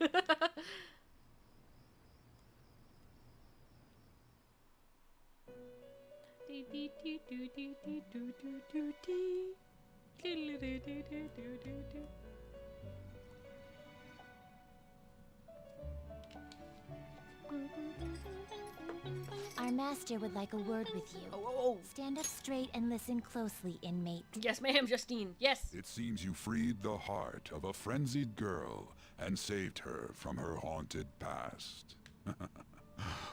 Our master would like a word with you. Oh. Stand up straight and listen closely, inmate. Yes, ma'am, Justine. Yes. It seems you freed the heart of a frenzied girl and saved her from her haunted past.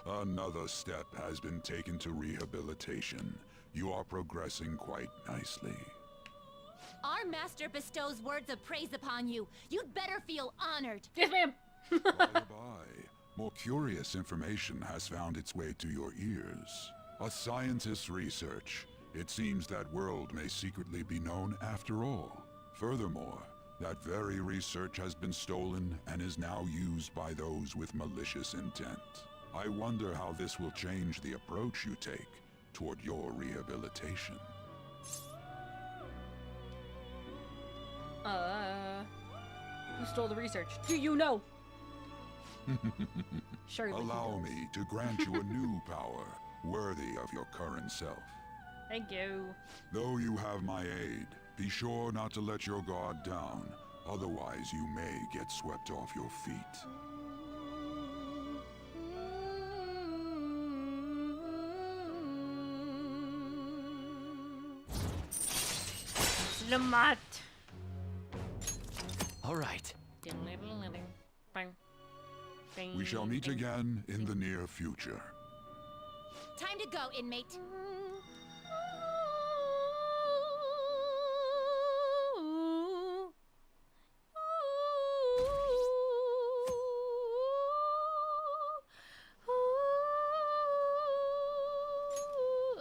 Another step has been taken to rehabilitation. You are progressing quite nicely. Our master bestows words of praise upon you. You'd better feel honored. Yes, ma'am. By the by, more curious information has found its way to your ears. A scientist's research. It seems that world may secretly be known after all. Furthermore, that very research has been stolen and is now used by those with malicious intent. I wonder how this will change the approach you take toward your rehabilitation. Who stole the research? Do you know? Surely. Allow me to grant you a new power, worthy of your current self. Thank you. Though you have my aid, be sure not to let your guard down, otherwise you may get swept off your feet. Slamat. All right. We shall meet again in the near future. Time to go, inmate.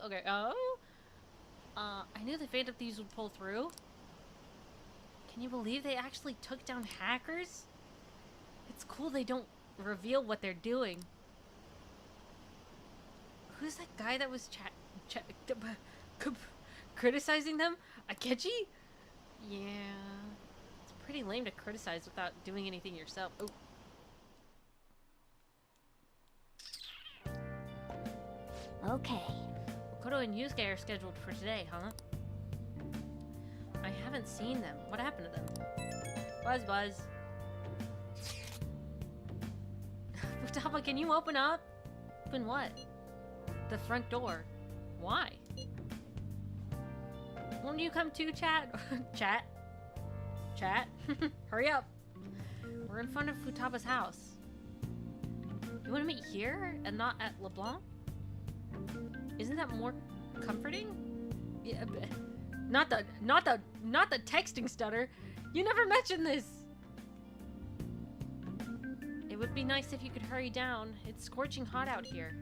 Okay, I knew the Phantom Thieves would pull through. Can you believe they actually took down hackers? It's cool they don't reveal what they're doing. Who's that guy that was criticizing them? Akechi? Yeah. It's pretty lame to criticize without doing anything yourself. Oh. Okay. Makoto and Yusuke are scheduled for today, huh? I haven't seen them. What happened to them? Buzz, Buzz. Futaba, can you open up? Open what? The front door. Why? Won't you come too, chat? Chat? Chat? Hurry up. We're in front of Futaba's house. You want to meet here and not at LeBlanc? Isn't that more comforting? Yeah, not the texting stutter. You never mentioned this. It would be nice if you could hurry down. It's scorching hot out here.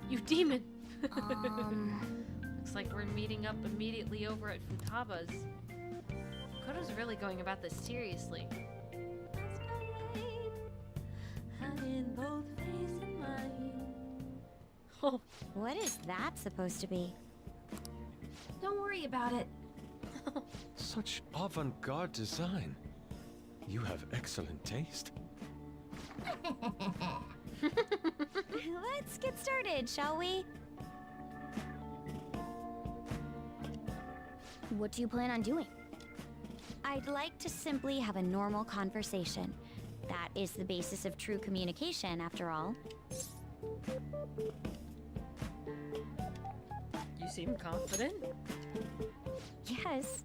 You demon. Looks like we're meeting up immediately over at Vtubers. Koto's really going about this seriously. Oh. What is that supposed to be? Don't worry about it. Such avant-garde design. You have excellent taste. Let's get started, shall we? What do you plan on doing? I'd like to simply have a normal conversation. That is the basis of true communication, after all. You seem confident. Yes,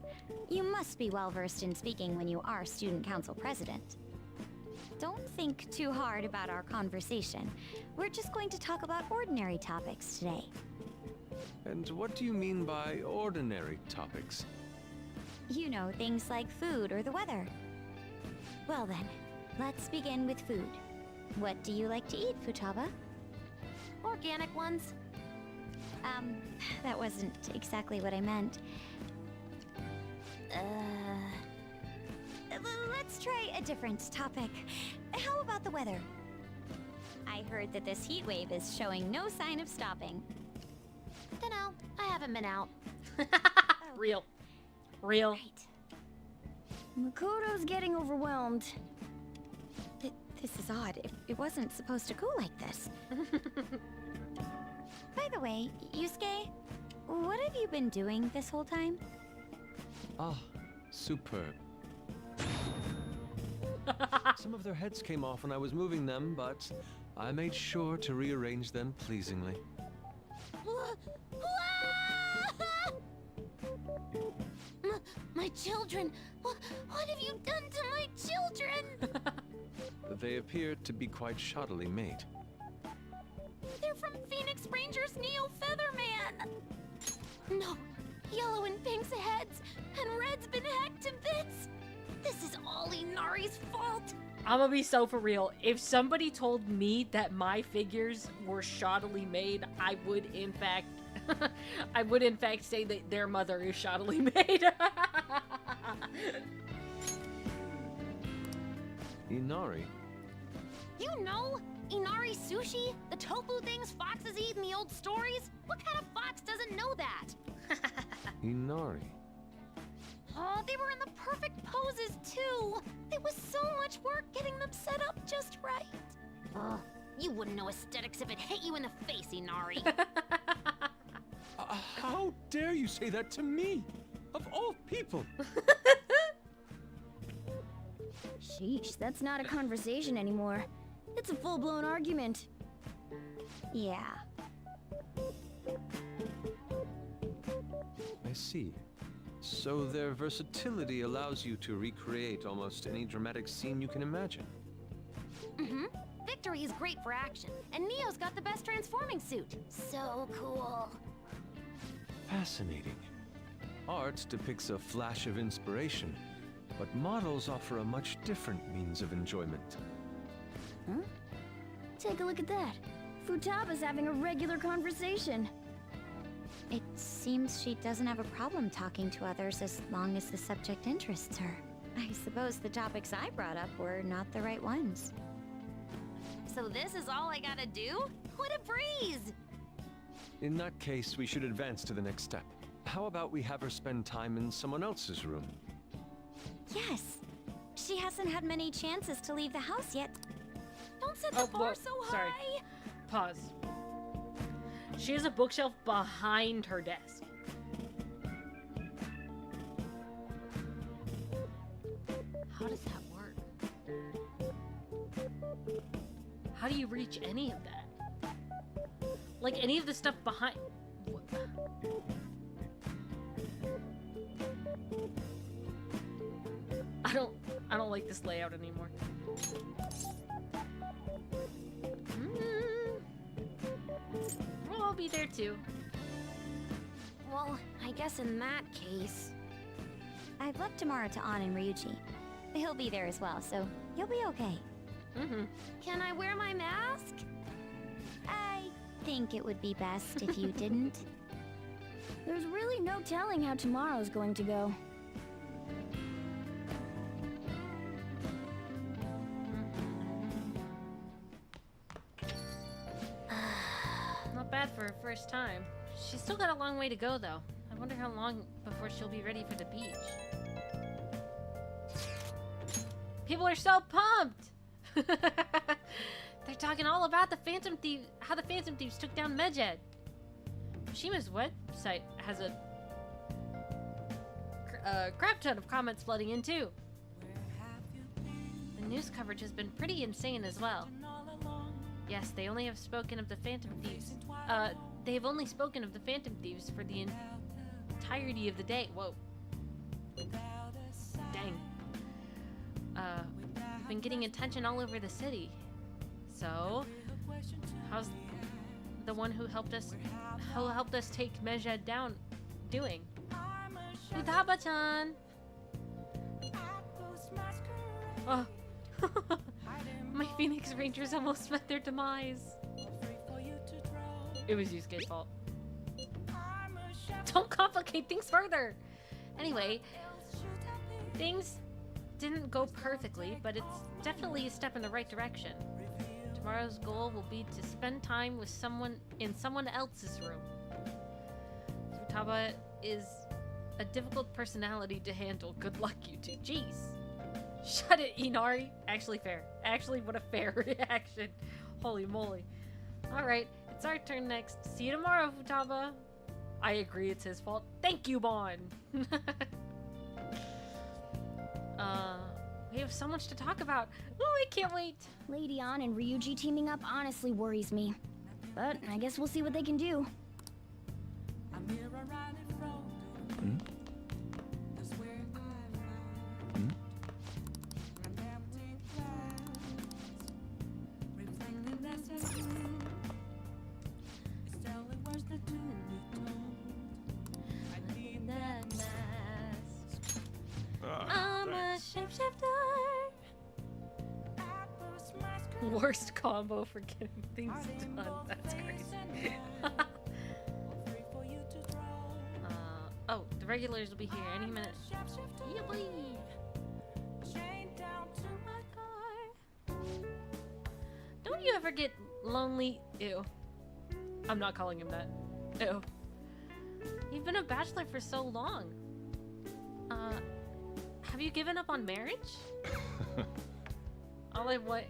you must be well versed in speaking when you are student council president. Don't think too hard about our conversation. We're just going to talk about ordinary topics today. And what do you mean by ordinary topics? You know, things like food or the weather. Well then, let's begin with food. What do you like to eat, Futaba? Organic ones. That wasn't exactly what I meant. Let's try a different topic. How about the weather? I heard that this heat wave is showing no sign of stopping. Dunno, I haven't been out. Real. Real. Right. Makoto's getting overwhelmed. This is odd. It wasn't supposed to go like this. By the way, Yusuke, what have you been doing this whole time? Ah, superb. Some of their heads came off when I was moving them, but I made sure to rearrange them pleasingly. My children! What have you done to my children? They appeared to be quite shoddily made. They're from Phoenix Rangers Neo Featherman! No! Yellow and Pink's heads, and Red's been hacked to bits! This is all Inari's fault! I'm gonna be so for real. If somebody told me that my figures were shoddily made, I would in fact say that their mother is shoddily made. Inari? You know, Inari sushi? The tofu things foxes eat in the old stories? What kind of fox doesn't know that? Inari. Oh, they were in the perfect poses, too! It was so much work getting them set up just right. Ugh, you wouldn't know aesthetics if it hit you in the face, Inari. How dare you say that to me? Of all people! Sheesh, that's not a conversation anymore. It's a full-blown argument. Yeah. I see. So their versatility allows you to recreate almost any dramatic scene you can imagine. Mm-hmm. Victory is great for action, and Neo's got the best transforming suit. So cool. Fascinating. Art depicts a flash of inspiration, but models offer a much different means of enjoyment. Huh? Take a look at that. Futaba's having a regular conversation. It seems she doesn't have a problem talking to others as long as the subject interests her. I suppose the topics I brought up were not the right ones. So this is all I gotta do? What a breeze! In that case, we should advance to the next step. How about we have her spend time in someone else's room? Yes. She hasn't had many chances to leave the house yet. Don't set the bar so sorry. high! Pause. She has a bookshelf behind her desk. How does that work? How do you reach any of that? Like any of the stuff behind... I don't like this layout anymore. I'll be there too. Well, I guess in that case... I've left Tamara to An and Ryuji. He'll be there as well, so you'll be okay. Can I wear my mask? I think it would be best if you didn't. There's really no telling how tomorrow's going to go. Not bad for her first time. She's still got a long way to go, though. I wonder how long before she'll be ready for the beach. People are so pumped! They're talking all about the Phantom Thieves, how the Phantom Thieves took down Medjed. Shima's website has a crap ton of comments flooding in, too. The news coverage has been pretty insane as well. Yes, they only have spoken of the Phantom Thieves. They've only spoken of the Phantom Thieves for the entirety of the day. Whoa. Dang. We've been getting attention all over the city. So, how's the one who helped us take Medjed down doing? Futaba-chan! Oh. My Phoenix Rangers almost met their demise. It was Yusuke's fault. Don't complicate things further! Anyway, things didn't go perfectly, but it's definitely a step in the right direction. Tomorrow's goal will be to spend time with someone in someone else's room. Futaba is a difficult personality to handle. Good luck, you two. Jeez. Shut it, Inari. Actually fair. Actually, what a fair reaction. Holy moly. Alright, it's our turn next. See you tomorrow, Futaba. I agree, it's his fault. Thank you, Bon. We have so much to talk about. Oh, I can't wait. Lady An and Ryuji teaming up honestly worries me. But I guess we'll see what they can do. I'm a shapeshifter. Worst combo for getting things done. That's crazy. Oh, the regulars will be here any minute. Yeah, boy. Don't you ever get lonely? Ew. I'm not calling him that. Ew. You've been a bachelor for so long. Have you given up on marriage? All I want...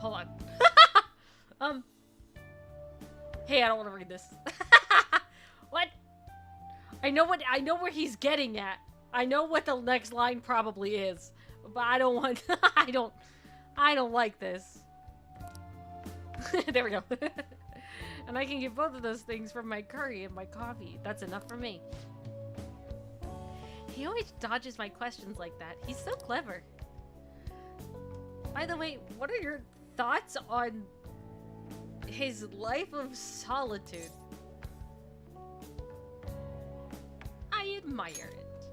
Hold on. Hey, I don't want to read this. What? I know where he's getting at. I know what the next line probably is. But I don't want... I don't like this. There we go. And I can get both of those things from my curry and my coffee. That's enough for me. He always dodges my questions like that. He's so clever. By the way, what are your thoughts on his life of solitude? I admire it.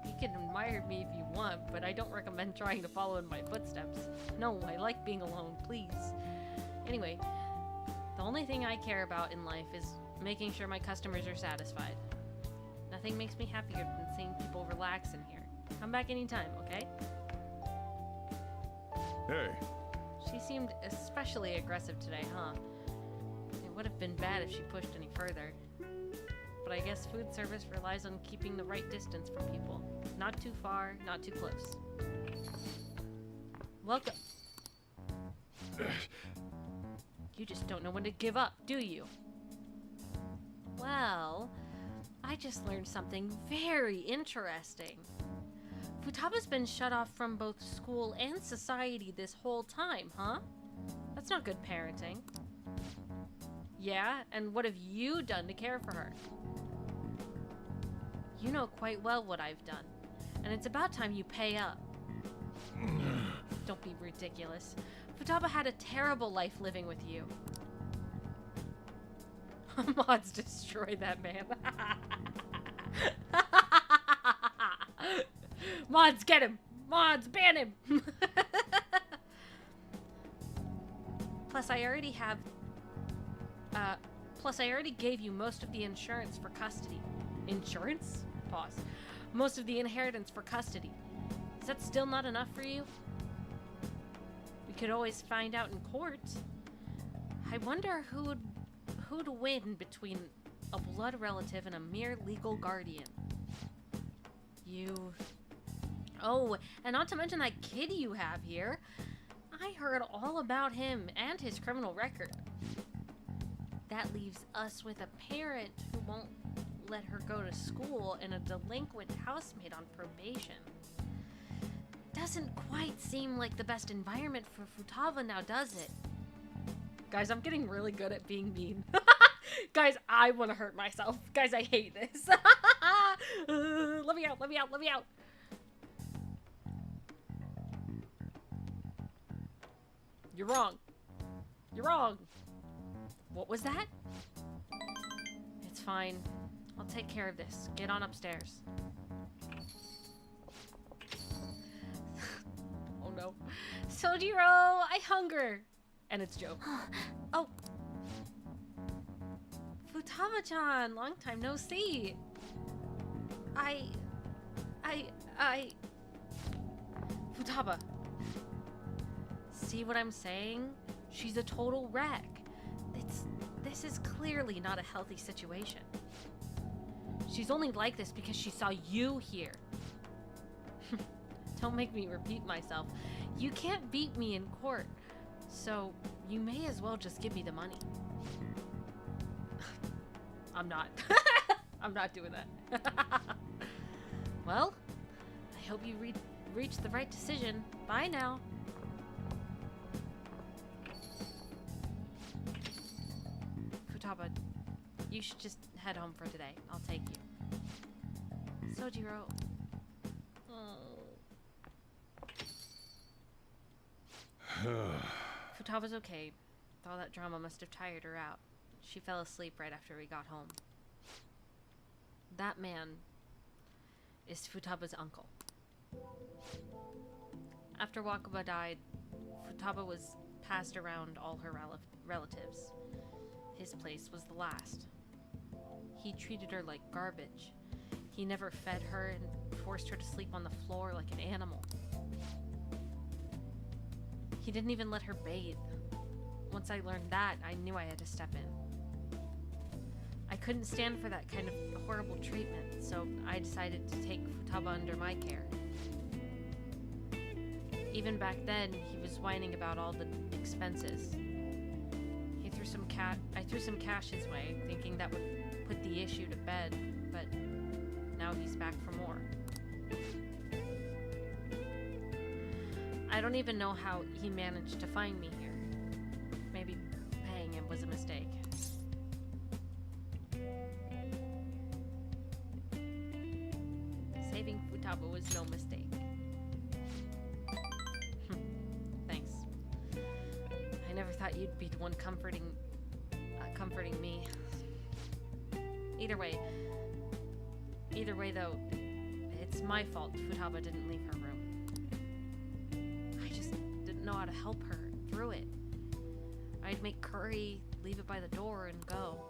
You can admire me if you want, but I don't recommend trying to follow in my footsteps. No, I like being alone, please. Anyway, the only thing I care about in life is making sure my customers are satisfied. Nothing makes me happier than seeing people relax in here. Come back anytime, okay? Hey. She seemed especially aggressive today, huh? It would have been bad if she pushed any further. But I guess food service relies on keeping the right distance from people. Not too far, not too close. Welcome. You just don't know when to give up, do you? Well, I just learned something very interesting. Futaba's been shut off from both school and society this whole time, huh? That's not good parenting. Yeah, and what have you done to care for her? You know quite well what I've done, and it's about time you pay up. Don't be ridiculous. Futaba had a terrible life living with you. Mods destroy that man. Mods, get him! Mods, ban him! Plus, I already have... plus, I already gave you most of the insurance for custody. Insurance? Pause. Most of the inheritance for custody. Is that still not enough for you? We could always find out in court. I wonder who'd win between a blood relative and a mere legal guardian. You... Oh, and not to mention that kid you have here. I heard all about him and his criminal record. That leaves us with a parent who won't let her go to school and a delinquent housemate on probation. Doesn't quite seem like the best environment for Futaba now, does it? Guys, I'm getting really good at being mean. Guys, I want to hurt myself. Guys, I hate this. Let me out, let me out, let me out. You're wrong. You're wrong. What was that? It's fine. I'll take care of this. Get on upstairs. Oh no. Sojiro, I hunger. And it's Joe. Oh. Futaba-chan, long time no see. Futaba. See what I'm saying? She's a total wreck. This is clearly not a healthy situation. She's only like this because she saw you here. Don't make me repeat myself. You can't beat me in court, so you may as well just give me the money. I'm not. I'm not doing that. Well, I hope you reach the right decision. Bye now. Futaba, you should just head home for today. I'll take you. Sojiro. Futaba's okay. All that drama must have tired her out. She fell asleep right after we got home. That man is Futaba's uncle. After Wakaba died, Futaba was passed around all her relatives. His place was the last. He treated her like garbage. He never fed her and forced her to sleep on the floor like an animal. He didn't even let her bathe. Once I learned that, I knew I had to step in. I couldn't stand for that kind of horrible treatment, so I decided to take Futaba under my care. Even back then, he was whining about all the expenses. I threw some cash his way, thinking that would put the issue to bed, but now he's back for more. I don't even know how he managed to find me here. Maybe paying him was a mistake. Saving Futaba was no mistake. Thanks. I never thought you'd be the one comforting me. Either way though, it's my fault Futaba didn't leave her room. I just didn't know how to help her through it. I'd make curry, leave it by the door, and go.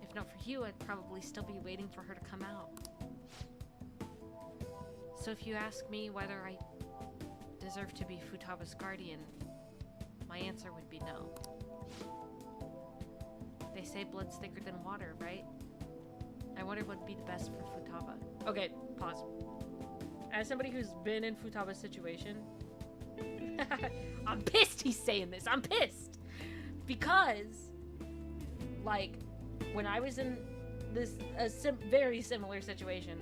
If not for you, I'd probably still be waiting for her to come out. So if you ask me whether I deserve to be Futaba's guardian, my answer would be no. They say blood's thicker than water, right? I wonder what would be the best for Futaba. Okay, pause. As somebody who's been in Futaba's situation, I'm pissed he's saying this. I'm pissed. Because, like, when I was in this very similar situation,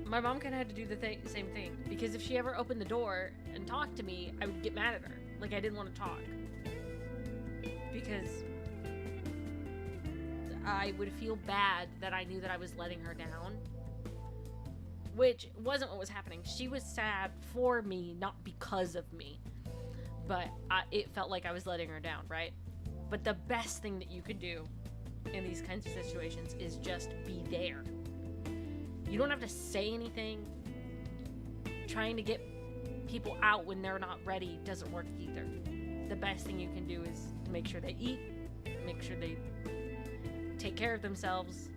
my mom kind of had to do the same thing. Because if she ever opened the door and talked to me, I would get mad at her. Like, I didn't want to talk. Because I would feel bad that I knew that I was letting her down. Which wasn't what was happening. She was sad for me, not because of me. but it felt like I was letting her down, right? But the best thing that you could do in these kinds of situations is just be there. You don't have to say anything. Trying to get people out when they're not ready doesn't work either. The best thing you can do is make sure they eat, make sure they take care of themselves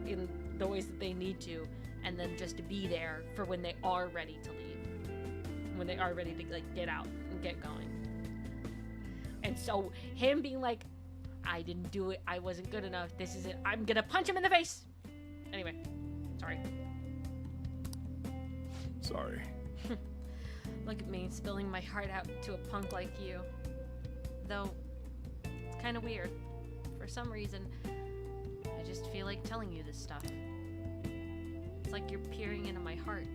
in the ways that they need to, and then just to be there for when they are ready to leave, when they are ready to like get out and get going. And so him being like, I didn't do it, I wasn't good enough, this is it, I'm gonna punch him in the face. Anyway, sorry. Sorry. Look at me spilling my heart out to a punk like you. Though, it's kind of weird. For some reason, I just feel like telling you this stuff. It's like you're peering into my heart.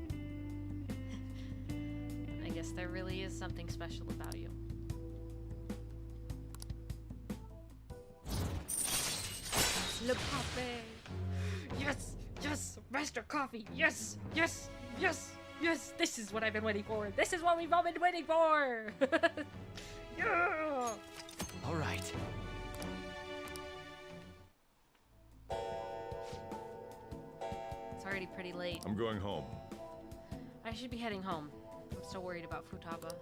I guess there really is something special about you. Le Pape! Yes! Yes! Master Coffee! Yes! Yes! Yes! Yes! This is what I've been waiting for! This is what we've all been waiting for! Yeah! All right. It's already pretty late. I'm going home. I should be heading home. I'm still worried about Futaba.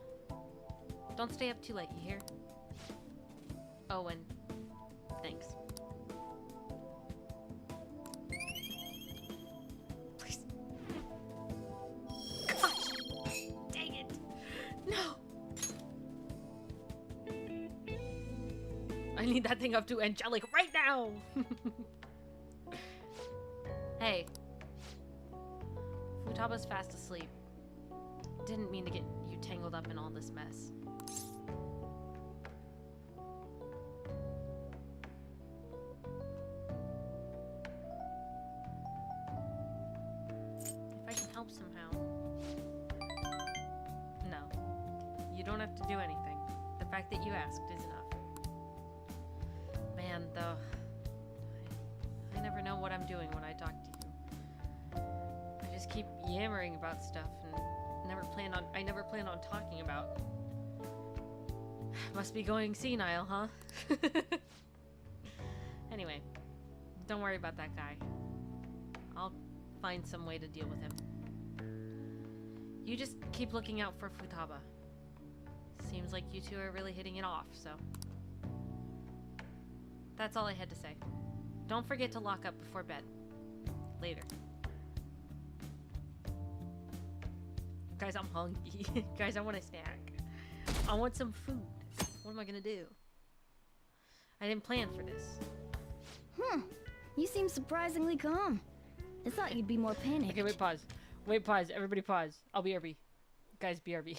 Don't stay up too late, you hear? Oh, and thanks. Please. Gosh! Dang it! No! I need that thing up to angelic right now! Hey. Futaba's fast asleep. Didn't mean to get you tangled up in all this mess. If I can help somehow. No. You don't have to do anything. The fact that you asked is enough. Man, though, I never know what I'm doing when I talk to you. I just keep yammering about stuff and I never plan on talking about. Must be going senile, huh? Anyway, don't worry about that guy. I'll find some way to deal with him. You just keep looking out for Futaba. Seems like you two are really hitting it off, so. That's all I had to say. Don't forget to lock up before bed. Later. Guys, I'm hungry. Guys, I want a snack. I want some food. What am I gonna do? I didn't plan for this. You seem surprisingly calm. I thought you'd be more panicked. Okay, wait, pause. Wait, pause. Everybody pause. I'll be RB. Guys, BRB.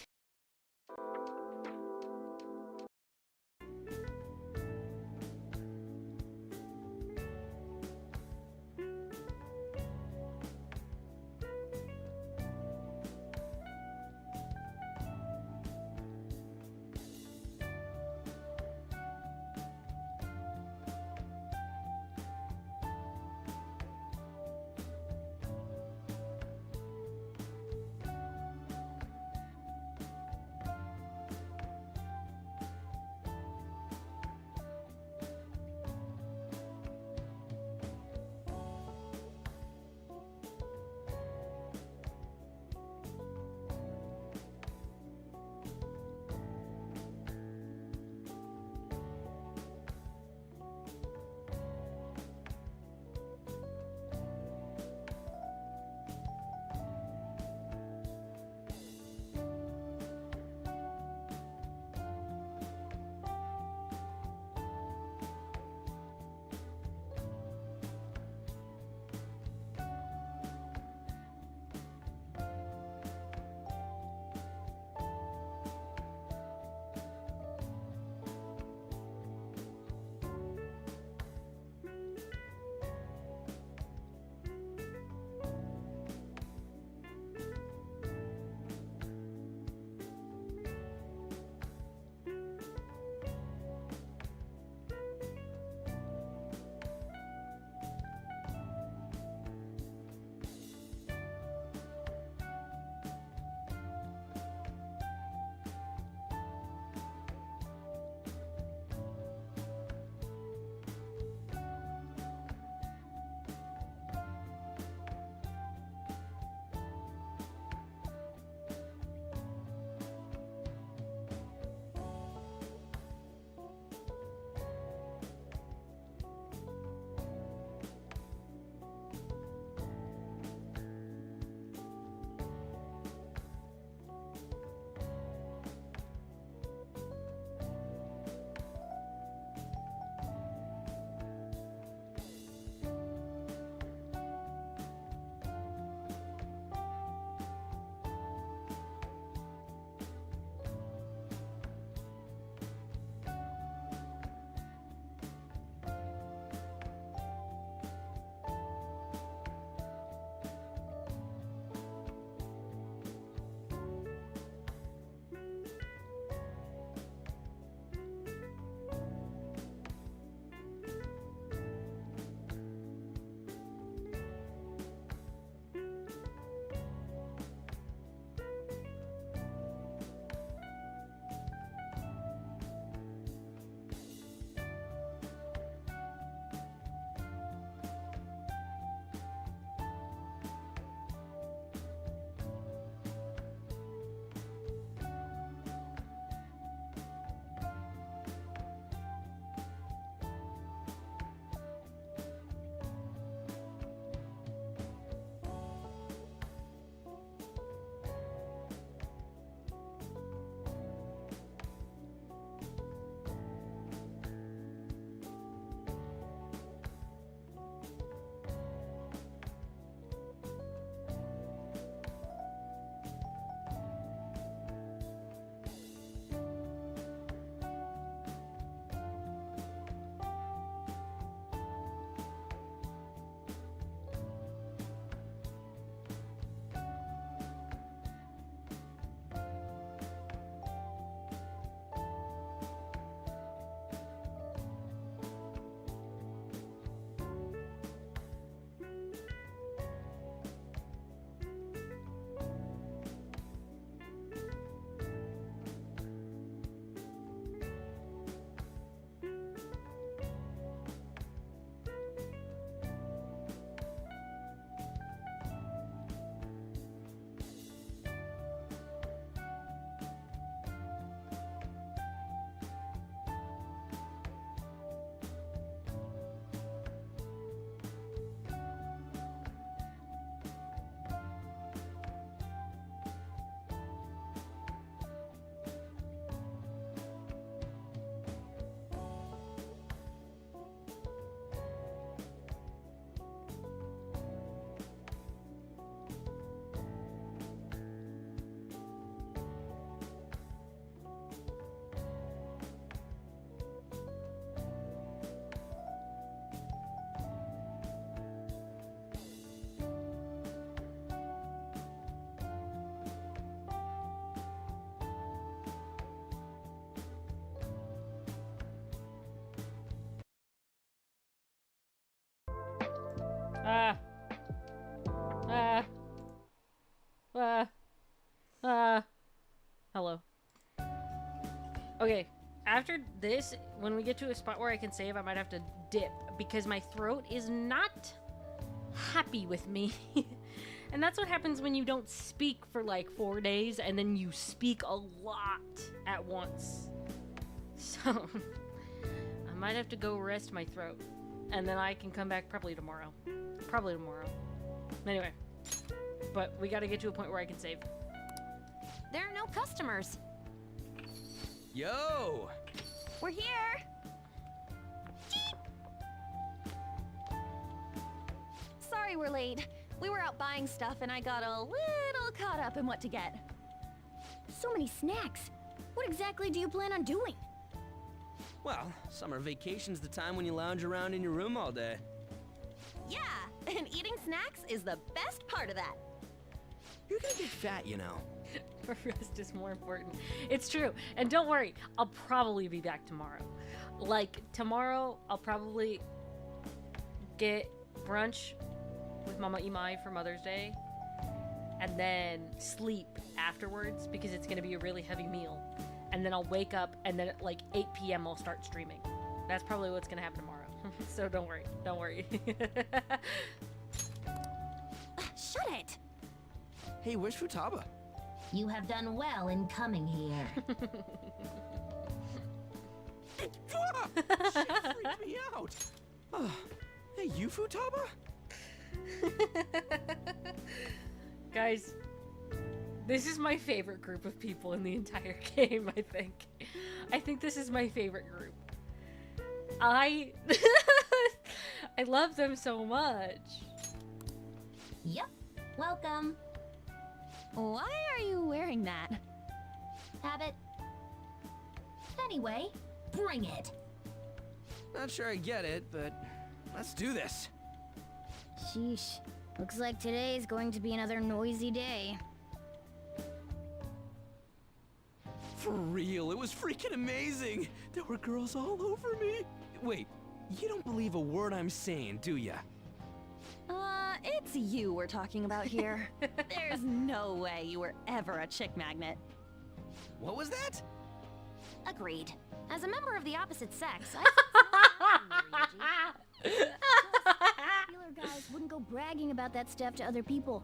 Hello. Okay, after this, when we get to a spot where I can save, I might have to dip because my throat is not happy with me. And that's what happens when you don't speak for like 4 days and then you speak a lot at once. So, I might have to go rest my throat. And then I can come back probably tomorrow. Probably tomorrow. Anyway. But we gotta get to a point where I can save. There are no customers. Yo! We're here! Sorry we're late. We were out buying stuff and I got a little caught up in what to get. So many snacks. What exactly do you plan on doing? Well, summer vacation's the time when you lounge around in your room all day. Yeah, and eating snacks is the best part of that. You're gonna get fat, you know. Rest is more important. It's true. And don't worry, I'll probably be back tomorrow. Like, tomorrow, I'll probably get brunch with Mama Imai for Mother's Day. And then sleep afterwards because it's going to be a really heavy meal. And then I'll wake up and then at like 8 p.m. I'll start streaming. That's probably what's going to happen tomorrow. So don't worry. Don't worry. Shut it! Hey, where's Futaba? You have done well in coming here. Shit freaked me out. Hey, you Futaba? Guys, this is my favorite group of people in the entire game, I think. I think this is my favorite group. I love them so much. Yep. Welcome. Why are you wearing that? Habit. Anyway, bring it. Not sure I get it, but let's do this. Sheesh. Looks like today's going to be another noisy day. For real, it was freaking amazing. There were girls all over me. Wait, you don't believe a word I'm saying, do ya? It's you we're talking about here. There's no way you were ever a chick magnet. What was that? Agreed. As a member of the opposite sex, Popular guys wouldn't go bragging about that stuff to other people.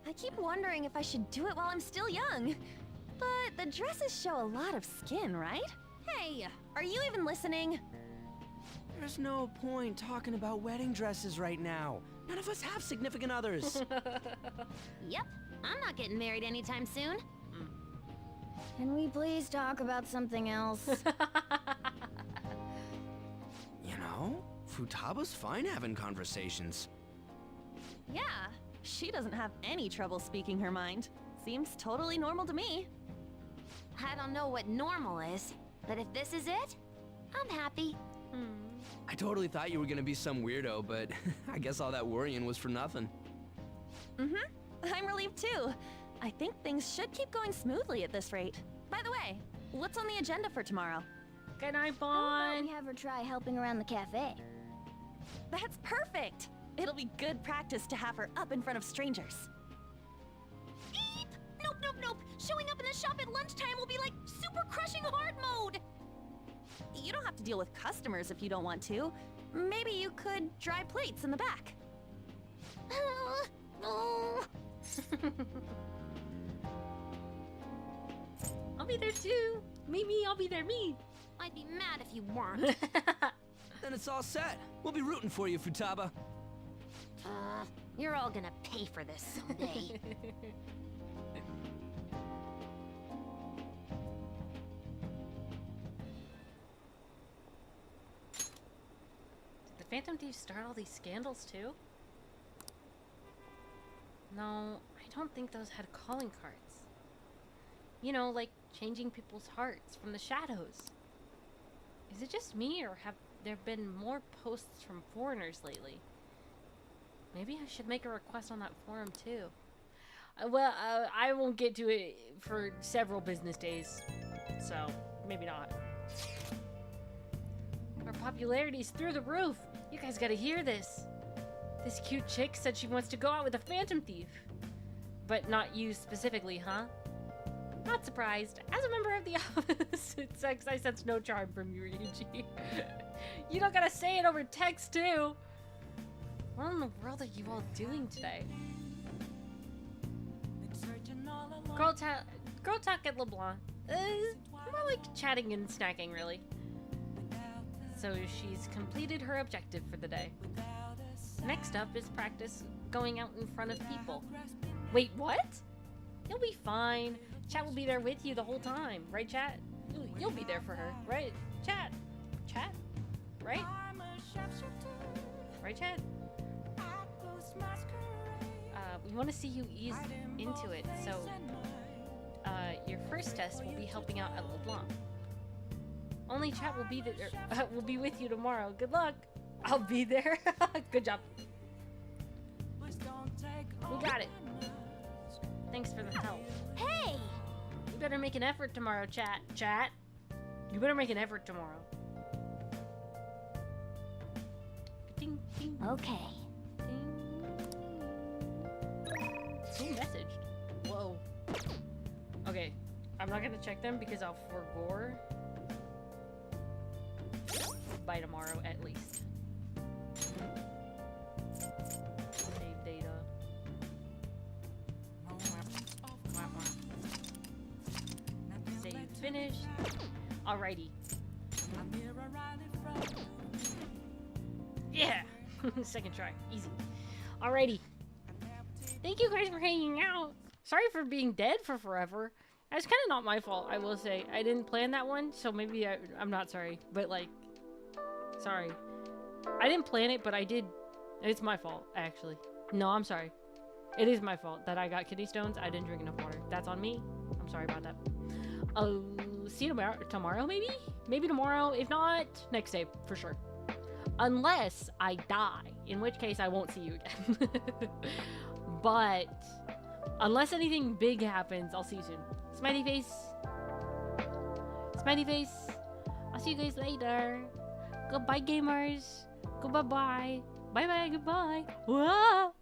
I keep wondering if I should do it while I'm still young. But the dresses show a lot of skin, right? Hey, are you even listening? There's no point talking about wedding dresses right now. None of us have significant others. Yep, I'm not getting married anytime soon. Can we please talk about something else? You know, Futaba's fine having conversations. Yeah, she doesn't have any trouble speaking her mind. Seems totally normal to me. I don't know what normal is, but if this is it, I'm happy. I totally thought you were gonna be some weirdo, but I guess all that worrying was for nothing. I'm relieved too. I think things should keep going smoothly at this rate. By the way, what's on the agenda for tomorrow? Good night, How about Bon. we have her try helping around the cafe? That's perfect! It'll be good practice to have her up in front of strangers. Eep! Nope, nope, nope! Showing up in the shop at lunchtime will be like super crushing hard mode! You don't have to deal with customers if you don't want to. Maybe you could dry plates in the back. I'll be there too. Me, I'll be there, me. I'd be mad if you weren't. Then it's all set. We'll be rooting for you, Futaba. You're all gonna pay for this someday. Did the Phantom Thieves start all these scandals too? No, I don't think those had calling cards. You know, like changing people's hearts from the shadows. Is it just me, or have there been more posts from foreigners lately? Maybe I should make a request on that forum too. I won't get to it for several business days, so maybe not. Our popularity's through the roof. You guys gotta hear this. This cute chick said she wants to go out with a phantom thief. But not you specifically, huh? Not surprised. As a member of the opposite sex, I sense no charm from you, Ryuji. You don't gotta say it over text, too. What in the world are you all doing today? Girl talk at LeBlanc. More like chatting and snacking, really. So she's completed her objective for the day. Next up is practice going out in front of people. Wait, what? You'll be fine. Chat will be there with you the whole time, right, Chat? You'll be there for her, right? Chat? Chat? Right? Right, Chat? We want to see you ease into it, so your first test will be helping out at LeBlanc. Only Chat will be there. Will be with you tomorrow. Good luck. I'll be there. Good job. We got it. Thanks for the help. Hey! You better make an effort tomorrow, Chat. Chat. You better make an effort tomorrow. Ding, ding. Okay. Who messaged? Whoa. Okay, I'm not gonna check them because I'll forgore by tomorrow at least. Save data. Save finished. Alrighty. Yeah! Second try. Easy. Alrighty. Thank you guys for hanging out. Sorry for being dead for forever. That's kind of not my fault, I will say. I didn't plan that one, so maybe I'm not sorry. But, like, sorry. I didn't plan it, but I did. It's my fault, actually. No, I'm sorry. It is my fault that I got kidney stones. I didn't drink enough water. That's on me. I'm sorry about that. See you tomorrow, maybe? Maybe tomorrow. If not, next day, for sure. Unless I die, in which case I won't see you again. But unless anything big happens, I'll see you soon. Smiley face. Smiley face. I'll see you guys later. Goodbye, gamers. Goodbye. Bye-bye. Goodbye. Whoa.